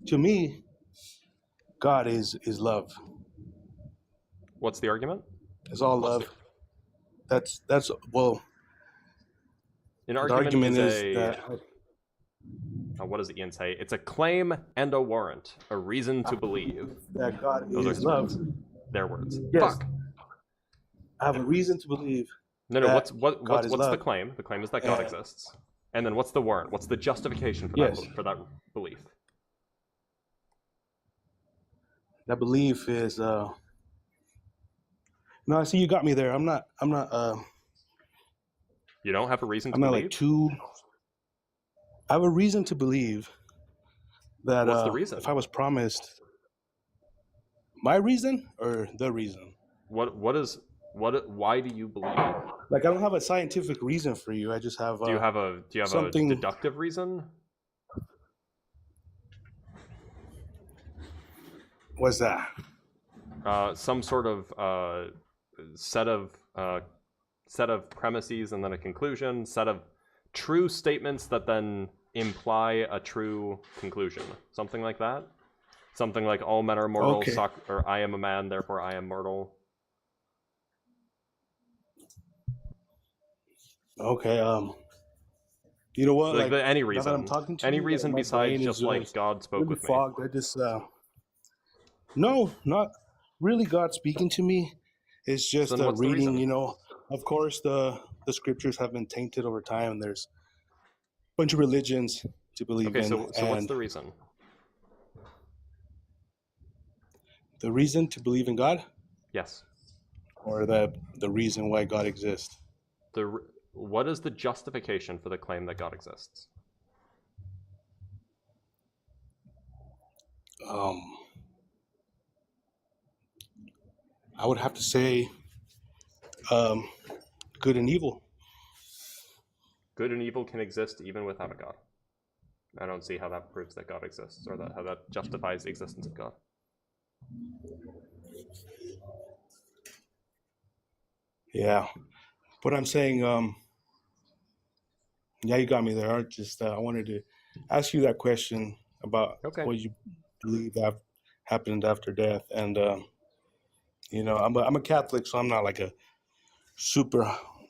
to me, God is love. What's the argument? It's all love. That's well. An The argument, argument is is a that what does Ian say? It's a claim and a warrant, a reason to believe. God Those are is his love. words. Their words. Yes. Fuck. I have a reason to believe. No. that What's God is the love. claim? The claim is that God And- exists. And then what's the warrant? What's the justification for Yes. that belief? That belief is. No, I see you got me there. I'm not. You don't have a reason to I'm not believe? like too. I have a reason to believe that What's the reason? if I was promised my reason or the reason. Why do you believe it? Like I don't have a scientific reason for you. I just have. Do you have a something- deductive reason? What's that? Some sort of set of premises and then a conclusion, set of true statements that then imply a true conclusion, something like that. Something like all men are mortal, Okay. or I am a man, therefore I am mortal. Okay. You know what? Like, any now that reason, I'm talking to any you, reason my besides brain just is like God spoke really with me. fogged. I just. No, not really. God speaking to me. It's just Then what's the reading. reason? Of course, the scriptures have been tainted over time, and there's a bunch of religions to believe Okay, in. so what's and the reason? the reason to believe in God, Yes. or the reason why God exists? What is the justification for the claim that God exists? I would have to say, good and evil. Good and evil can exist even without a God. I don't see how that proves that God exists, or how that justifies the existence of God. Yeah, but I'm saying, yeah, you got me there. I wanted to ask you that question about Okay. what you believe that happened after death, and I'm a Catholic, so I'm not like a super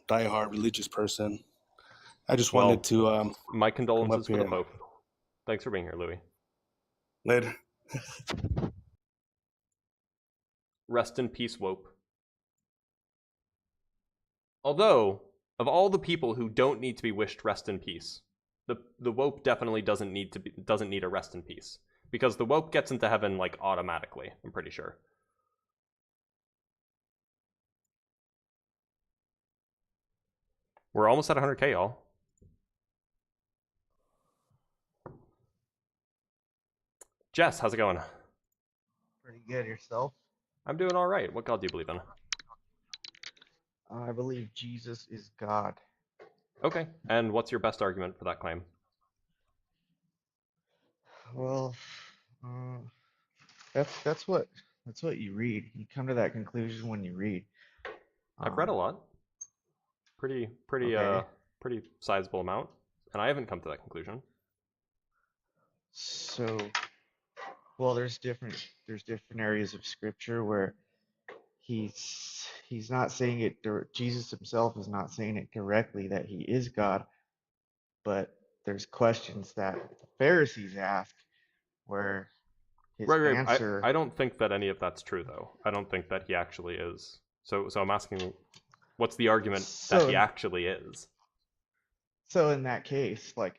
diehard religious person. I just wanted to My condolences for the here. Pope. Thanks for being here, Louis. Later. Rest in peace, Wope. Although, of all the people who don't need to be wished rest in peace, the Wope definitely doesn't need a rest in peace. Because the Wope gets into heaven, like, automatically, I'm pretty sure. We're almost at 100k, y'all. Jess, how's it going? Pretty good. Yourself? I'm doing all right. What god do you believe in? I believe Jesus is God. Okay, and what's your best argument for that claim? Well, uh, that's what you read. You come to that conclusion when you read. I've read a lot. Pretty Okay. pretty sizable amount, and I haven't come to that conclusion. So, well, there's different areas of scripture where he's not saying it. Jesus himself is not saying it directly that he is God, but there's questions that the Pharisees ask where his Right. answer. I don't think that any of that's true, though. I don't think that he actually is. So I'm asking, what's the argument that he actually is? So in that case, like,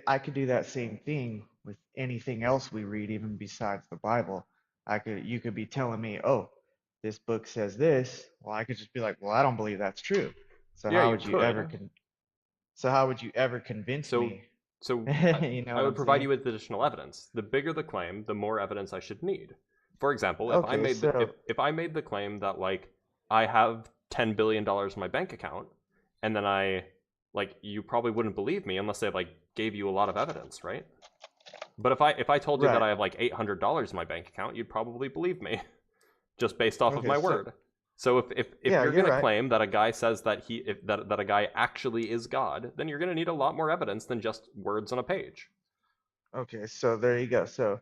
I could do that same thing with anything else we read, even besides the Bible. You could be telling me, oh, this book says this. Well, I could just be like, well, I don't believe that's true. So Yeah, how you would you could. ever So how would you ever convince me? So You know I what would I'm provide saying? you with additional evidence. The bigger the claim, the more evidence I should need. For example, if I Okay, made so if I made the claim that, like, I have $10 billion in my bank account, and then you probably wouldn't believe me unless I, like, gave you a lot of evidence, right? But if I told you that right. I have, like, $800 in my bank account, you'd probably believe me, just based off of Okay, my so word. So if yeah, you're you're gonna right. claim that a guy says that that a guy actually is God, then you're gonna need a lot more evidence than just words on a page. Okay, so there you go. So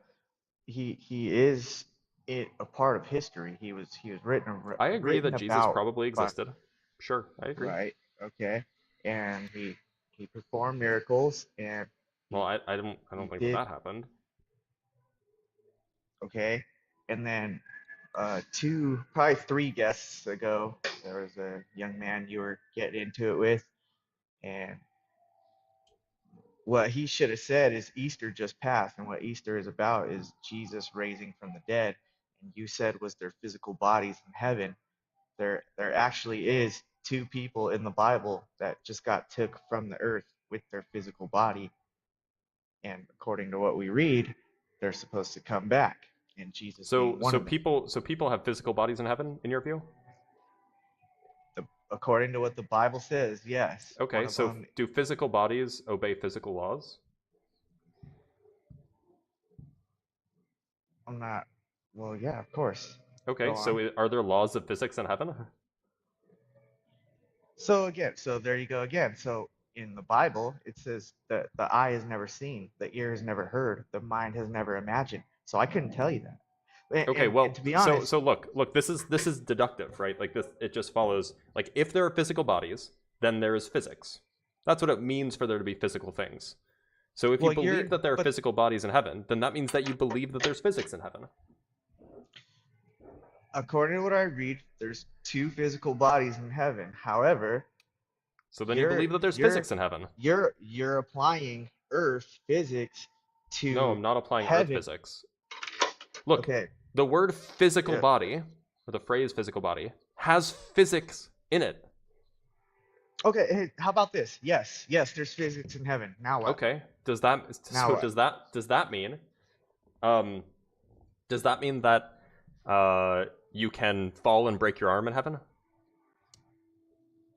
he is a part of history. He was I agree that written Jesus about probably by existed. Sure, I agree. right. Okay, and he performed miracles and Well, he I don't he think did that happened. okay, and then probably 3 guests ago, there was a young man you were getting into it with, and what he should have said is Easter just passed, and what Easter is about is Jesus raising from the dead. And you said was their physical bodies in heaven. There actually is 2 people in the Bible that just got took from the earth with their physical body, and according to what we read, they're supposed to come back, and Jesus being one of them. People have physical bodies in heaven, in your view? According to what the Bible says, yes. One Okay, of so them. do physical bodies obey physical laws? I'm not. Well, yeah, of course. Okay, Go so on. are there laws of physics in heaven? So again, so there you go again. So in the Bible, it says that the eye has never seen, the ear has never heard, the mind has never imagined. So I couldn't tell you that. Okay, And well, to be honest, so look, this is deductive, right? Like, this, it just follows, like, if there are physical bodies, then there is physics. That's what it means for there to be physical things. So if you well, believe that there are but physical bodies in heaven, then that means that you believe that there's physics in heaven. according to what I read, there's 2 physical bodies in heaven. However, So then you you're believe that there's you're physics in heaven. you're applying Earth physics No, to I'm not applying Earth heaven. physics. Look, Okay. the word physical Yeah. body, or the phrase physical body, has physics in it. Okay. Hey, how about this? Yes. Yes. There's physics in heaven. Now what? Okay, does that Now so what? does that mean does that mean that you can fall and break your arm in heaven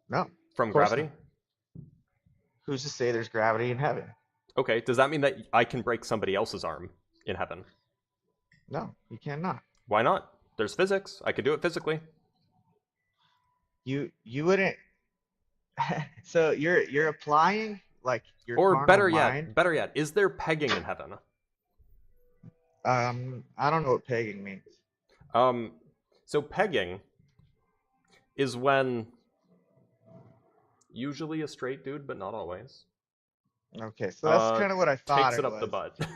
No. from Of course gravity? not. Who's to say there's gravity in heaven? Okay, does that mean that I can break somebody else's arm in heaven? No, you cannot. Why not? There's physics. I could do it physically. You wouldn't. So you're applying like your Or carnal mind. better yet, is there pegging in heaven? I don't know what pegging means. So pegging is when usually a straight dude, but not always, Okay, so that's kind of what I thought Takes it it up the was. butt.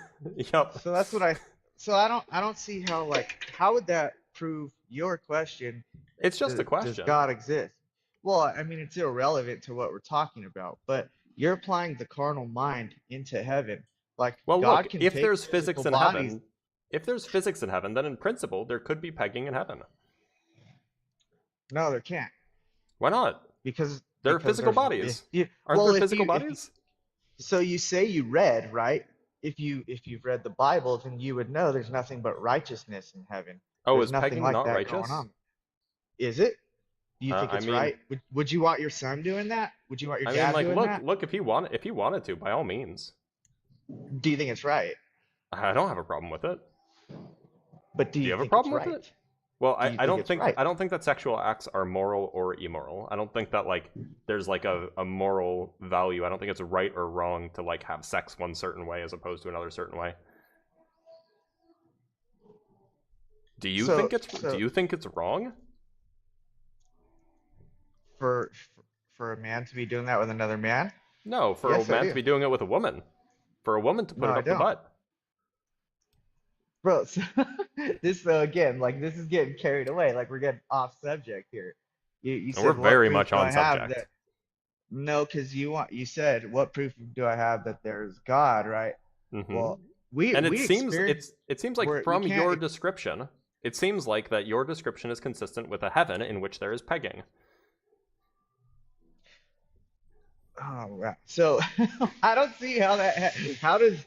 Yep. So that's what I. So I don't see how like how would that prove your question? It's just a Does question. God exist? Well, I mean it's irrelevant to what we're talking about, but you're applying the carnal mind into heaven. Like Well, God look, can if take there's physical physics in bodies. heaven, then in principle there could be pegging in heaven. No, there can't Why not? because There are physical there's bodies. you, Aren't well there physical if you bodies? so you say you read right. If you've read the Bible, then you would know there's nothing but righteousness in heaven. Oh, There's is nothing pegging like not that going righteous? on. Is it? Do you think I it's mean, right? Would you want your son doing that? Would you want your I mean, dad like, doing that? look, if he wanted to, by all means. Do you think it's right? I don't have a problem with it. But do Do you you have a think it's problem with right? it? Well, Do you think it's right? I don't think that sexual acts are moral or immoral. I don't think that like there's like a moral value. I don't think it's right or wrong to like have sex one certain way as opposed to another certain way. Do you So think it's wrong? for for a man to be doing that with another man? No, for Yes, a I man do. to be doing it with a woman. For a woman to put No, it I up the don't. butt. Bro, so this again, like this is getting carried away. Like we're getting off subject here. You And we're said what very proof much do I on have subject. that? No, because you said what proof do I have that there's God, right? Mm-hmm. Well, And we experience it seems like where we from your can't. description, it seems like that your description is consistent with a heaven in which there is pegging. Oh, right. So I don't see how how does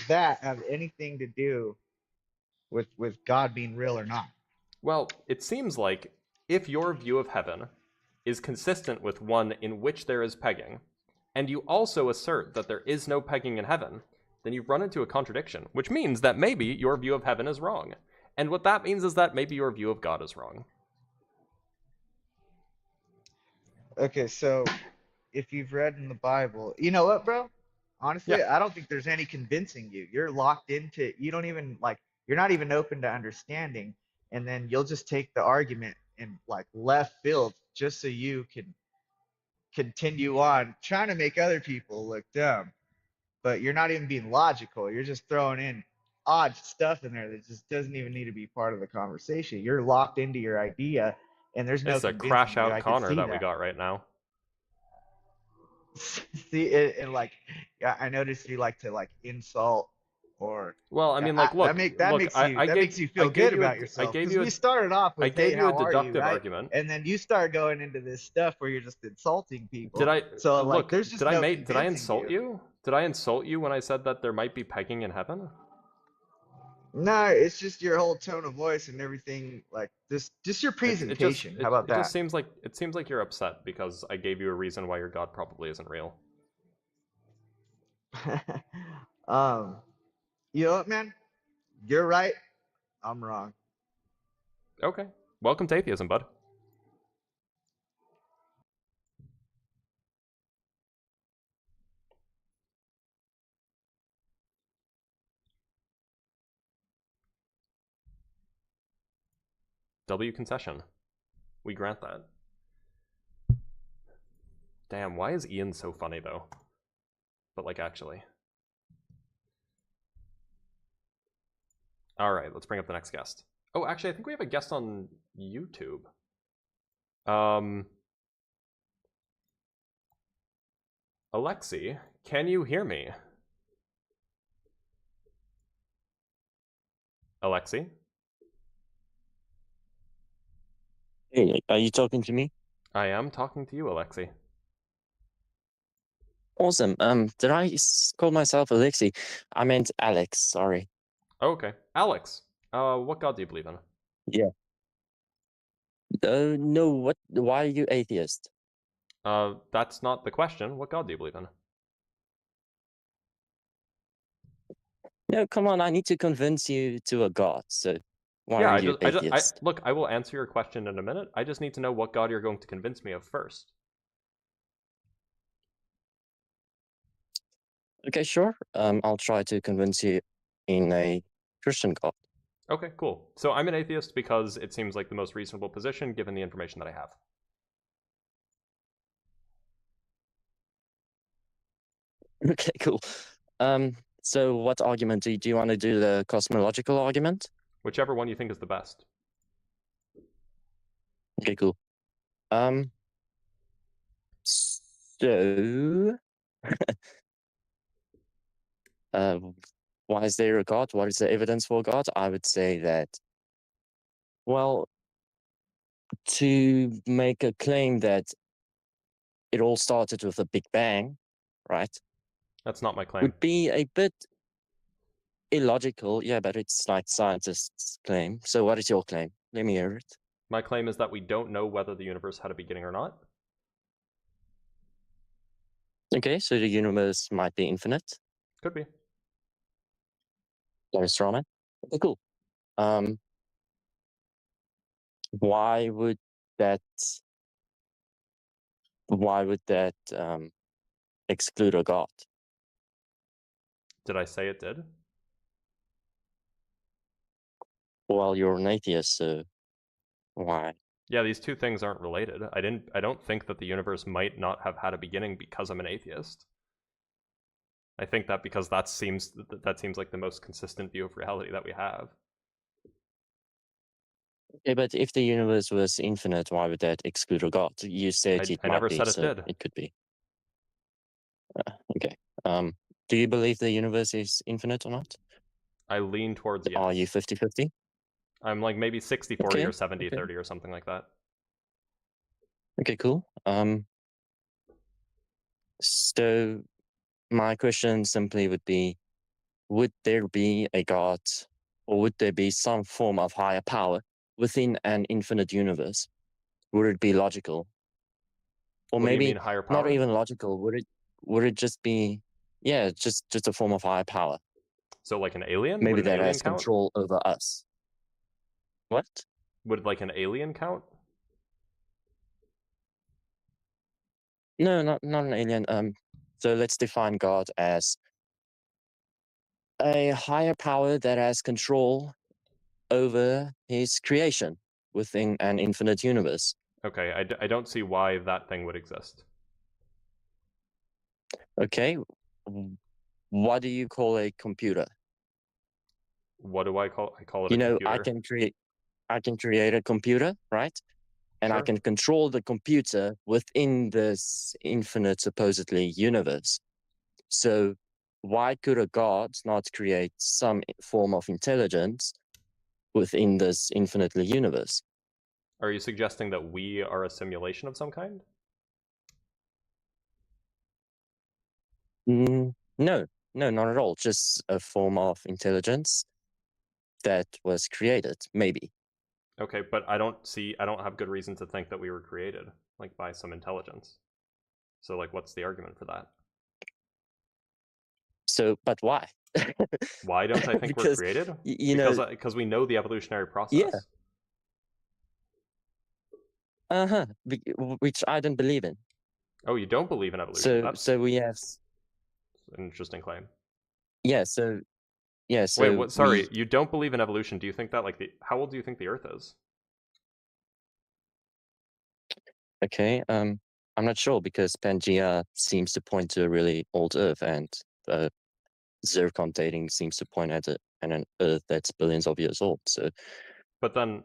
that have anything to do with God being real or not? Well, it seems like if your view of heaven is consistent with one in which there is pegging, and you also assert that there is no pegging in heaven, then you run into a contradiction, which means that maybe your view of heaven is wrong. And what that means is that maybe your view of God is wrong. Okay, so if you've read in the Bible, you know what, bro? Honestly, Yeah, I don't think there's any convincing you. You're locked into, you don't even like, you're not even open to understanding. And then you'll just take the argument in like left field just so you can continue on trying to make other people look dumb. But you're not even being logical. You're just throwing in odd stuff in there that just doesn't even need to be part of the conversation. You're locked into your idea, and there's no it's a convincing crash you. out I could Connor see that we that. got right now. See it, and like, yeah, I noticed you like to like insult or Well, I mean, like, look, that look, makes you feel good about I yourself. gave Because you we started off with, hey, a how are you, deductive right? argument. And then you start going into this stuff where you're just insulting people. Did I So like, look? there's just no Did I convincing insult you? Did I insult you when I said that there might be pegging in heaven? No, it's just your whole tone of voice and everything. Like this, just your presentation. How about It just that? seems like you're upset because I gave you a reason why your God probably isn't real. um, you know what, man? You're right. I'm wrong. Okay. Welcome to atheism, bud. W concession. We grant that. Damn, why is Ian so funny though? But like actually. Alright, let's bring up the next guest. Oh, actually I think we have a guest on YouTube. Alexi, can you hear me? Alexi? Hey, are you talking to me? I am talking to you, Alexi. Awesome. Did I call myself Alexi? I meant Alex, sorry. Oh, okay. Alex, what God do you believe in? Yeah. No, why are you atheist? That's not the question. What God do you believe in? No, come on, I need to convince you to a God, so why are you atheist? Look, I will answer your question in a minute. I just need to know what God you're going to convince me of first. Okay, sure. I'll try to convince you in a Christian God. Okay, cool. So I'm an atheist because it seems like the most reasonable position given the information that I have. Okay, cool. So what argument do you want to do? The cosmological argument? Whichever one you think is the best. Okay, cool. So, why is there a God? What is the evidence for God? I would say that, well, to make a claim that it all started with a Big Bang, right? That's not my claim. Would be a bit illogical. Yeah, but it's like scientists' claim. So what is your claim? Let me hear it. My claim is that we don't know whether the universe had a beginning or not. Okay, so the universe might be infinite. Could be. Larry Strawman. Okay, cool. Why would that exclude a God? Did I say it did? Well, you're an atheist, so why? Yeah, these two things aren't related. I don't think that the universe might not have had a beginning because I'm an atheist. I think that because that seems like the most consistent view of reality that we have. Okay, but if the universe was infinite, why would that exclude a God? You said it I might never be, said it so did. it could be. Okay. Do you believe the universe is infinite or not? I lean towards yes. Are you 50-50? I'm like maybe 60-40 Okay, or 70-30 okay. or something like that. Okay, cool. So my question simply would be, would there be a God, or would there be some form of higher power within an infinite universe? Would it be logical? Or What do you maybe mean higher power? not even logical. Would it just be, yeah, just a form of higher power? So like an alien? Maybe Would an that alien has count? control over us. What? Would like an alien count? No, not an alien. So let's define God as a higher power that has control over his creation within an infinite universe. Okay, I don't see why that thing would exist. Okay, what do you call a computer? What do I call it? A You know, computer. I can create a computer, right? And I Sure. can control the computer within this infinite, supposedly, universe. So why could a God not create some form of intelligence within this infinitely universe? Are you suggesting that we are a simulation of some kind? No, not at all. Just a form of intelligence that was created, maybe. Okay, but I don't have good reason to think that we were created, like, by some intelligence. So, like, what's the argument for that? So, but why? Why don't I think we're created? Because we know the evolutionary process. Yeah. Which I don't believe in. Oh, you don't believe in evolution? So we have an interesting claim. Yeah. So wait, what? Sorry, you don't believe in evolution? Do you think that how old do you think the Earth is? Okay. I'm not sure because Pangea seems to point to a really old Earth, and zircon dating seems to point at an Earth that's billions of years old. So, but then,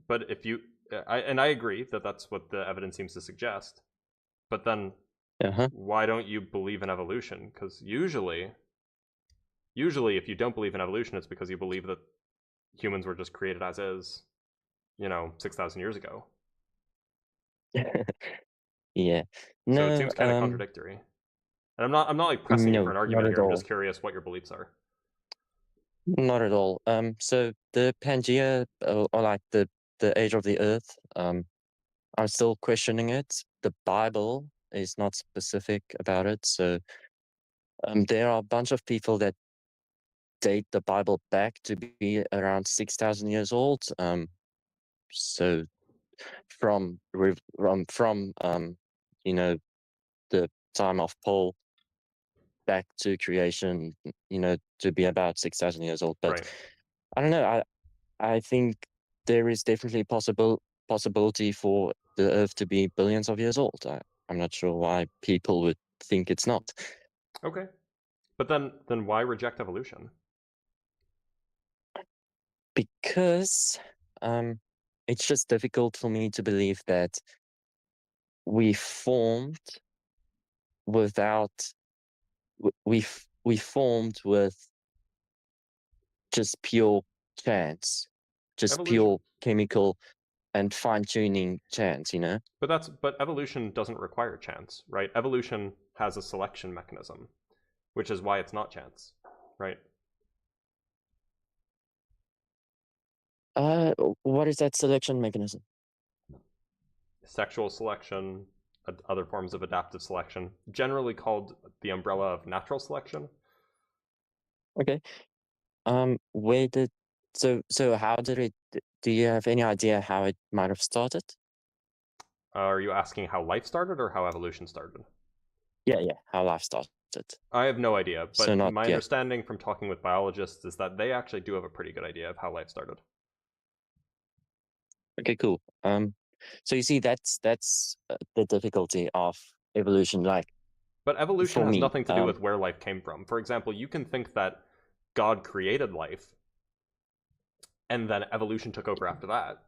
but if you, I agree that that's what the evidence seems to suggest. But then, why don't you believe in evolution? Because usually, if you don't believe in evolution, it's because you believe that humans were just created as is, 6,000 years ago. Yeah. No, so it seems kind of contradictory. And I'm not like pressing you for an argument here. I'm just curious what your beliefs are. Not at all. So the Pangea, or like the age of the Earth, I'm still questioning it. The Bible is not specific about it. So there are a bunch of people that date the Bible back to be around 6,000 years old. So from the time of Paul back to creation, to be about 6,000 years old. But I don't know. I think there is definitely possibility for the Earth to be billions of years old. I'm not sure why people would think it's not. Okay. But then why reject evolution? Because it's just difficult for me to believe that we formed without we formed with just pure chance, just Evolution. pure chemical and fine-tuning chance, you know. But evolution doesn't require chance, right? Evolution has a selection mechanism, which is why it's not chance, right? What is that selection mechanism? Sexual selection, other forms of adaptive selection, generally called the umbrella of natural selection. Okay. Where did so how did it? Do you have any idea how it might have started? Are you asking how life started or how evolution started? Yeah, how life started. I have no idea, but So not my yet. understanding from talking with biologists is that they actually do have a pretty good idea of how life started. Okay, cool. So you see, that's the difficulty of evolution. Like, But evolution for has me, nothing to do with where life came from. For example, you can think that God created life, and then evolution took over after that.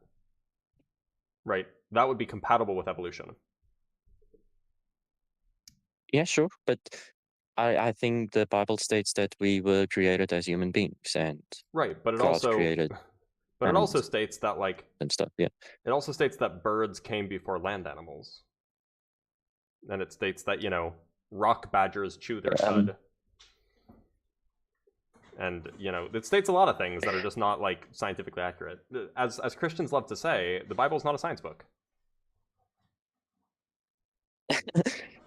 Right? That would be compatible with evolution. yeah, sure, but I think the Bible states that we were created as human beings, and Right, but it God also created but it and- also states that and stuff. Yeah. it also states that birds came before land animals. And it states that, rock badgers chew their cud. And, it states a lot of things that are just not, scientifically accurate. As Christians love to say, the Bible's not a science book.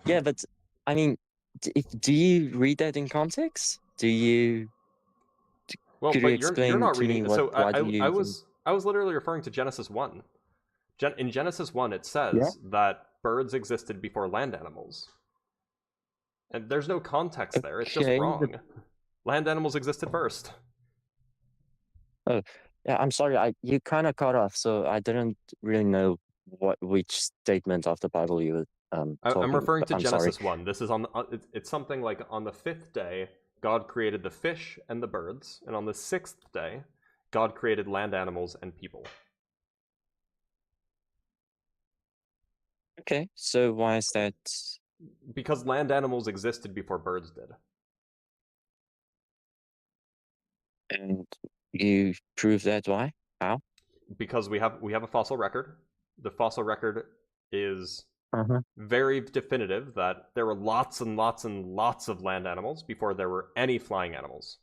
Yeah, but I mean, do you read that in context? Do you? Well, Could you but explain you're not to me reading. what? So Why do you? I was literally referring to Genesis 1. In Genesis 1, it says Yeah? that birds existed before land animals. And there's no context there. It's just Okay, wrong. Land animals existed first. Oh, yeah. I'm sorry. You kind of cut off, so I didn't really know which statement of the Bible you were talking. I'm referring to I'm Genesis sorry. 1. This is it's something like on the 5th day, God created the fish and the birds, and on the 6th day, God created land animals and people. Okay, so why is that? Because land animals existed before birds did. And you prove that why? How? Because we have a fossil record. The fossil record is very definitive that there were lots and lots and lots of land animals before there were any flying animals.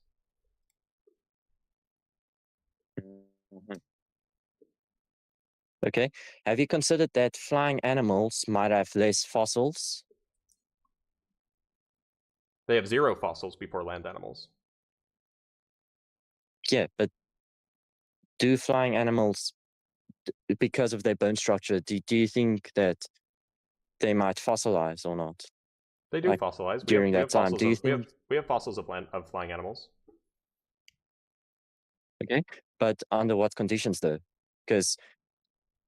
Okay. Have you considered that flying animals might have less fossils? They have 0 fossils before land animals. Yeah, but do flying animals, because of their bone structure, do you think that they might fossilize or not? They do Like, fossilize. during that time, do you think? We have fossils of flying animals? Okay, but under what conditions though? Because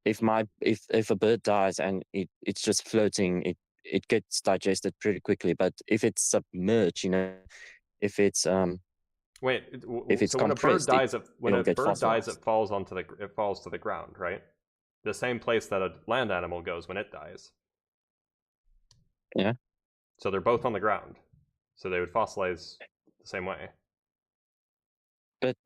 if a bird dies and it's just floating, it gets digested pretty quickly. But if it's submerged, if it's Wait, if it's so when a bird compressed, dies, when a it'll get bird dies, fossilized. it falls to the ground, right? The same place that a land animal goes when it dies. Yeah. So they're both on the ground. So they would fossilize the same way. But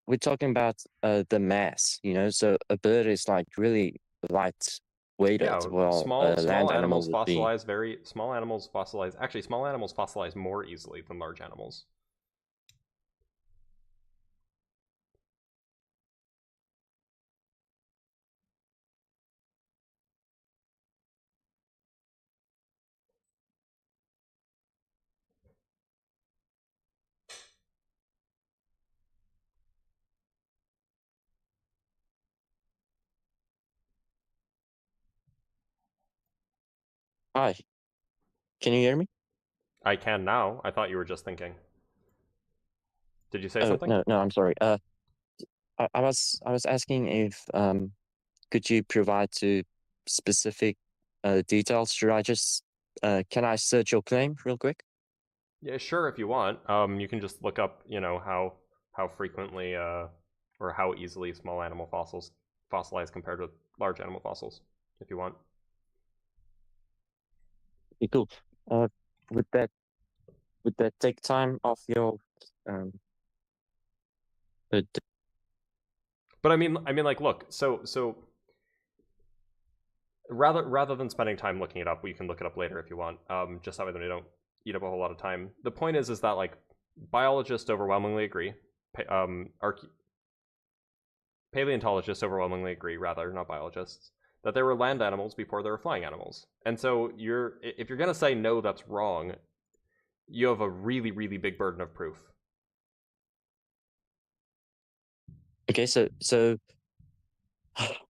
we're talking about the mass, so a bird is like really light weighted. Yeah, well, small land animals animal would be. fossilize small animals fossilize. Actually, small animals fossilize more easily than large animals. Hi. Can you hear me? I can now. I thought you were just thinking. Did you say Oh, something? no, I'm sorry. I was asking if could you provide to specific details? Should I just can I search your claim real quick? Yeah, sure, if you want. You can just look up, how frequently or how easily small animal fossils fossilize compared with large animal fossils, if you want. Okay, cool. Would that take time off your but But I mean, like, look, so rather than spending time looking it up, we can look it up later if you want. Just that way, then we don't eat up a whole lot of time. The point is that like biologists overwhelmingly agree. Paleontologists overwhelmingly agree, rather, not biologists, that there were land animals before there were flying animals. And so if you're gonna say no, that's wrong, you have a really, really big burden of proof. okay, so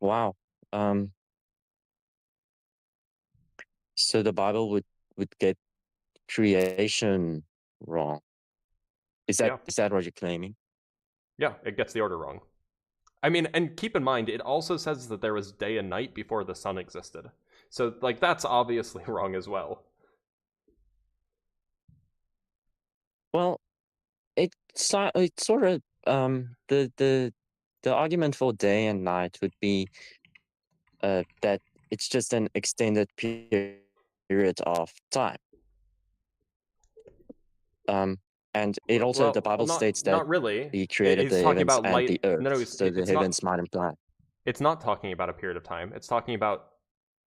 wow. So the Bible would get creation wrong. Is that what you're claiming? Yeah, it gets the order wrong. I mean, and keep in mind, it also says that there was day and night before the sun existed. So, like, that's obviously wrong as well. Well, it's sort of the argument for day and night would be that it's just an extended period of time. And it also, the Bible states that not really. He created the heavens and light. the earth. No, so the heavens might imply. It's not talking about a period of time. It's talking about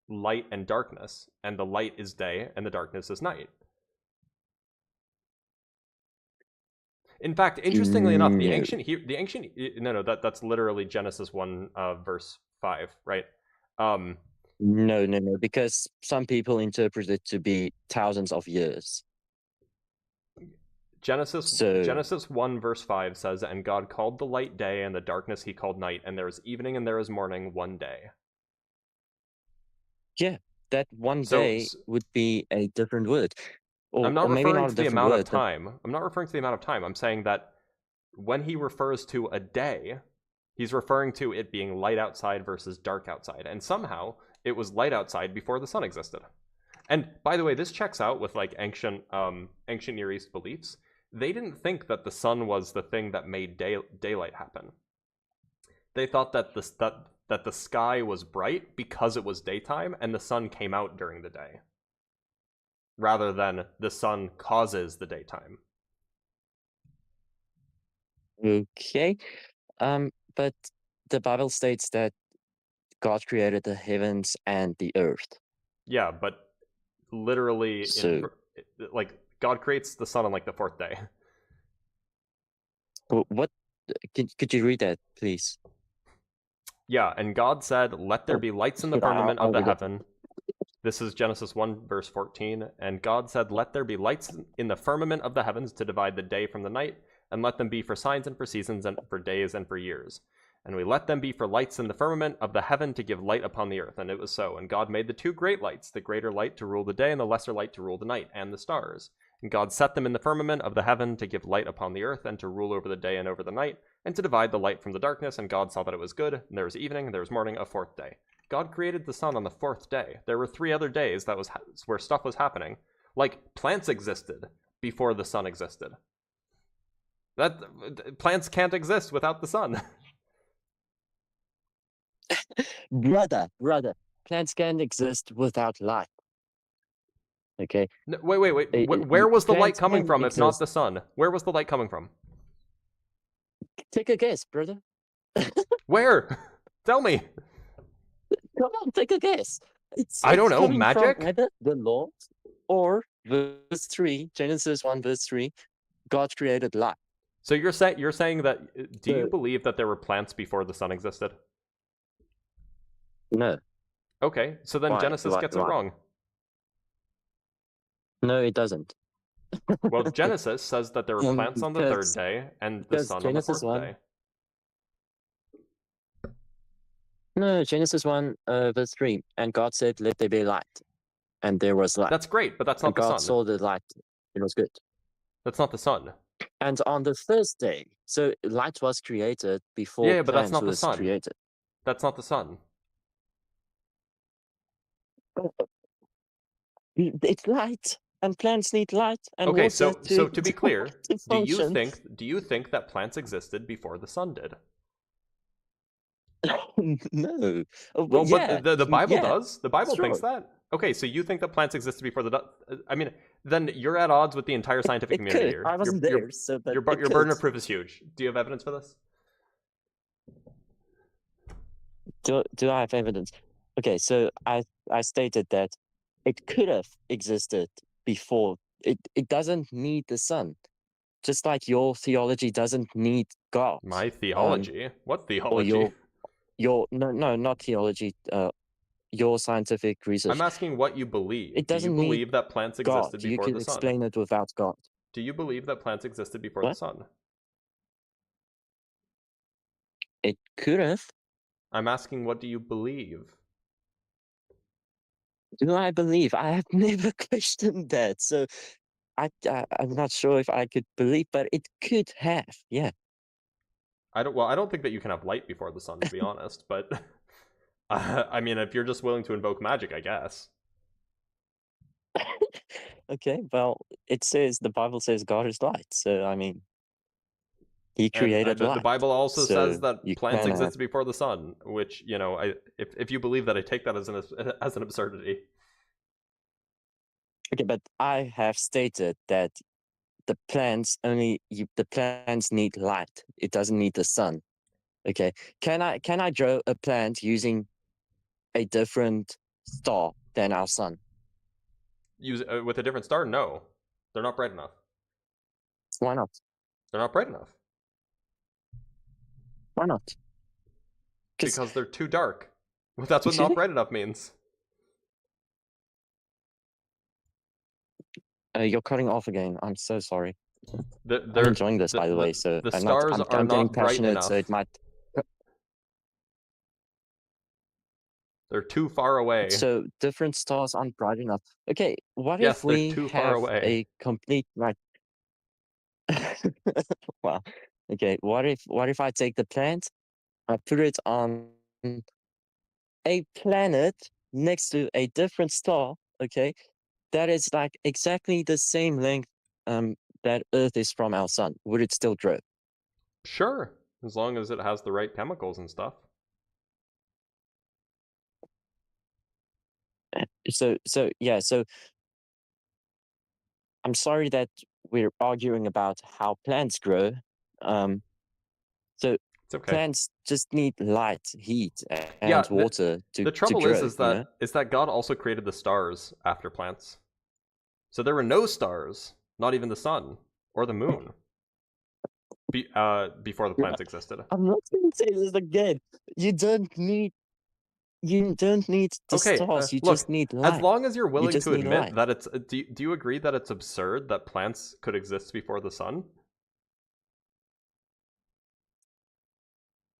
light and darkness, and the light is day and the darkness is night. In fact, interestingly enough, that's literally Genesis 1 verse 5, right? No, because some people interpret it to be thousands of years. Genesis 1 verse 5 says, "And God called the light day, and the darkness he called night, and there was evening and there was morning one day." Yeah, that one day would be a different word. I'm not referring to the amount of time. I'm not referring to the amount of time. I'm saying that when he refers to a day, he's referring to it being light outside versus dark outside. And somehow it was light outside before the sun existed. And by the way, this checks out with like ancient Near East beliefs. They didn't think that the sun was the thing that made daylight happen. They thought that the sky was bright because it was daytime and the sun came out during the day, rather than the sun causes the daytime. Okay. But the Bible states that God created the heavens and the earth. Yeah, but literally, like, God creates the sun on like the fourth day. What? Could you read that, please? Yeah, and God said, "Let there be lights in the firmament of the heaven." This is Genesis 1 verse 14. "And God said, let there be lights in the firmament of the heavens to divide the day from the night, and let them be for signs and for seasons and for days and for years. And we let them be for lights in the firmament of the heaven to give light upon the earth. And it was so. And God made the two great lights, the greater light to rule the day and the lesser light to rule the night, and the stars. And God set them in the firmament of the heaven to give light upon the earth and to rule over the day and over the night, and to divide the light from the darkness. And God saw that it was good. And there was evening, and there was morning, a fourth day." God created the sun on the fourth day. There were 3 other days that was where stuff was happening. Like, plants existed before the sun existed. Plants can't exist without the sun. brother, plants can't exist without light. Okay. No, wait. Where was the light coming from if not the sun? Where was the light coming from? Take a guess, brother. Where? Tell me. Come on, take a guess. I don't know, magic? Either the Lord or verse 3, Genesis 1 verse 3, God created light. So you're saying that, do you believe that there were plants before the sun existed? No. Okay, so then Genesis gets it wrong. No, it doesn't. Well, Genesis says that there were plants on the third day and the sun on the fourth day. No, Genesis 1 verse 3, and God said, let there be light. And there was light. That's great, but that's not the sun. God saw the light. It was good. That's not the sun. And on the first day, so light was created before but that's not the sun. Created. That's not the sun. It's light, and plants need light and Okay, water so to be clear, to do you function. think that plants existed before the sun did? No. Oh, Well, yeah, but the Bible yeah, does. The Bible thinks sure. that. Okay, so you think that plants existed before the I mean, then you're at odds with the entire scientific It community could. here. I wasn't there, so but Your it your could. burden of proof is huge. Do you have evidence for this? Do I have evidence? Okay, so I stated that it could have existed before. It doesn't need the sun, just like your theology doesn't need God. My theology? What Or theology? your no, not theology. Your scientific research. I'm asking what you believe. It Do you doesn't need believe that plants God. existed You before could the sun? explain it without God. Do you believe that plants existed before the What? sun? It could have. I'm asking what do you believe? Do I believe? I have never questioned that, so I'm not sure if I could believe, but it could have. Yeah. I don't think that you can have light before the sun, to be honest. But I mean, if you're just willing to invoke magic, I guess. Okay. Well, the Bible says God is light, so I mean, He And created the light. Bible also so says that you plants can existed before the sun, which if you believe that, I take that as an absurdity. Okay, but I have stated that the plants need light. It doesn't need the sun. Okay. Can I draw a plant using a different star than our sun? Use with a different star? No, they're not bright enough. Why not? They're not bright enough. Why not? Because they're too dark. That's what not bright enough means. You're cutting off again. I'm so sorry. They're I'm enjoying this, by the way. So the I'm stars not. are I'm getting not bright passionate. enough. So it might. They're too far away. So different stars aren't bright enough. Okay. What Yes, if we they're too far have away. a complete like? Wow. Okay. What if I take the plant, I put it on a planet next to a different star? Okay, that is like exactly the same length that Earth is from our sun. Would it still grow? Sure, as long as it has the right chemicals and stuff. So yeah. So I'm sorry that we're arguing about how plants grow. So It's okay. plants just need light, heat, and Yeah, water the trouble grow, is that God also created the stars after plants. So there were no stars, not even the sun or the moon, before the plants existed. I'm not going to say this again. You don't need the stars. You Look, just need light. as long as you're willing just to need admit light. that it's. Do you agree that it's absurd that plants could exist before the sun?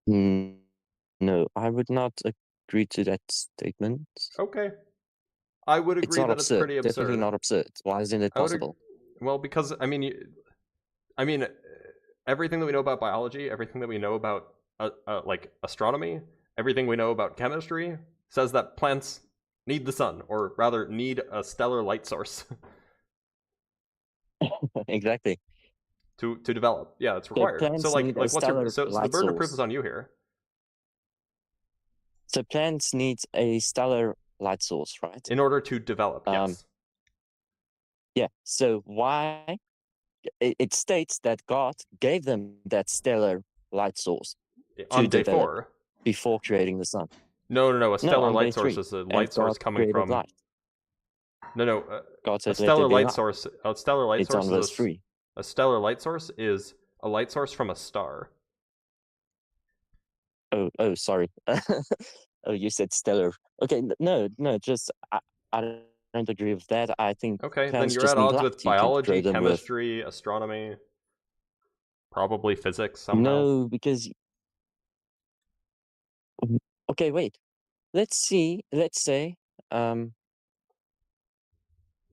No, I would not agree to that statement. Okay. I would It's agree not that it's absurd. pretty absurd. Definitely not absurd. Why isn't it possible? Well, because I mean, everything that we know about biology, everything that we know about like astronomy, everything we know about chemistry says that plants need the sun, or rather, need a stellar light source. Exactly. To develop, yeah, it's required. So like what's your so the burden of proof is on you here. So plants need a stellar light source, right? In order to develop, yes. Yeah. So why? It states that God gave them that stellar light source on day 4 before creating the sun. No. A stellar light source is a light source coming from. Light. No. God said, a stellar light source. A stellar light source on verse 3. A stellar light source is a light source from a star. Oh, sorry. Oh, you said stellar. Okay, no. Just I don't agree with that. I think okay, then you're at odds with biology, chemistry, astronomy, probably physics somehow. No, because okay, wait. Let's say,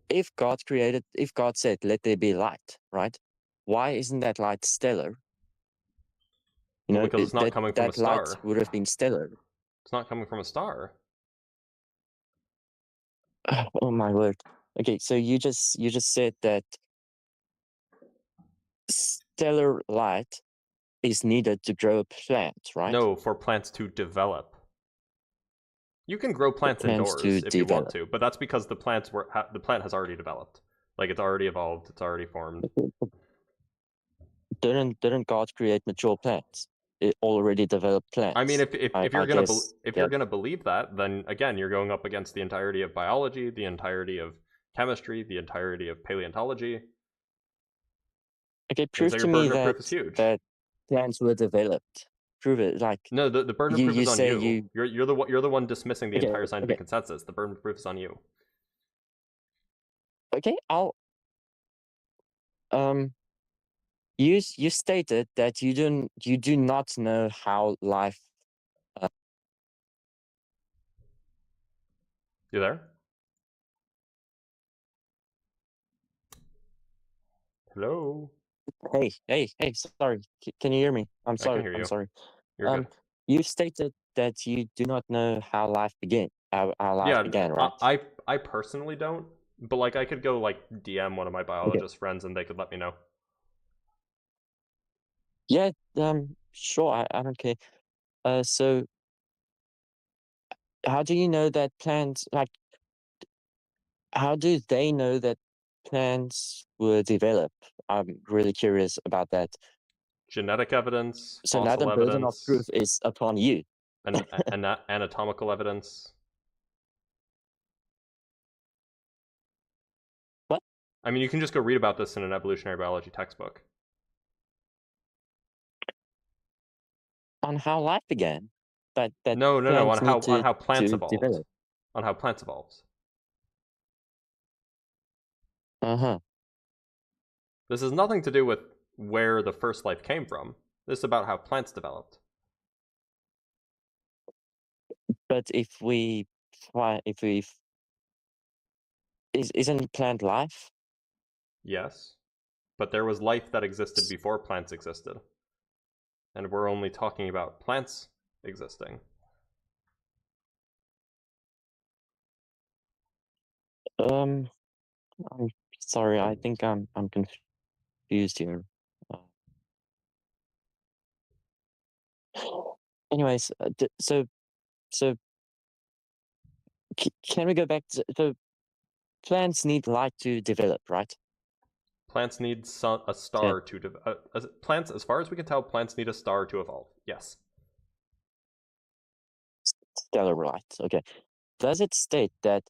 if God said, "Let there be light," right? Why isn't that light stellar? Because it's not coming from a star. That light would have been stellar. It's not coming from a star. Oh my word. Okay, so you just said that stellar light is needed to grow a plant, right? No, for plants to develop. You can grow plants plants to indoors if you want develop. to, but that's because the plant has already developed. Like it's already evolved, it's already formed. Didn't God create mature plants? It already developed plants. I mean, if you're guess gonna believe that, then again you're going up against the entirety of biology, the entirety of chemistry, the entirety of paleontology. okay, And prove so to your me burden of that proof is huge. that plants were developed. Prove it. Like No, the burden of you- proof you is on say you. you- You're the one dismissing the Okay, entire scientific okay. consensus. The burden of proof is on you. Okay, I'll you stated that you do not know how life. You there? Hello. Hey! Sorry, can you hear me? I'm sorry. I can hear you. I'm sorry. You're good. You stated that you do not know how life began. How life began, right? I personally don't, but like I could go like DM one of my biologist friends and they could let me know. Yeah. Sure. I don't care. So how do you know that plants like? How do they know that plants were developed? I'm really curious about that. Genetic evidence, So now the fossil burden of proof evidence, is upon you. and anatomical evidence. What? I mean, you can just go read about this in an evolutionary biology textbook. On how life began. That No, plants need on how plants to evolved. develop. On how plants evolved. Uh-huh. This has nothing to do with where the first life came from. This is about how plants developed. But if we isn't plant life? Yes. But there was life that existed before plants existed. And we're only talking about plants existing. I'm sorry, I think I'm confused here. Anyways, so can we go back to so plants need light to develop, right? Plants need a star to develop. Plants, as far as we can tell, plants need a star to evolve. Yes. Stellar light. Okay. Does it state that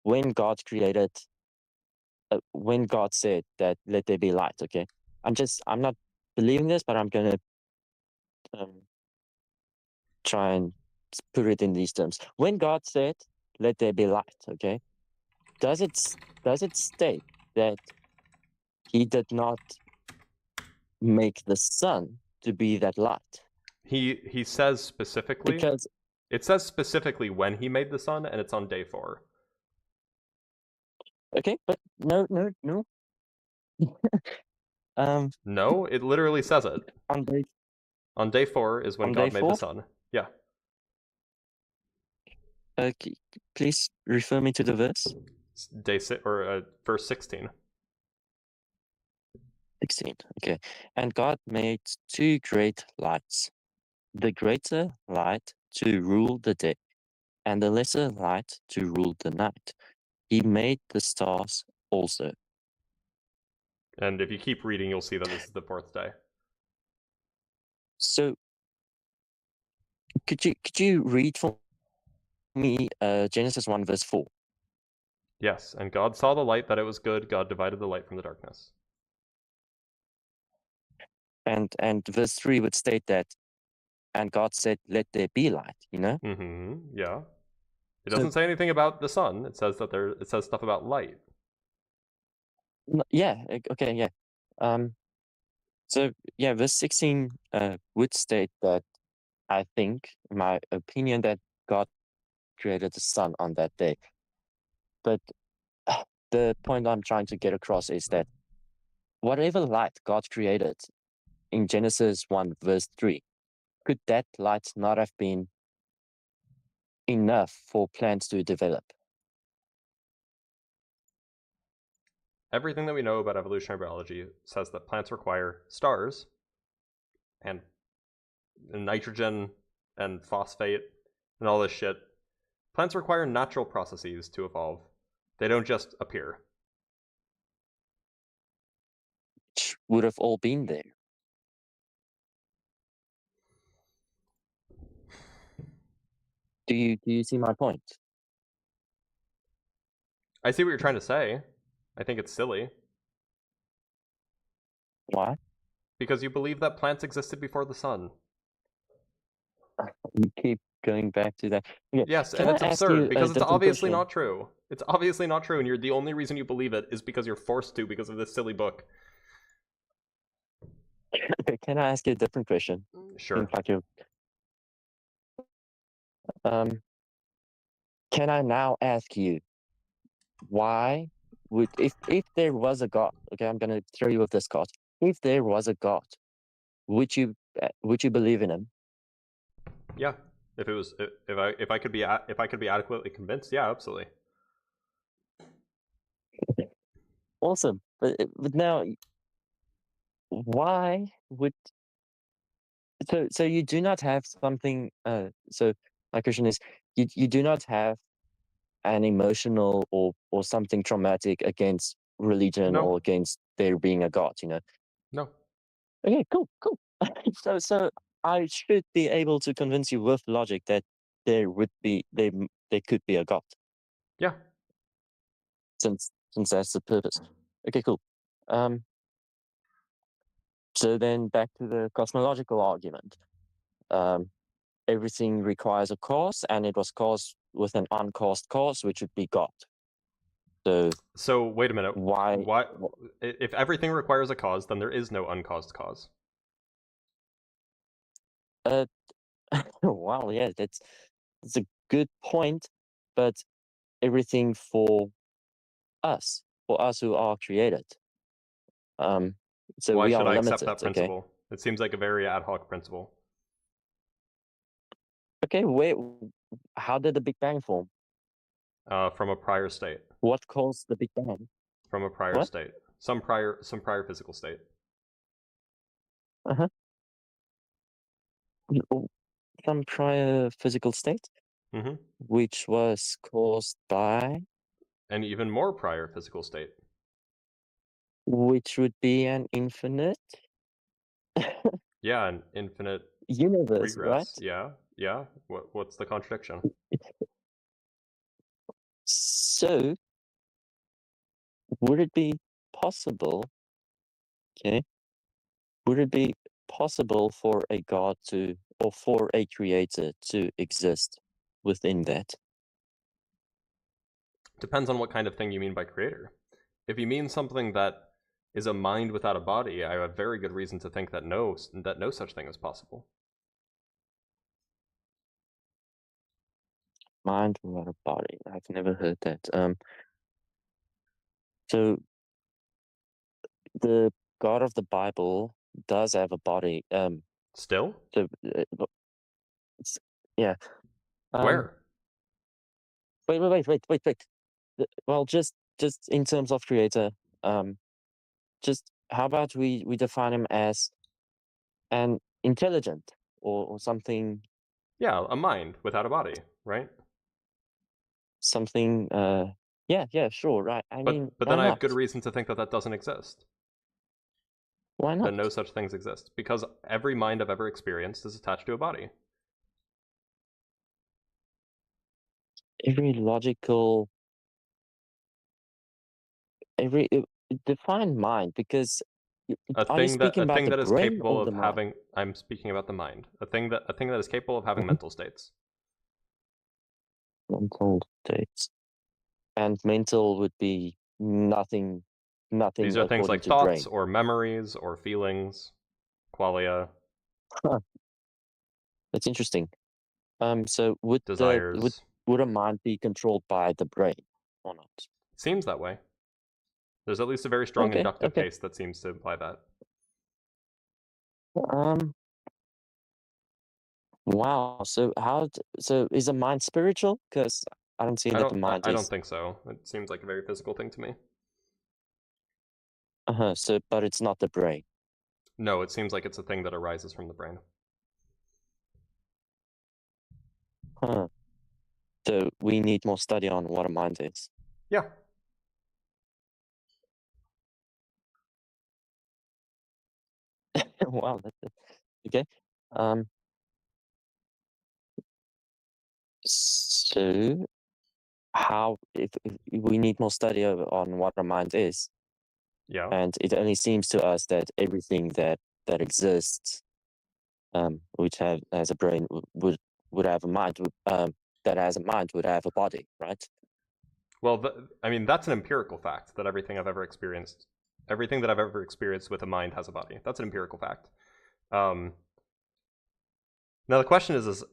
when God created, when God said that let there be light? Okay. I'm not believing this, but I'm gonna try and put it in these terms. When God said let there be light, okay, does it state that he did not make the sun to be that light? He says specifically, because it says specifically when he made the sun, and it's on day 4. Okay, but no. No, it literally says it. On day 4 is when God made the sun. Yeah. Please refer me to the verse. Day 6 or verse 16. 16. Okay. And God made 2 great lights, the greater light to rule the day, and the lesser light to rule the night. He made the stars also. And if you keep reading, you'll see that this is the 4th day. So, could you read for me Genesis 1 verse 4? Yes, and God saw the light that it was good. God divided the light from the darkness. And verse 3 would state that, and God said, let there be light, you know? Mm-hmm, yeah. It doesn't say anything about the sun. It says that it says stuff about light. Yeah, okay, yeah. So, yeah, verse 16 would state that, I think, in my opinion, that God created the sun on that day. But the point I'm trying to get across is that whatever light God created in Genesis 1 verse 3, could that light not have been enough for plants to develop? Everything that we know about evolutionary biology says that plants require stars and nitrogen and phosphate and all this shit. Plants require natural processes to evolve. They don't just appear. Which would have all been there. Do you see my point? I see what you're trying to say. I think it's silly. Why? Because you believe that plants existed before the sun. You keep going back to that. Okay, Yes, can and I it's ask you absurd a because it's different obviously question? not true. It's obviously not true, and you're the only reason you believe it is because you're forced to because of this silly book. Okay, can I ask you a different question? Sure. In fact, can I now ask you why would if there was a God? Okay, I'm gonna throw you with this card. If there was a God, would you believe in him? Yeah. If I could be adequately convinced, yeah, absolutely. Awesome, but now, why would so you do not have something? So my question is, you do not have an emotional or something traumatic against religion No. or against there being a God, you know? No. Okay, cool. So I should be able to convince you with logic that there could be a God, Yeah. since that's the purpose. Okay, cool. So then back to the cosmological argument. Everything requires a cause, and it was caused with an uncaused cause, which would be God. So wait a minute. Why? If everything requires a cause, then there is no uncaused cause. Wow, yeah, that's a good point, but everything for us who are created. So Why we should are I accept limited. that principle? It seems like a very ad hoc principle. Okay, how did the Big Bang form? From a prior state. What caused the Big Bang? From a prior state. Some prior physical state. Some prior physical state, Mm-hmm. which was caused by An even more prior physical state. which would be an infinite Yeah, an infinite universe, regress. right? Yeah. What's the contradiction? So would it be possible? Okay, would it be possible for a God or for a creator to exist within that? Depends on what kind of thing you mean by creator. If you mean something that is a mind without a body, I have a very good reason to think that no such thing is possible. Mind without a body. I've never heard that. So the God of the Bible does have a body. Still? So yeah. Where? Wait. Well, just in terms of creator, just how about we define him as an intelligent or something. Yeah, a mind without a body, right? Something. Yeah, sure, right. I mean, But why then I have not? good reason to think that doesn't exist. Why not? That no such things exist. Because every mind I've ever experienced is attached to a body. Every logical. Define mind, because are you speaking about the that is brain capable or the of mind? having. I'm speaking about the mind. A thing that is capable of having Mhm. mental states. Mental states. And mental would be nothing These are things according like to thoughts brain. or memories or feelings, qualia, That's interesting. So desires. would a mind be controlled by the brain or not? Seems that way. There's at least a very strong inductive Okay. case that seems to imply that. Wow. So is a mind spiritual? Because I don't see that the mind I is. don't think so. It seems like a very physical thing to me. So, but it's not the brain. No, it seems like it's a thing that arises from the brain. Huh. So we need more study on what a mind is. Yeah. Wow. Okay. So how if we need more study on what a mind is, Yeah. and it only seems to us that everything that exists, which has a brain, would have a mind. That has a mind would have a body, right? Well, I mean, that's an empirical fact that everything that I've ever experienced with a mind has a body. That's an empirical fact. Now the question is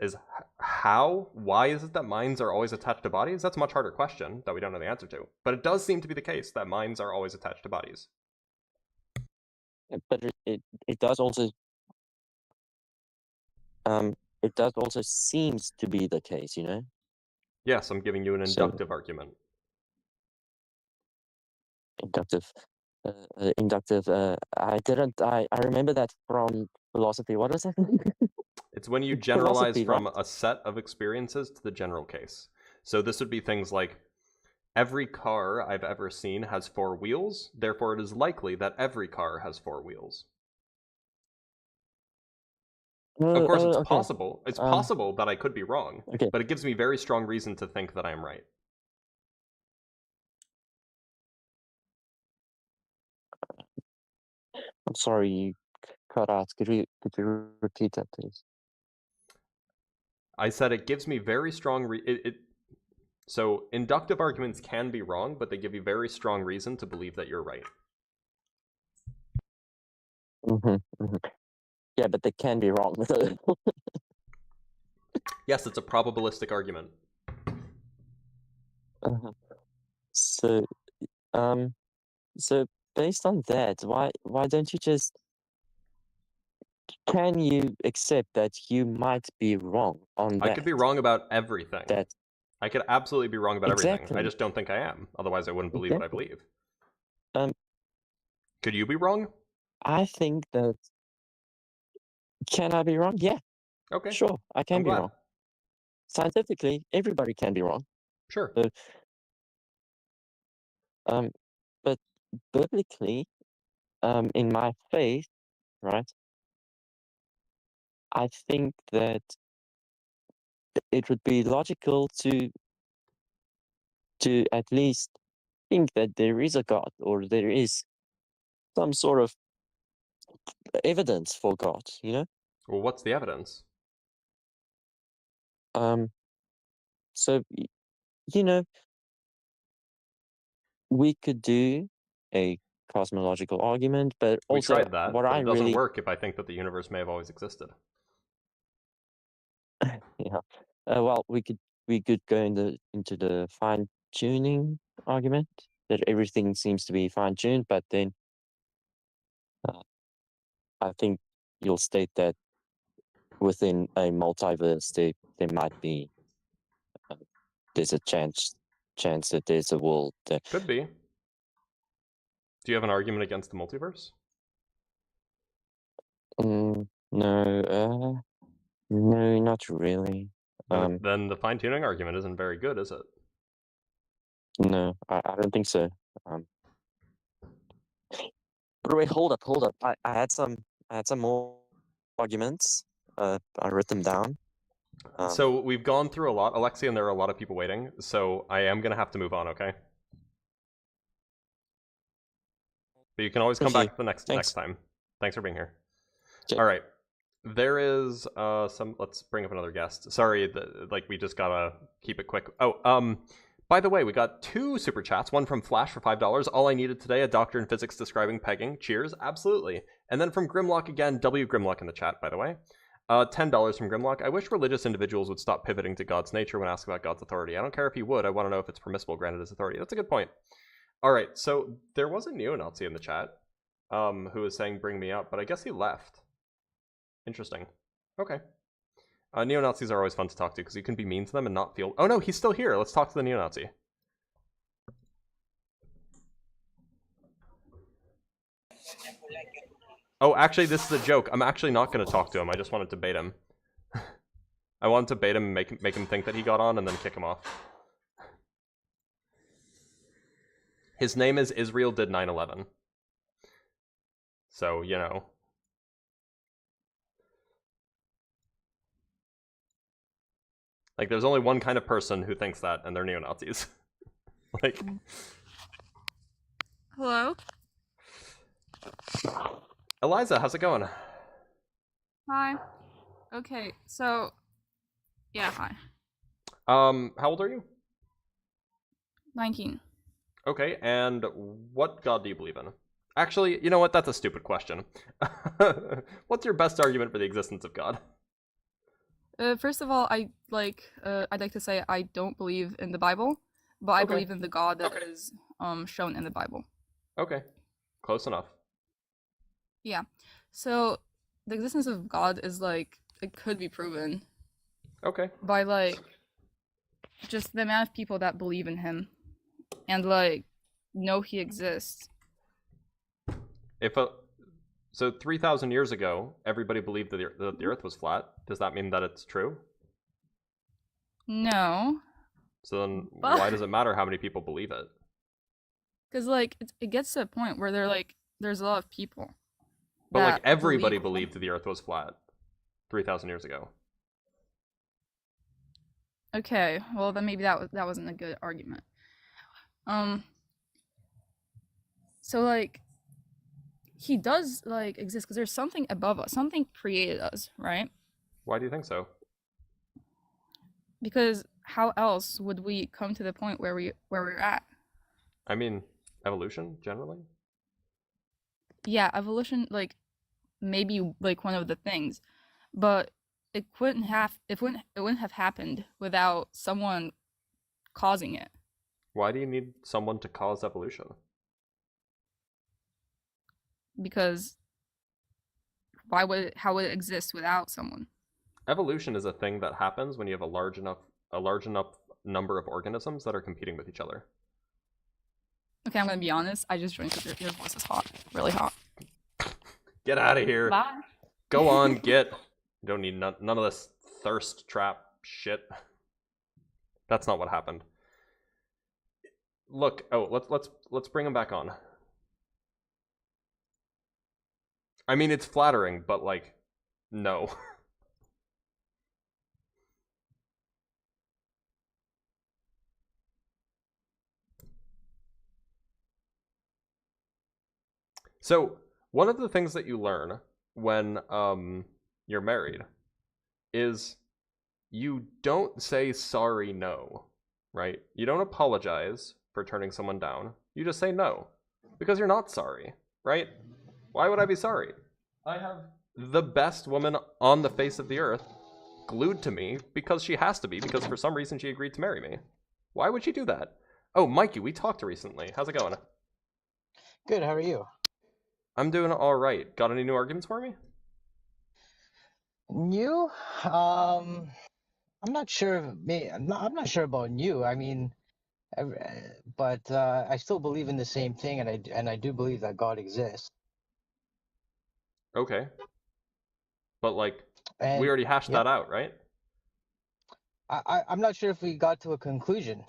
how? Why is it that minds are always attached to bodies? That's a much harder question that we don't know the answer to. But it does seem to be the case that minds are always attached to bodies. But it does also seems to be the case, you know. Yes, I'm giving you an So inductive argument. inductive. I remember that from philosophy. What was it? It's when you It's generalize philosophy, from right? a set of experiences to the general case. So this would be things like every car I've ever seen has 4 wheels, therefore it is likely that every car has 4 wheels. Of course, it's Okay. possible. It's possible that I could be wrong, Okay. but it gives me very strong reason to think that I am right. I'm sorry, you cut out. Could you repeat that, please? I said it gives me very strong so inductive arguments can be wrong, but they give you very strong reason to believe that you're right. Yeah, but they can be wrong. Yes, it's a probabilistic argument. So, so based on that, why don't you just can you accept that you might be wrong on that? I could be wrong about everything. That I could absolutely be wrong about everything. I exactly. just don't think I am. Otherwise, I wouldn't believe what I Exactly. believe. Could you be wrong? I think that can I be wrong? Yeah, Okay. sure, I can I'm be glad. wrong. Scientifically, everybody can be wrong. Sure. But biblically, in my faith, right? I think that it would be logical to at least think that there is a God or there is some sort of evidence for God, you know? Well, what's the evidence? So you know, we could do a cosmological argument, but We also tried that, what but I it doesn't really work if I think that the universe may have always existed. yeah. Well, we could go into the fine tuning argument that everything seems to be fine tuned, but then I think you'll state that within a multiverse there might be there's a chance that there's a world that Could be. Do you have an argument against the multiverse? no, no, not really. Then the fine tuning argument isn't very good, is it? No, I don't think so. But wait, hold up. I had some more arguments. I wrote them down. So we've gone through a lot, Alexi, and there are a lot of people waiting. So I am gonna have to move on, okay? But you can always come back the next time. Thanks for being here. Okay. All right. There is let's bring up another guest. Sorry, we just gotta keep it quick. Oh, by the way, we got 2 super chats. One from Flash for $5. All I needed today, a doctor in physics describing pegging. Cheers, absolutely. And then from Grimlock again, W Grimlock in the chat, by the way. $10 from Grimlock. I wish religious individuals would stop pivoting to God's nature when asked about God's authority. I don't care if he would. I want to know if it's permissible granted his authority. That's a good point. All right, so there was a neo-Nazi in the chat who was saying bring me up, but I guess he left. Interesting. Okay. Neo-Nazis are always fun to talk to because you can be mean to them and not feel... Oh no, he's still here. Let's talk to the neo-Nazi. Oh, actually, this is a joke. I'm actually not going to talk to him. I just wanted to bait him. I wanted to bait him and make him think that he got on and then kick him off. His name is Israel Did 9/11. So, you know. Like, there's only one kind of person who thinks that, and they're neo-Nazis. Like... Hello? Eliza, how's it going? Hi. Okay, so... Yeah, hi. How old are you? 19. Okay, and what god do you believe in? Actually, you know what? That's a stupid question. What's your best argument for the existence of God? First of all, I'd like to say I don't believe in the Bible, but I believe in the God that is shown in the Bible. Okay, close enough. Yeah. So the existence of God is like it could be proven. Okay. By like just the amount of people that believe in him and like know he exists. So 3,000 years ago, everybody believed that the Earth was flat. Does that mean that it's true? No. So then, why does it matter how many people believe it? Because like it gets to a point where there's a lot of people. But like everybody believed the Earth was flat 3,000 years ago. Okay, well then maybe that wasn't a good argument. So like he does like exist because there's something above us, something created us, right? Why do you think so? Because how else would we come to the point where we're at? I mean, evolution generally. Yeah, evolution like maybe like one of the things, but it wouldn't have happened without someone causing it. Why do you need someone to cause evolution? Because how would it exist without someone? Evolution is a thing that happens when you have a large enough number of organisms that are competing with each other. Okay, I'm gonna be honest. I just joined because your voice is hot, really hot. Get out of here. Bye. Go on, get. You don't need none of this thirst trap shit. That's not what happened. Look, let's bring him back on. I mean, it's flattering, but like, no. So, one of the things that you learn when you're married is you don't say sorry no, right? You don't apologize for turning someone down. You just say no because you're not sorry, right? Why would I be sorry? I have the best woman on the face of the earth glued to me because she has to be, because for some reason she agreed to marry me. Why would she do that? Oh, Mikey, we talked recently. How's it going? Good, how are you? I'm doing all right. Got any new arguments for me? New? I'm not sure. I'm not sure about new. I mean, but I still believe in the same thing, and I do believe that God exists. Okay. But like, And, we already hashed yep. that out, right? I'm not sure if we got to a conclusion.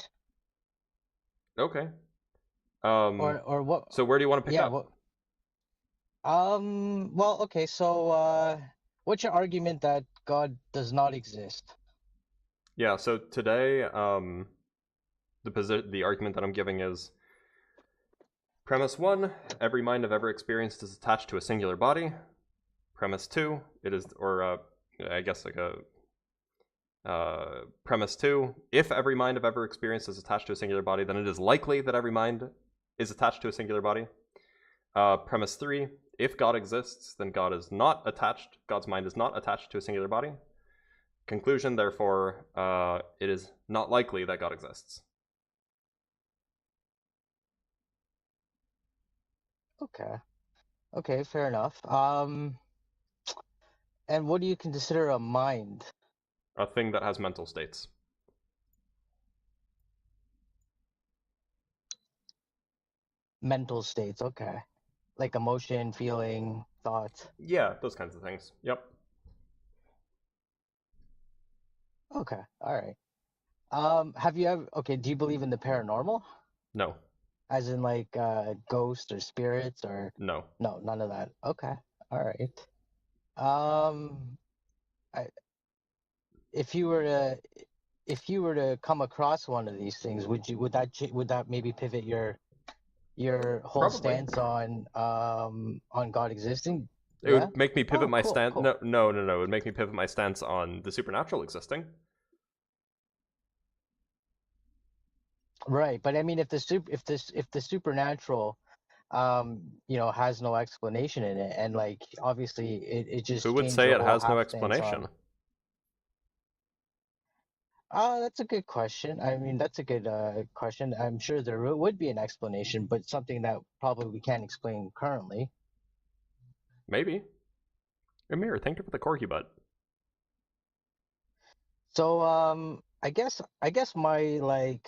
Okay. Or what? So where do you want to pick up? Well, okay. So, what's your argument that God does not exist? Yeah. So today, the argument that I'm giving is premise 1: every mind I've ever experienced is attached to a singular body. Premise 2: it is, or I guess like a premise 2: if every mind I've ever experienced is attached to a singular body, then it is likely that every mind is attached to a singular body. Premise 3: if God exists, then God is not attached. God's mind is not attached to a singular body. Conclusion: therefore, it is not likely that God exists. Okay. Okay, fair enough. And what do you consider a mind? A thing that has mental states. Mental states, okay. like emotion, feeling, thoughts. Yeah, those kinds of things. Yep. Okay, all right. Have you ever? Okay, do you believe in the paranormal, No. as in like ghosts or spirits or? No. No, none of that. Okay, all right. Um, I, if you were to come across one of these things, would that maybe pivot your whole Probably. stance on God existing? It Yeah. would make me pivot Oh, my cool, stance. cool. No. It would make me pivot my stance on the supernatural existing. Right, but I mean, if the supernatural, has no explanation in it, and like obviously it just Who would changed say your it whole has no half stance on. explanation? That's a good question. I mean, that's a good question. I'm sure there would be an explanation, but something that probably we can't explain currently. Maybe. Amir, thank you for the corgi butt. So, I guess my like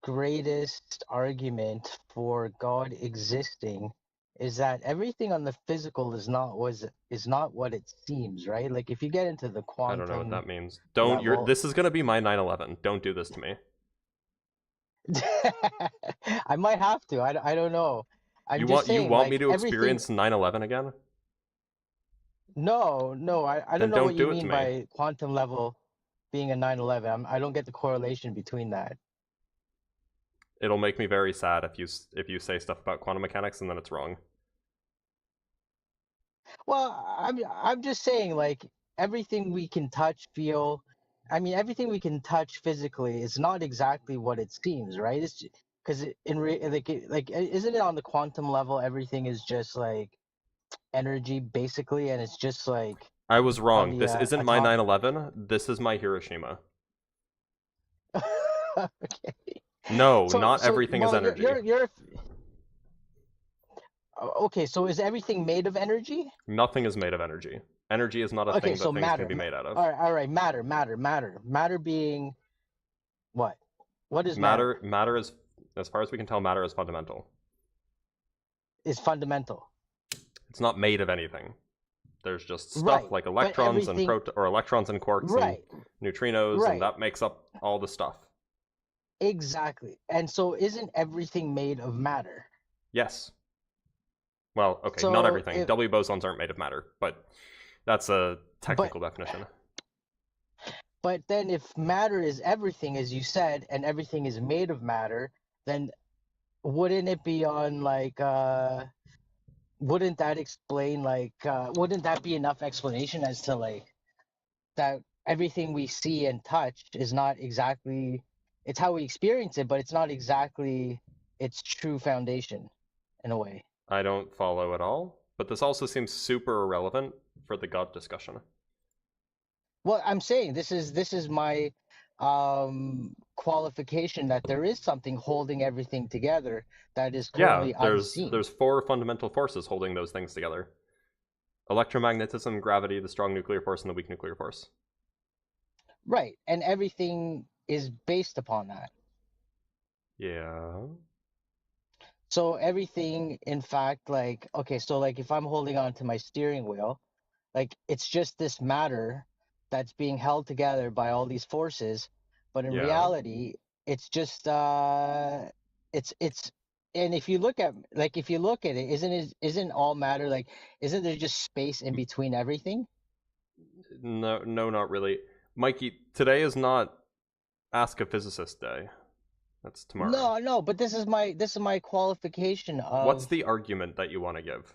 greatest argument for God existing is that everything on the physical is not what it seems, right? Like if you get into the I don't know what quantum that means. Don't. level, This is gonna be my 9/11. Don't do this to me. I might have to. I don't know. I'm just You saying, want me like to everything. experience 9/11 again? No, I Then don't know what don't you do it to mean me. by quantum level being a 9/11. I don't get the correlation between that. It'll make me very sad if you say stuff about quantum mechanics and then it's wrong. Well, I'm just saying, like everything we can touch, feel, I mean, everything we can touch physically is not exactly what it seems, right? It's because isn't it on the quantum level? Everything is just like energy, basically, and it's just like I was all wrong. the This isn't my atomic. 9/11. This is my Hiroshima. Okay. No, So, not everything is well, energy. you're okay. So, is everything made of energy? Nothing is made of energy. Energy is not a Okay, thing so that things matter. can be made out of. All right. Matter being what? What is matter? Matter is, as far as we can tell, matter is fundamental. Is fundamental. It's not made of anything. There's just stuff Right, like but electrons and everything. electrons and quarks Right, and neutrinos, and right. that makes up all the stuff. Exactly. And so, isn't everything made of matter? Yes. Well, okay, not So, everything. W bosons aren't made of matter, but that's a but technical definition. but then if matter is everything, as you said, and everything is made of matter, then wouldn't it be on like wouldn't that explain like wouldn't that be enough explanation as to like that everything we see and touch is not exactly, it's how we experience it, but it's not exactly its true foundation in a way. I don't follow at all, but this also seems super irrelevant for the God discussion. Well, I'm saying this is my qualification that there is something holding everything together that is Yeah, currently unseen. there's four fundamental forces holding those things together. Electromagnetism, gravity, the strong nuclear force, and the weak nuclear force. Right, and everything is based upon that. Yeah. So everything, in fact, like, okay, so like if I'm holding on to my steering wheel, like it's just this matter that's being held together by all these forces, but in Yeah. reality, it's just it's and if you look at it, isn't all matter like isn't there just space in between everything? No, not really. Mikey, today is not Ask a Physicist Day. That's tomorrow. No, but this is my qualification of What's the argument that you want to give?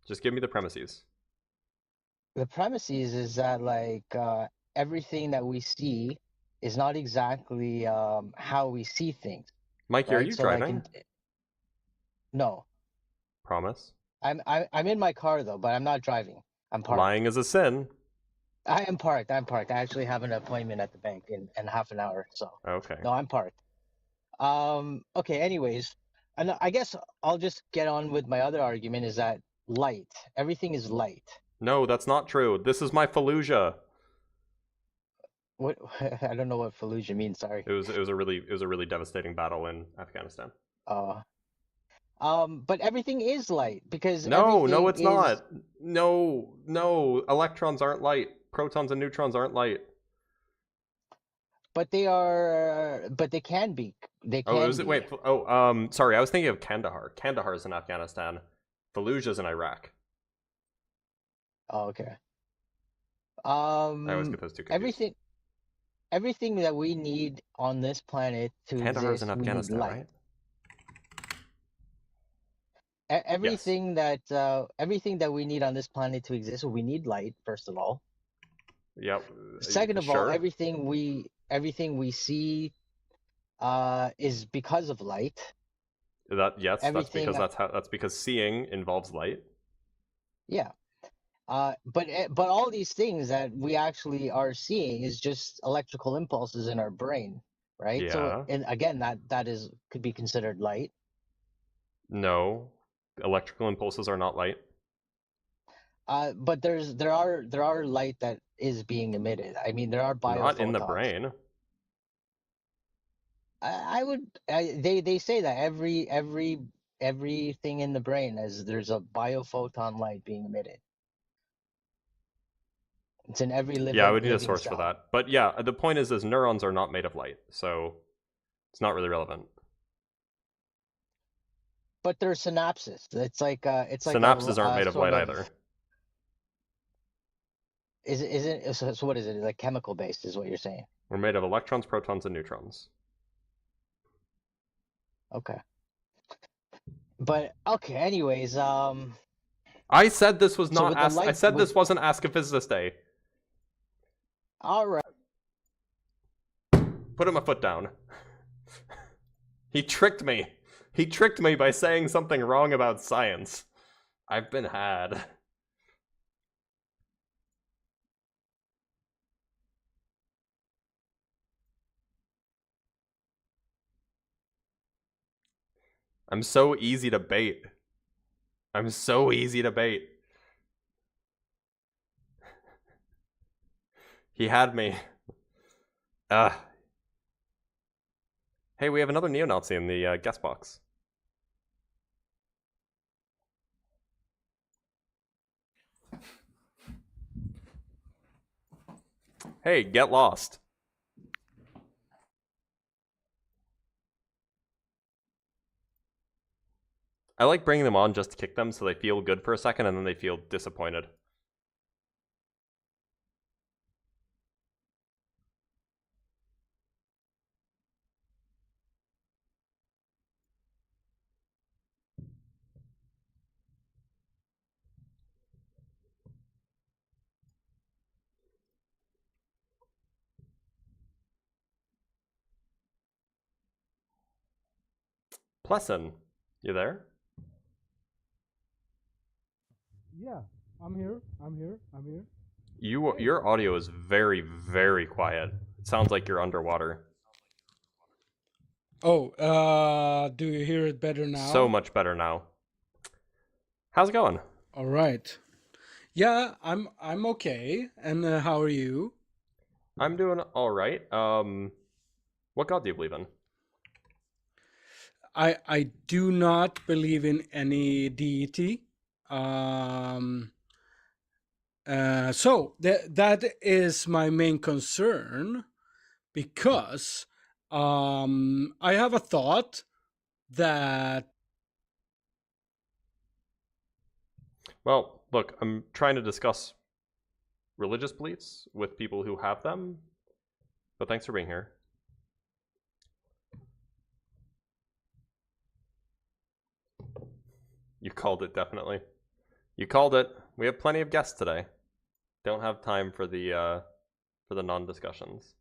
Just give me the premises. the premises is that like everything that we see is not exactly how we see things, Mikey, are right? you So like driving? no, Promise. I'm in my car though, but I'm not driving. I'm parked. Lying is a sin. I am parked. I'm parked. I actually have an appointment at the bank in half an hour. So Okay. no, I'm parked. Okay. Anyways, and I guess I'll just get on with my other argument is that light. Everything is light. No, that's not true. This is my Fallujah. What? I don't know what Fallujah means. Sorry. It was a really devastating battle in Afghanistan. But everything is light because No, everything it's is. not. No. Electrons aren't light. Protons and neutrons aren't light. But they are. But they can be. They Oh, can was it? be. Wait. Sorry. I was thinking of Kandahar. Kandahar is in Afghanistan. Fallujah's in Iraq. Oh, okay. I always get those two confused. Everything that we need on this planet to Kandahar's in exist, we need Afghanistan, light. right? Everything that we need on this planet to exist, we need light. First of all. Yep. Second of all, Sure. everything we see is because of light. Yes, Everything. That's because seeing involves light. Yeah. But all these things that we actually are seeing is just electrical impulses in our brain, right? Yeah. So, and again, that could be considered light. No, electrical impulses are not light. But there are light that is being emitted. I mean, there are biophotons. Not in the brain. They say that everything in the brain there's a biophoton light being emitted. It's in every living. Yeah, I would need a source cell. for that. But yeah, the point is neurons are not made of light, so it's not really relevant. But they're synapses. It's like synapses aren't made of light either. So what is it? Like chemical based is what you're saying? We're made of electrons, protons, and neutrons. Okay. But okay, anyways, I said this was not I said this wasn't Ask a Physicist Day. All right. Put my foot down. He tricked me. He tricked me by saying something wrong about science. I've been had. I'm so easy to bait. I'm so easy to bait. He had me. Hey, we have another neo-Nazi in the guest box. Hey, get lost. I like bringing them on just to kick them so they feel good for a second and then they feel disappointed. Plessin, you there? Yeah, I'm here. I'm here. I'm here. Your audio is very, very quiet. It sounds like you're underwater. Oh, do you hear it better now? So much better now. How's it going? All right. Yeah, I'm okay. And how are you? I'm doing all right. What god do you believe in? I do not believe in any deity. So that is my main concern, because I have a thought that. Well, look, I'm trying to discuss religious beliefs with people who have them, but thanks for being here. You called it, definitely. You called it. We have plenty of guests today. Don't have time for the non-discussions.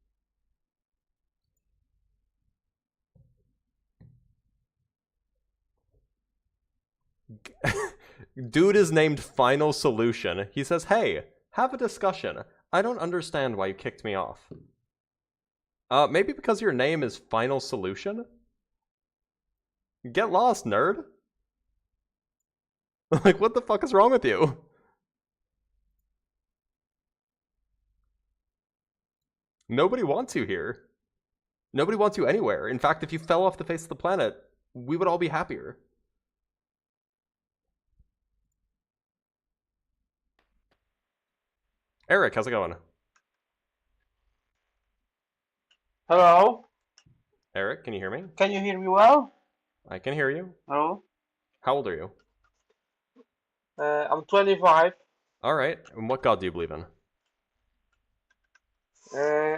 Dude is named Final Solution. He says, hey, have a discussion. I don't understand why you kicked me off. Maybe because your name is Final Solution? Get lost, nerd. Like, what the fuck is wrong with you? Nobody wants you here. Nobody wants you anywhere. In fact, if you fell off the face of the planet, we would all be happier. Eric, how's it going? Hello, Eric, can you hear me? can you hear me well? I can hear you. Hello, How old are you? I'm 25. All right. And what god do you believe in?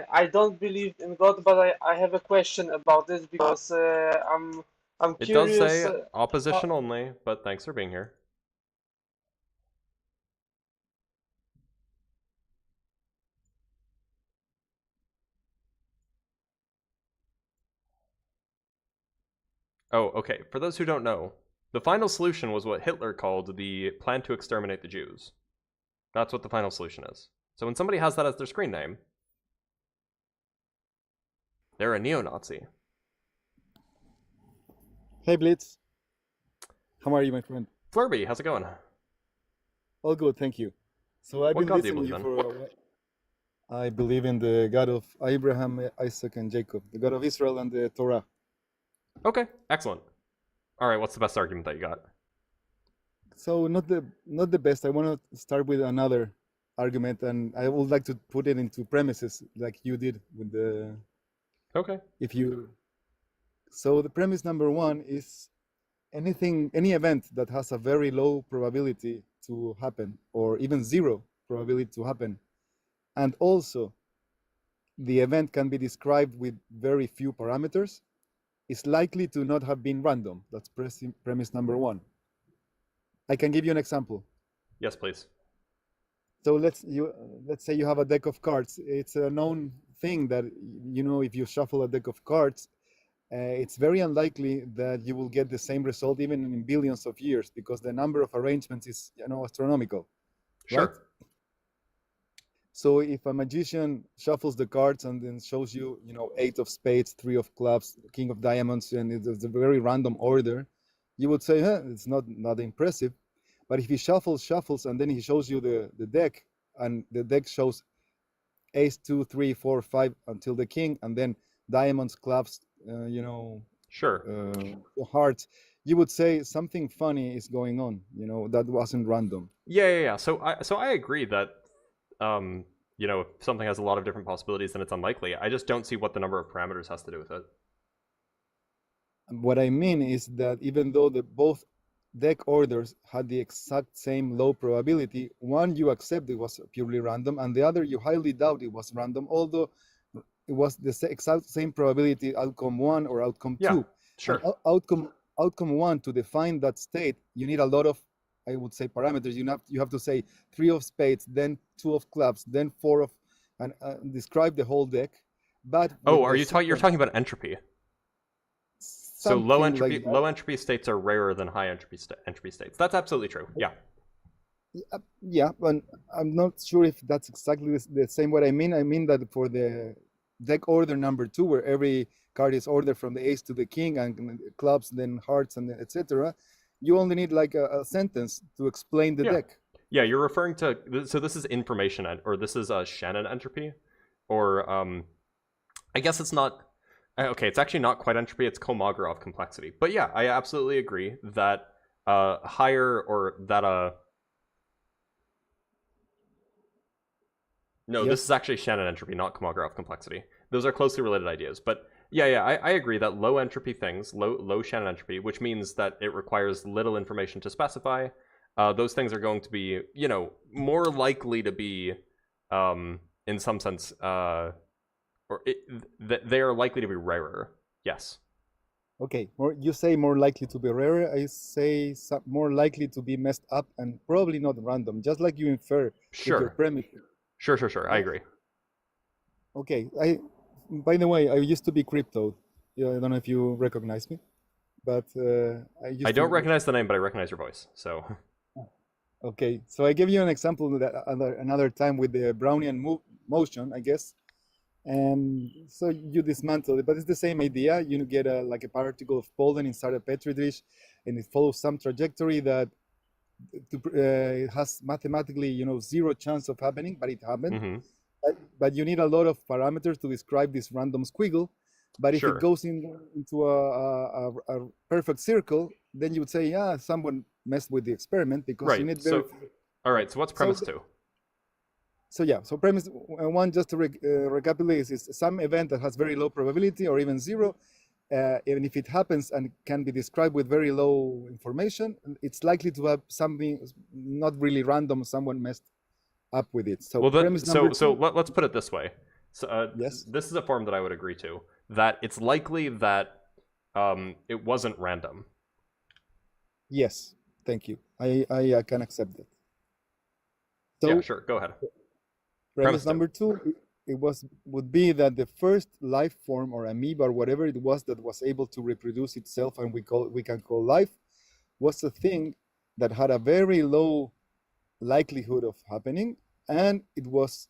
I don't believe in God, but I have a question about this because I'm It does curious. say opposition only, but thanks for being here. Oh, okay. For those who don't know, the final solution was what Hitler called the plan to exterminate the Jews. That's what the final solution is. So when somebody has that as their screen name, they're a neo-Nazi. Hey Blitz, how are you, my friend? Flurby, how's it going? All good, thank you. So I've What been god do you listening to believe you for a while. I believe in the God of Abraham, Isaac, and Jacob, the God of Israel and the Torah. Okay, excellent. All right, what's the best argument that you got? So not the best. I want to start with another argument, and I would like to put it into premises, like you did with the. Okay. If you. So the premise number one is any event that has a very low probability to happen, or even zero probability to happen, and also the event can be described with very few parameters, is likely to not have been random. That's premise number one. I can give you an example. Yes, please. So let's say you have a deck of cards. It's a known thing that, if you shuffle a deck of cards, it's very unlikely that you will get the same result even in billions of years, because the number of arrangements is astronomical. Sure. Right? So if a magician shuffles the cards and then shows you, 8 of spades, 3 of clubs, king of diamonds, and it's a very random order, you would say, it's not impressive. But if he shuffles, and then he shows you the deck, and the deck shows ace, 2, 3, 4, 5 until the king, and then diamonds, clubs, sure, hearts, you would say something funny is going on. That wasn't random. Yeah. So I agree that if something has a lot of different possibilities, then it's unlikely. I just don't see what the number of parameters has to do with it. What I mean is that even though both deck orders had the exact same low probability, one you accept it was purely random, and the other you highly doubt it was random, although it was the exact same probability, outcome 1 or outcome 2. Yeah, sure. And outcome 1, to define that state, you need a lot of, I would say, parameters. You have to say 3 of spades, then 2 of clubs, then 4 of, and describe the whole deck. But you're talking about entropy? So low entropy states are rarer than high entropy states. That's absolutely true. Yeah. Yeah, but I'm not sure if that's exactly the same. What I mean that for the deck order number 2, where every card is ordered from the ace to the king, and clubs, then hearts, and etc., you only need like a sentence to explain the deck. Yeah, you're referring to, so this is information, or this is Shannon entropy, or I guess it's not. Okay, it's actually not quite entropy, it's Kolmogorov complexity. But yeah, I absolutely agree that higher, or that no, Yes. This is actually Shannon entropy, not Kolmogorov complexity. Those are closely related ideas. But yeah, I agree that low entropy things, low Shannon entropy, which means that it requires little information to specify, those things are going to be, more likely to be, in some sense, they are likely to be rarer. Yes. Okay, you say more likely to be rarer. I say more likely to be messed up and probably not random, just like you infer with your premise. Sure. I agree. Okay. By the way, I used to be crypto. I don't know if you recognize me, but I don't recognize the name, but I recognize your voice. So. Okay, so I gave you an example that another time with the Brownian motion, I guess. And so you dismantle it, but it's the same idea. You get a particle of pollen inside a petri dish, and it follows some trajectory that it has mathematically, zero chance of happening, but it happened. Mm-hmm. But you need a lot of parameters to describe this random squiggle. But if it goes into a perfect circle, then you would say, yeah, someone messed with the experiment, because you need very. All right. So what's premise 2? So yeah, so premise one, just to recapitulate, is some event that has very low probability or even zero. Even if it happens and can be described with very low information, it's likely to have something not really random, someone messed up with it. So Well, then, premise number so two, let's put it this way. So yes, this is a form that I would agree to. That it's likely that it wasn't random. yes, thank you. I can accept that. So Yeah, sure. Go ahead. premise two. number two, it would be that the first life form or amoeba or whatever it was that was able to reproduce itself and we can call life, was a thing that had a very low likelihood of happening, and it was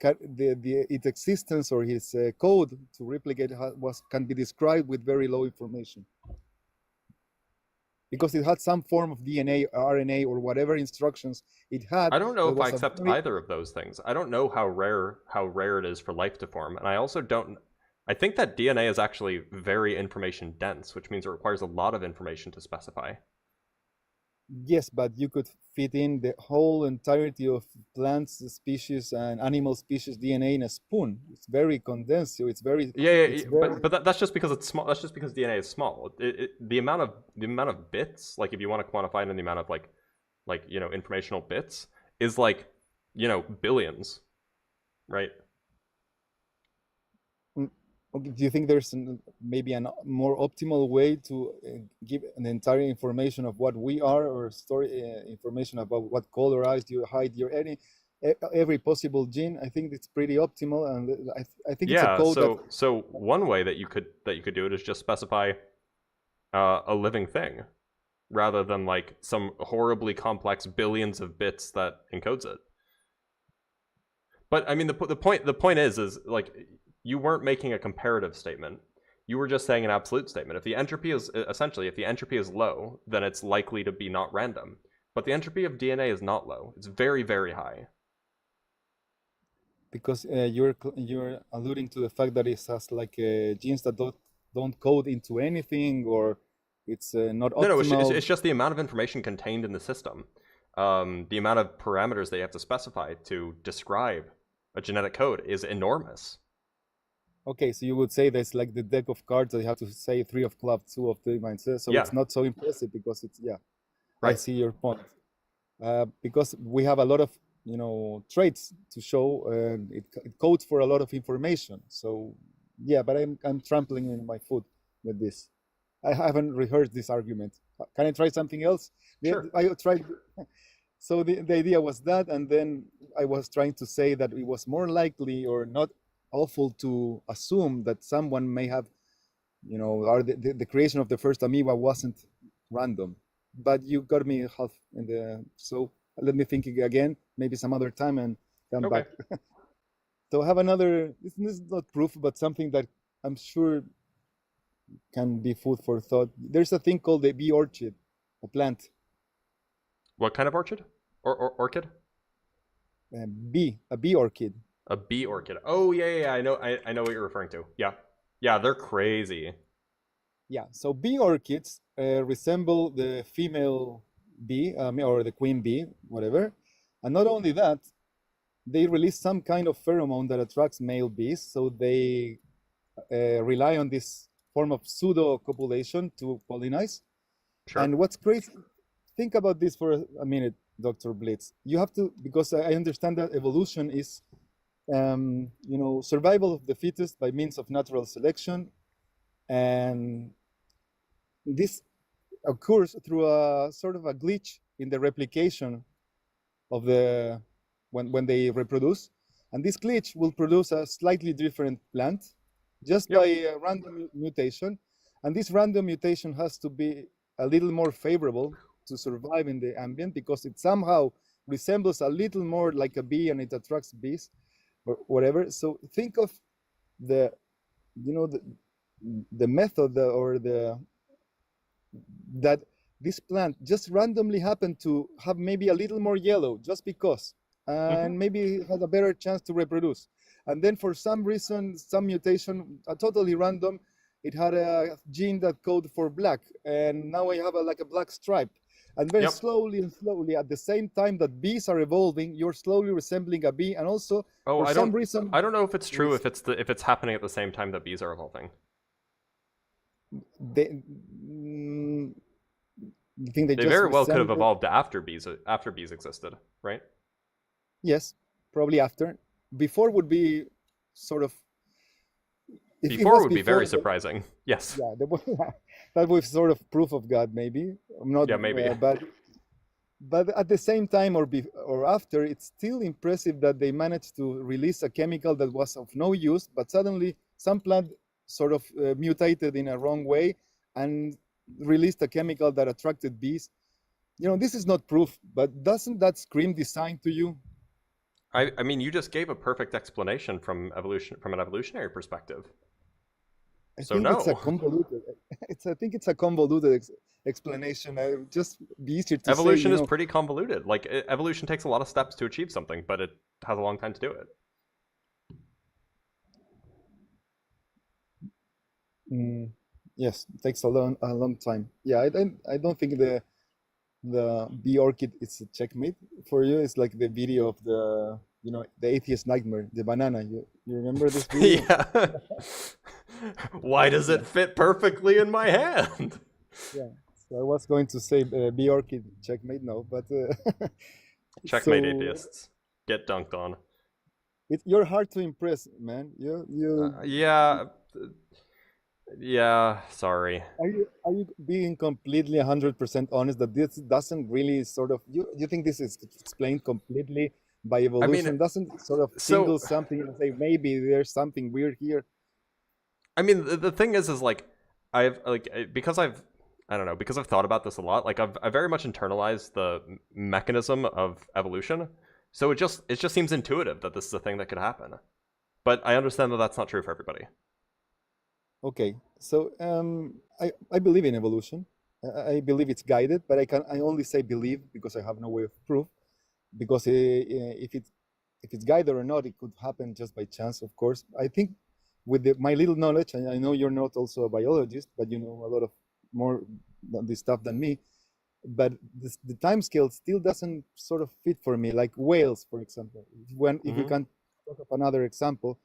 its existence or its code to replicate can be described with very low information, because it had some form of DNA, RNA, or whatever instructions it had. I don't know that if was I a accept very- either of those things. I don't know how rare it is for life to form, and I also don't. I think that DNA is actually very information dense, which means it requires a lot of information to specify. Yes, but you could fit in the whole entirety of plants species and animal species DNA in a spoon. It's very condensed, so it's very But that's just because it's small. That's just because DNA is small. The amount of bits, like if you want to quantify it in the amount of like informational bits, is like billions, right? Do you think there's maybe a more optimal way to give an entire information of what we are, or store information about what color eyes do you hide your every possible gene? I think it's pretty optimal, and I think it's a code so one way that you could do it is just specify a living thing, rather than like some horribly complex billions of bits that encodes it. But I mean, the point is like, you weren't making a comparative statement. You were just saying an absolute statement. If the entropy is low, then it's likely to be not random. But the entropy of DNA is not low. It's very, very high. because you're alluding to the fact that it has like genes that don't code into anything, or it's not optimal. No, it's just the amount of information contained in the system. The amount of parameters they have to specify to describe a genetic code is enormous. Okay, so you would say there's like the deck of cards that you have to say 3 of clubs, 2 of diamonds, so Yeah. it's not so impressive because it's I Right. see your point. Because we have a lot of traits to show, and it codes for a lot of information. So yeah, but I'm trampling in my foot with this. I haven't rehearsed this argument. Can I try something else? Sure. I tried. So the idea was that, and then I was trying to say that it was more likely or not awful to assume that someone may have, or the creation of the first amoeba wasn't random. But you got me half in the. So let me think again, maybe some other time, and come Okay. back. So I have another. This is not proof, but something that I'm sure can be food for thought. There's a thing called the bee orchid, a plant. What kind of orchid? Or orchid? A bee orchid. A bee orchid. Oh yeah. I know what you're referring to. Yeah, they're crazy. Yeah, so bee orchids resemble the female bee, or the queen bee, whatever. And not only that, they release some kind of pheromone that attracts male bees. So they rely on this form of pseudo copulation to pollinize. Sure. And what's crazy, think about this for a minute, Dr. Blitz. You have to, because I understand that evolution is, survival of the fittest by means of natural selection. And this occurs through a sort of a glitch in the replication of when they reproduce. And this glitch will produce a slightly different plant just by a random mutation. And this random mutation has to be a little more favorable to survive in the ambient, because it somehow resembles a little more like a bee and it attracts bees or whatever. So think of the method that this plant just randomly happened to have maybe a little more yellow just because, and maybe had a better chance to reproduce. And then for some reason, some mutation, totally random, it had a gene that code for black, and now I have like a black stripe. And very Yep. slowly and slowly, at the same time that bees are evolving, you're slowly resembling a bee, and also Oh, for I some don't. reason, I don't know if it's true it's, if it's happening at the same time that bees are evolving. they, mm, you think they They just very well could have resemble? evolved after bees existed, right? Yes, probably after. Before would be sort of, if it Before was would be before, very surprising. Yes. yeah, that was sort of proof of God, maybe. I'm not, Yeah, maybe. but at the same time or after, it's still impressive that they managed to release a chemical that was of no use, but suddenly some plant sort of mutated in a wrong way and released a chemical that attracted bees. This is not proof, but doesn't that scream design to you? I mean, you just gave a perfect explanation from an evolutionary perspective. I So think it's a no. convoluted. I think it's a convoluted explanation. Just be easier to say. Evolution is pretty convoluted. Like evolution takes a lot of steps to achieve something, but it has a long time to do it. Yes, it takes a long time. Yeah, I don't think the bee orchid is a checkmate for you. It's like the video of the atheist nightmare, the banana. You remember this video? Yeah. Why does it fit perfectly in my hand? Yeah. So I was going to say bee orchid checkmate, no, but Checkmate, so atheists. Get dunked on. you're hard to impress, man. Yeah. Yeah, sorry. Are you being completely 100% honest that this doesn't really sort of you think this is explained completely by evolution? Doesn't sort of single something and say maybe there's something weird here? I mean, the thing is like because I've thought about this a lot. Like I've very much internalized the mechanism of evolution, so it just seems intuitive that this is a thing that could happen. But I understand that that's not true for everybody. Okay, so I believe in evolution. I believe it's guided, but I only say believe because I have no way of proof. Because if it's guided or not, it could happen just by chance, of course. I think with my little knowledge, and I know you're not also a biologist, but you know a lot of more than this stuff than me. But the time scale still doesn't sort of fit for me. Like whales, for example. If you can talk of another example.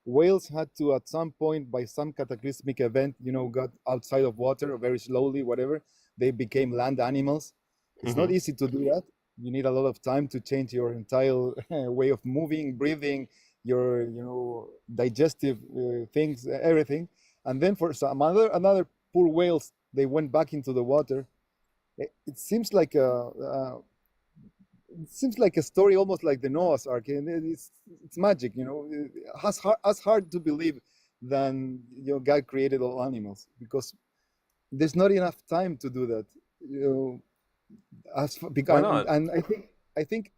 Whales had to, at some point, by some cataclysmic event, got outside of water very slowly, whatever. They became land animals. It's not easy to do that. You need a lot of time to change your entire way of moving, breathing, your, digestive things, everything. And then for some another poor whales, they went back into the water. It seems like a story almost like the Noah's Ark, and it's magic, As hard to believe than God created all animals, because there's not enough time to do that. Why not? And I think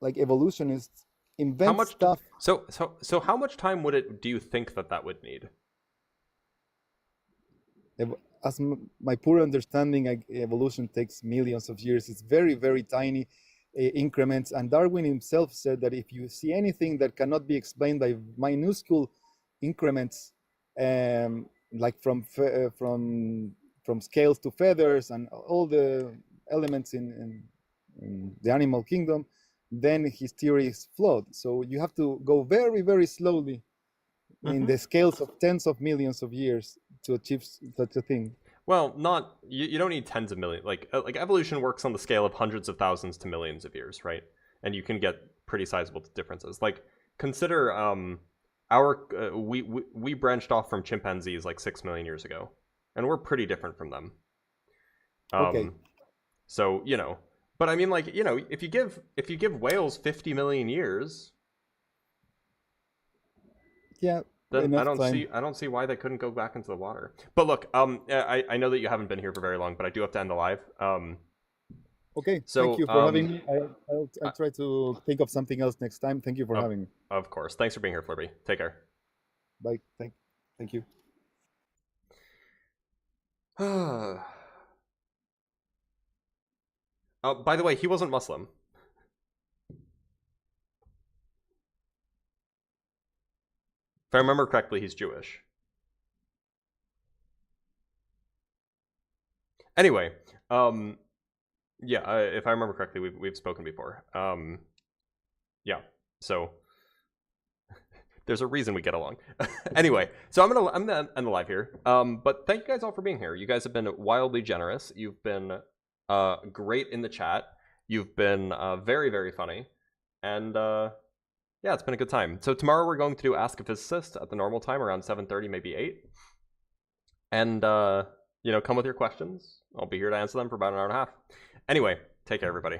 like evolutionists invent stuff. So how much time do you think that would need? As my poor understanding, evolution takes millions of years. It's very, very tiny increments. And Darwin himself said that if you see anything that cannot be explained by minuscule increments, like from scales to feathers and all the elements in the animal kingdom, then his theory is flawed. So you have to go very, very slowly in the scales of tens of millions of years to achieve such a thing. Well, you don't need tens of millions. Like evolution works on the scale of hundreds of thousands to millions of years, right? And you can get pretty sizable differences. Like consider we branched off from chimpanzees like 6 million years ago, and we're pretty different from them. Okay. So but I mean, like if you give whales 50 million years. Yeah. Then I don't see why they couldn't go back into the water. But look, I know that you haven't been here for very long, but I do have to end the live. Okay. So, thank you for having me. I'll try to think of something else next time. Thank you for having me. Of course. Thanks for being here, Flurby. Take care. Bye. Thank you. By the way, he wasn't Muslim. If I remember correctly, he's Jewish. Anyway, Yeah, if I remember correctly, we've spoken before. Yeah, so there's a reason we get along. Anyway, so I'm gonna end the live here. But thank you guys all for being here. You guys have been wildly generous. You've been great in the chat. You've been very, very funny, and yeah, it's been a good time. So tomorrow we're going to do Ask a Physicist at the normal time around 7:30, maybe 8. And you know, come with your questions. I'll be here to answer them for about an hour and a half. Anyway, take care, everybody.